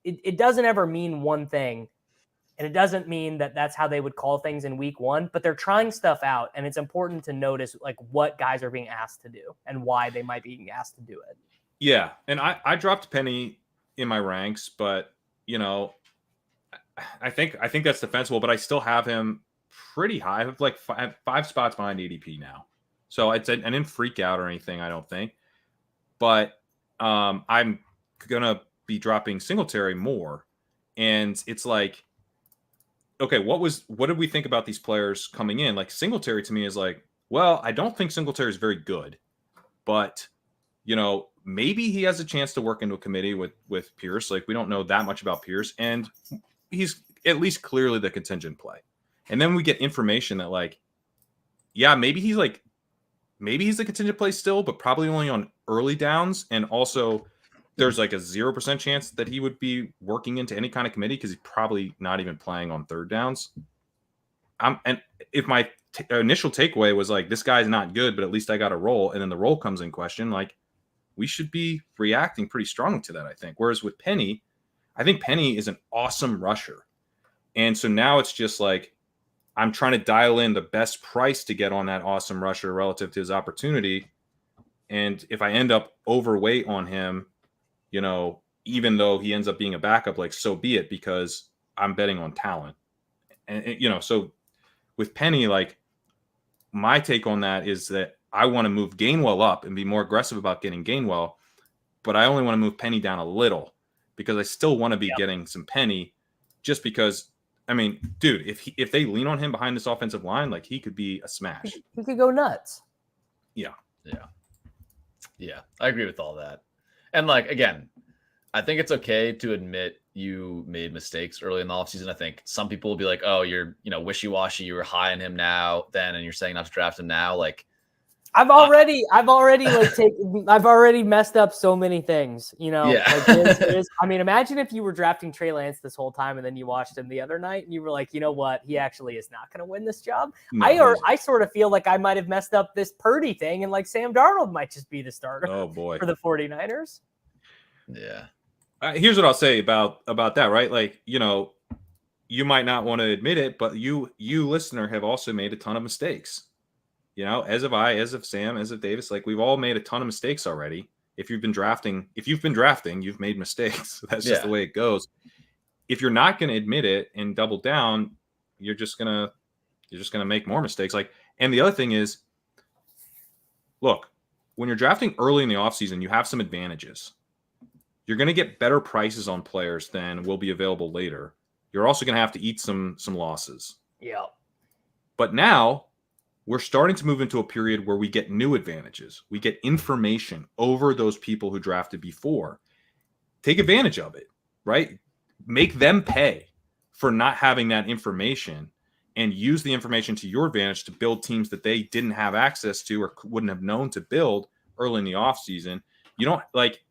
it doesn't ever mean one thing, and it doesn't mean that that's how they would call things in week one, but they're trying stuff out, and it's important to notice like what guys are being asked to do and why they might be being asked to do it. Yeah, and I dropped Penny in my ranks, but you know, I think that's defensible, but I still have him pretty high. I have like five spots behind ADP now. So I didn't freak out or anything, I don't think. But I'm going to be dropping Singletary more. And it's like, okay, what did we think about these players coming in? Like, Singletary to me is like, well, I don't think Singletary is very good. But, you know, maybe he has a chance to work into a committee with Pierce. Like, we don't know that much about Pierce. And he's at least clearly the contingent play. And then we get information that, like, yeah, maybe he's the contingent play still, but probably only on early downs. And also there's like a 0% chance that he would be working into any kind of committee because he's probably not even playing on third downs. And if my initial takeaway was like, this guy's not good, but at least I got a role, and then the role comes in question, like, we should be reacting pretty strongly to that, I think. Whereas with Penny, I think Penny is an awesome rusher. And so now it's just like, I'm trying to dial in the best price to get on that awesome rusher relative to his opportunity. And if I end up overweight on him, you know, even though he ends up being a backup, like, so be it, because I'm betting on talent. And you know, so with Penny, like, my take on that is that I want to move Gainwell up and be more aggressive about getting Gainwell, but I only want to move Penny down a little because I still want to be getting some Penny, just because, I mean, dude, if they lean on him behind this offensive line, like, he could be a smash. He could go nuts. Yeah. I agree with all that. And, like, again, I think it's okay to admit you made mistakes early in the offseason. I think some people will be like, oh, you're, you know, wishy-washy. You were high on him then, and you're saying not to draft him now. Like, I've already messed up so many things, you know. Yeah. Like, I mean, imagine if you were drafting Trey Lance this whole time and then you watched him the other night and you were like, you know what, he actually is not going to win this job. No, I sort of feel like I might have messed up this Purdy thing, and like Sam Darnold might just be the starter. Oh boy, for the 49ers. Yeah. Here's what I'll say about that, right? Like, you know, you might not want to admit it, but you listener have also made a ton of mistakes. You know, as of Sam, as of Davis, like, we've all made a ton of mistakes already. If you've been drafting, you've made mistakes. That's just the way it goes. If you're not going to admit it and double down, you're just gonna make more mistakes. Like, and the other thing is, look, when you're drafting early in the offseason, you have some advantages. You're going to get better prices on players than will be available later. You're also going to have to eat some losses. Yeah. But now we're starting to move into a period where we get new advantages. We get information over those people who drafted before. Take advantage of it, right? Make them pay for not having that information, and use the information to your advantage to build teams that they didn't have access to or wouldn't have known to build early in the offseason. You don't, like,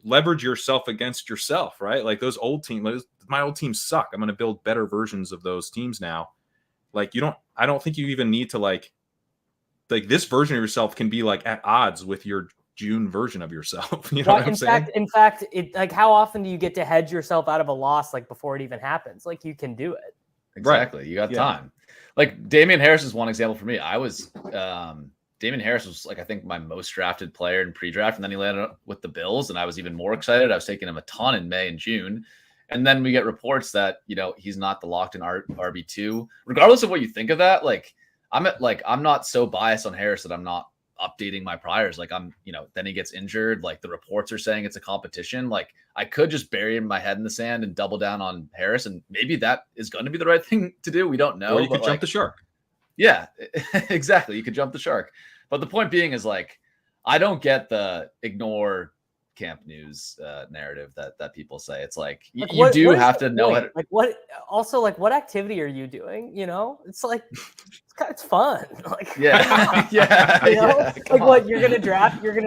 leverage yourself against yourself, right? Like, those old teams, my old teams suck. I'm going to build better versions of those teams now. Like, I don't think you even need to like this version of yourself can be like at odds with your June version of yourself. You know what I'm saying? In fact, it like how often do you get to hedge yourself out of a loss like before it even happens? Like you can do it. Exactly. Right. You got time. Like Damien Harris is one example for me. I was Damien Harris was like I think my most drafted player in pre-draft, and then he landed up with the Bills, and I was even more excited. I was taking him a ton in May and June. And then we get reports that, he's not the locked in RB2. Regardless of what you think of that, I'm not so biased on Harris that I'm not updating my priors. Then he gets injured. Like the reports are saying it's a competition. Like I could just bury my head in the sand and double down on Harris. And maybe that is going to be the right thing to do. We don't know. Or you could jump the shark. Yeah, exactly. You could jump the shark. But the point being is I don't get the ignore camp news narrative that people say. It's like you do have to know how to, what activity are you doing? It's like it's fun. You're gonna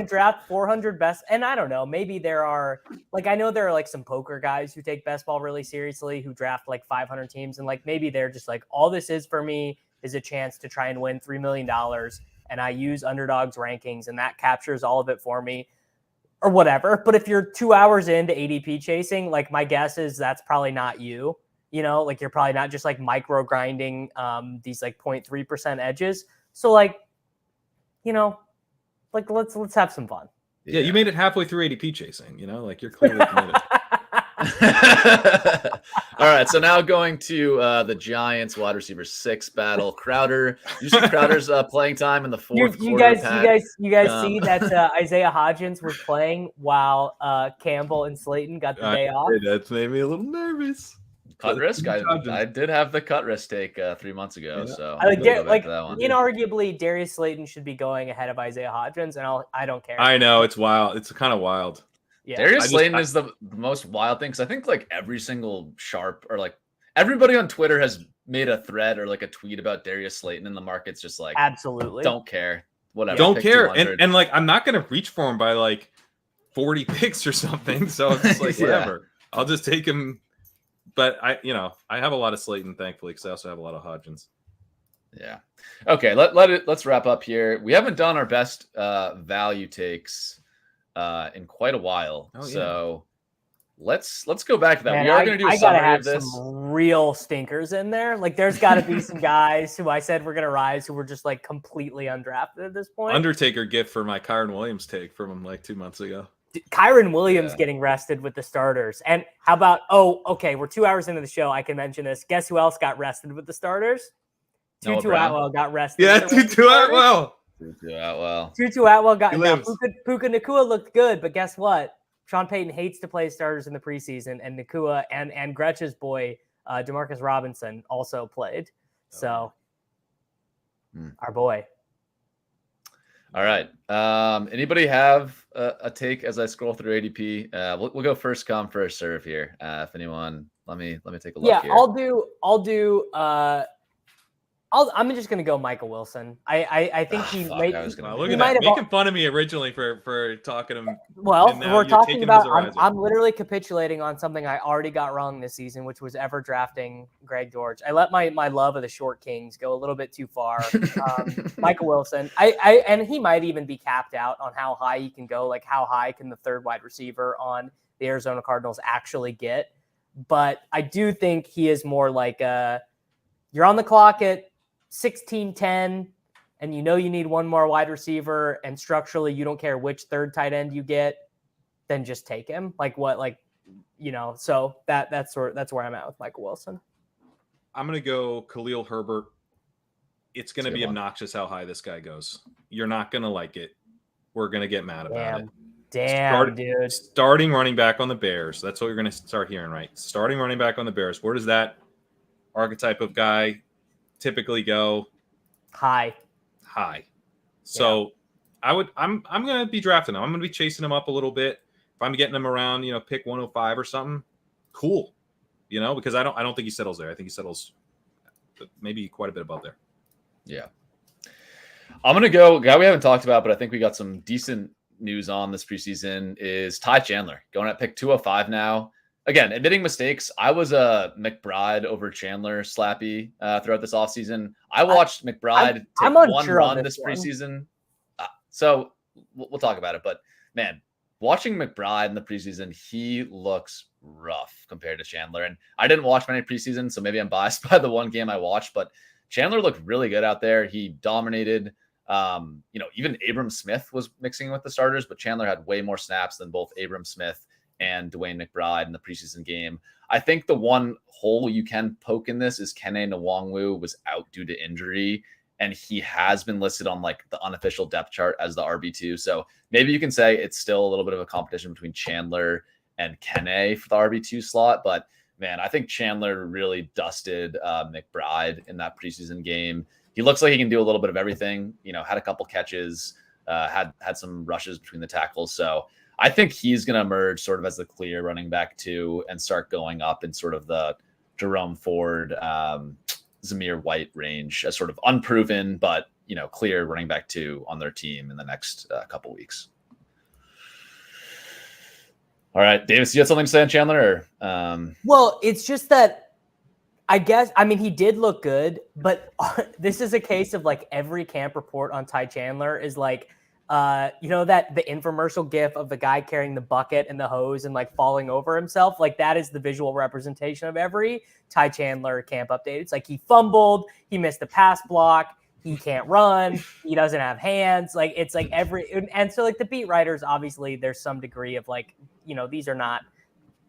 draft 400 best, and I don't know, maybe there are I know there are some poker guys who take best ball really seriously who draft 500 teams, and maybe they're just all this is for me is a chance to try and win $3 million, and I use underdogs rankings and that captures all of it for me. Or whatever. But if you're 2 hours into ADP chasing, my guess is that's probably not you. You're probably not just micro grinding these 0.3% edges. So let's have some fun. Yeah, you made it halfway through ADP chasing, you're clearly committed. All right, so now going to the Giants wide receiver 6 battle. Crowder. You see Crowder's playing time in the fourth quarter. You guys see that Isaiah Hodgins was playing while Campbell and Slayton got the day off? That made me a little nervous. Cut risk. I did have the cut risk take 3 months ago. Yeah. So inarguably, Darius Slayton should be going ahead of Isaiah Hodgins, and I don't care. I know it's wild. It's kind of wild. Yeah. Darius Slayton is the most wild thing because I think every single sharp or everybody on Twitter has made a thread or a tweet about Darius Slayton, and the market's just absolutely don't care, whatever, don't care, and I'm not gonna reach for him by 40 picks or something. So it's whatever. I'll just take him. But I have a lot of Slayton, thankfully, because I also have a lot of Hodgins. Yeah. Okay. Let's wrap up here. We haven't done our best value takes in quite a while. Oh, yeah. So let's go back to that. Man, we are going to do a summary of this. Some real stinkers in there. There's got to be some guys who I said were going to rise who were just completely undrafted at this point. Undertaker gift for my Kyren Williams take from 2 months ago. Kyren Williams getting rested with the starters. And how about, we're 2 hours into the show. I can mention this. Guess who else got rested with the starters? Tutu Atwell got rested. Yeah, Tutu Atwell. Tutu Atwell got Puka Nacua looked good, but guess what? Sean Payton hates to play starters in the preseason, and Nacua and Gretsch's boy, Demarcus Robinson, also played. So, our boy. All right. Anybody have a take as I scroll through ADP? We'll go first come, first serve here. If anyone, let me take a look here. I'll do. I'm just gonna go Michael Wilson. I think he might. Look at that, making fun of me originally for talking him. Well, we're talking about. I'm literally capitulating on something I already got wrong this season, which was ever drafting Greg Dortch. I let my love of the short kings go a little bit too far. Michael Wilson. And he might even be capped out on how high he can go. How high can the third wide receiver on the Arizona Cardinals actually get? But I do think he is more you're on the clock at 16-10, and you need one more wide receiver, and structurally you don't care which third tight end you get, then just take him. So that's where I'm at with Michael Wilson. I'm gonna go Khalil Herbert. It's gonna be obnoxious how high this guy goes. You're not gonna like it. We're gonna get mad about it. Dude. Starting running back on the Bears. That's what you're gonna start hearing, right? Starting running back on the Bears. Where does that archetype of guy typically go? High. So I'm gonna be drafting him. I'm gonna be chasing him up a little bit. If I'm getting him around, pick 105 or something, cool. Because I don't think he settles there. I think he settles maybe quite a bit above there. Yeah. I'm gonna go guy we haven't talked about, but I think we got some decent news on this preseason is Ty Chandler going at pick 205 now. Again, admitting mistakes, I was a McBride over Chandler slappy throughout this offseason. I watched McBride take one run this preseason. So we'll talk about it. But man, watching McBride in the preseason, he looks rough compared to Chandler. And I didn't watch many preseason, so maybe I'm biased by the one game I watched, but Chandler looked really good out there. He dominated. Even Abram Smith was mixing with the starters, but Chandler had way more snaps than both Abram Smith and Dwayne McBride in the preseason game. I think the one hole you can poke in this is Kene Nwangwu was out due to injury, and he has been listed on like the unofficial depth chart as the RB2. So maybe you can say it's still a little bit of a competition between Chandler and Kene for the RB2 slot. But man, I think Chandler really dusted McBride in that preseason game. He looks like he can do a little bit of everything, had a couple catches, had some rushes between the tackles. So I think he's going to emerge sort of as the clear running back 2 and start going up in sort of the Jerome Ford, Zamir White range as sort of unproven, but, clear running back 2 on their team in the next couple weeks. All right, Davis, you had something to say on Chandler? Well, it's just that he did look good, but this is a case of like every camp report on Ty Chandler is like, that the infomercial gif of the guy carrying the bucket and the hose and like falling over himself, like that is the visual representation of every Ty Chandler camp update. It's like he fumbled, he missed a pass block, he can't run, he doesn't have hands. Like it's like and so like the beat writers, obviously there's some degree of like, these are not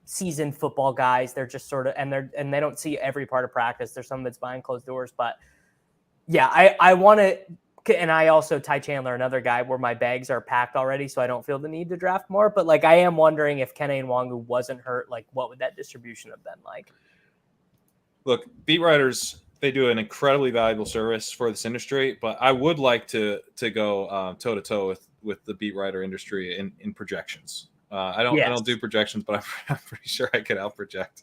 seasoned football guys. They're just sort of, and they don't see every part of practice. There's some that's behind closed doors, but yeah, I want to, and I also Ty Chandler, another guy where my bags are packed already, so I don't feel the need to draft more. But like, I am wondering if Kene Nwangwu wasn't hurt, like what would that distribution have been like? Look, beat writers, they do an incredibly valuable service for this industry, but I would like to go toe to toe with the beat writer industry in projections. I don't do projections, but I'm pretty sure I could out project.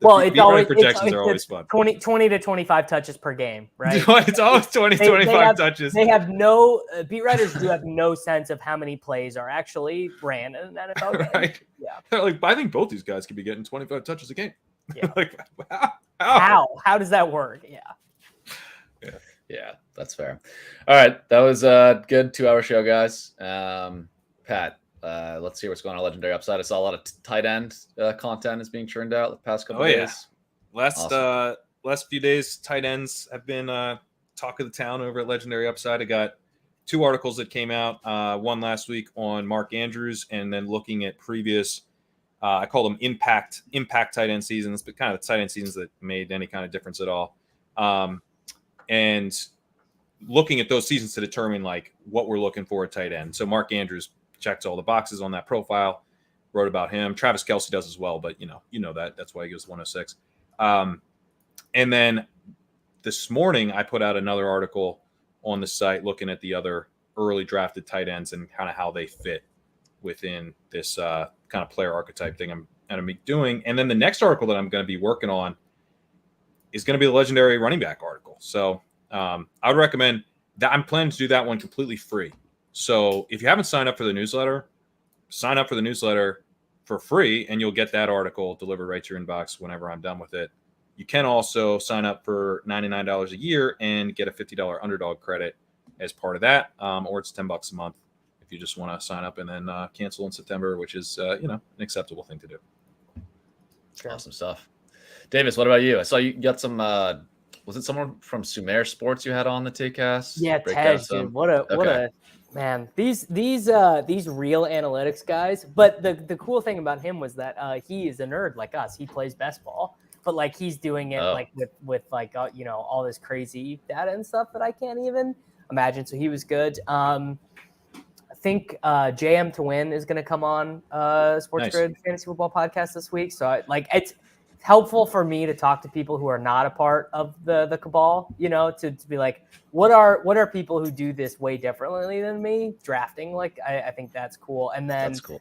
Projections are always fun. 20 to 25 touches per game, right? It's always 25 touches. They have beat writers do have no sense of how many plays are actually ran in an NFL game. Right. Yeah. Like, I think both these guys could be getting 25 touches a game. Yeah. Like, how does that work? Yeah, that's fair. All right. That was a good 2-hour show, guys. Pat, let's see what's going on Legendary Upside. I saw a lot of tight end content is being churned out the past couple days. Yeah. Last few days, tight ends have been talk of the town over at Legendary Upside. I got 2 articles that came out. One last week on Mark Andrews, and then looking at previous, I call them impact tight end seasons, but kind of the tight end seasons that made any kind of difference at all. And looking at those seasons to determine like what we're looking for at tight end. So Mark Andrews checks all the boxes on that profile, wrote about him. Travis Kelce does as well, but that's why he goes 106. And then this morning I put out another article on the site looking at the other early drafted tight ends and kind of how they fit within this kind of player archetype thing I'm going to be doing. And then the next article that I'm going to be working on is going to be the legendary running back article. So I would recommend that. I'm planning to do that one completely free. So if you haven't signed up for the newsletter, sign up for the newsletter for free, and you'll get that article delivered right to your inbox whenever I'm done with it. You can also sign up for $99 a year and get a $50 underdog credit as part of that, or it's $10 a month if you just want to sign up and then cancel in September, which is an acceptable thing to do. Awesome stuff. Davis, what about you? I saw you got some. Was it someone from Sumer Sports you had on the TCast? Yeah, Tej, dude. What a man. These real analytics guys. But the cool thing about him was that he is a nerd like us. He plays best ball, but like he's doing it like with like all this crazy data and stuff that I can't even imagine. So he was good. I think JM to Win is going to come on Sports Grid Fantasy Football Podcast this week. So it's helpful for me to talk to people who are not a part of the cabal, to be like, what are people who do this way differently than me drafting? Like, I think that's cool. And then that's cool.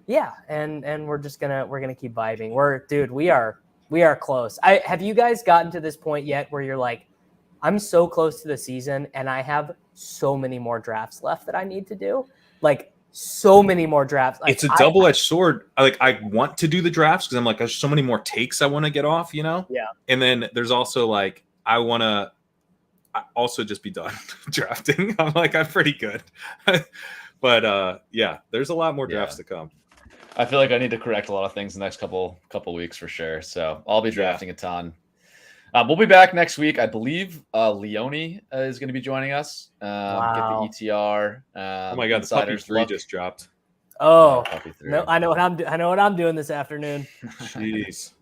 Yeah. And we're going to keep vibing. We are close. Have you guys gotten to this point yet where you're like, I'm so close to the season and I have so many more drafts left that I need to do? Like, so many more drafts. Like, it's a double-edged sword. I want to do the drafts because I'm like, there's so many more takes I want to get off, Yeah. And then there's also like, I want to also just be done drafting. I'm like, I'm pretty good. But yeah, there's a lot more drafts to come. I feel like I need to correct a lot of things the next couple weeks for sure. So I'll be drafting a ton. We'll be back next week. I believe Leone is going to be joining us. Wow. Get the ETR. Oh my God, the Puppy 3 just dropped. Oh, no, I know what I'm doing this afternoon. Jeez.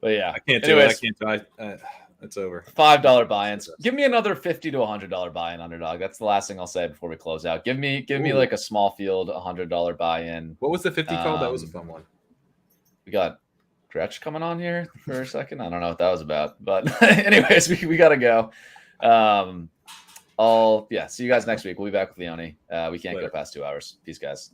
But yeah, I can't do it. I can't do it. It's over. $5 buy-ins. Give me another $50 to $100 buy-in, underdog. That's the last thing I'll say before we close out. Give me like a small field $100 buy-in. What was the 50 called? That was a fun one. We got Gretsch coming on here for a second. I don't know what that was about, but anyways, we gotta go. See you guys next week. We'll be back with Leone. We can't go past 2 hours. Peace, guys.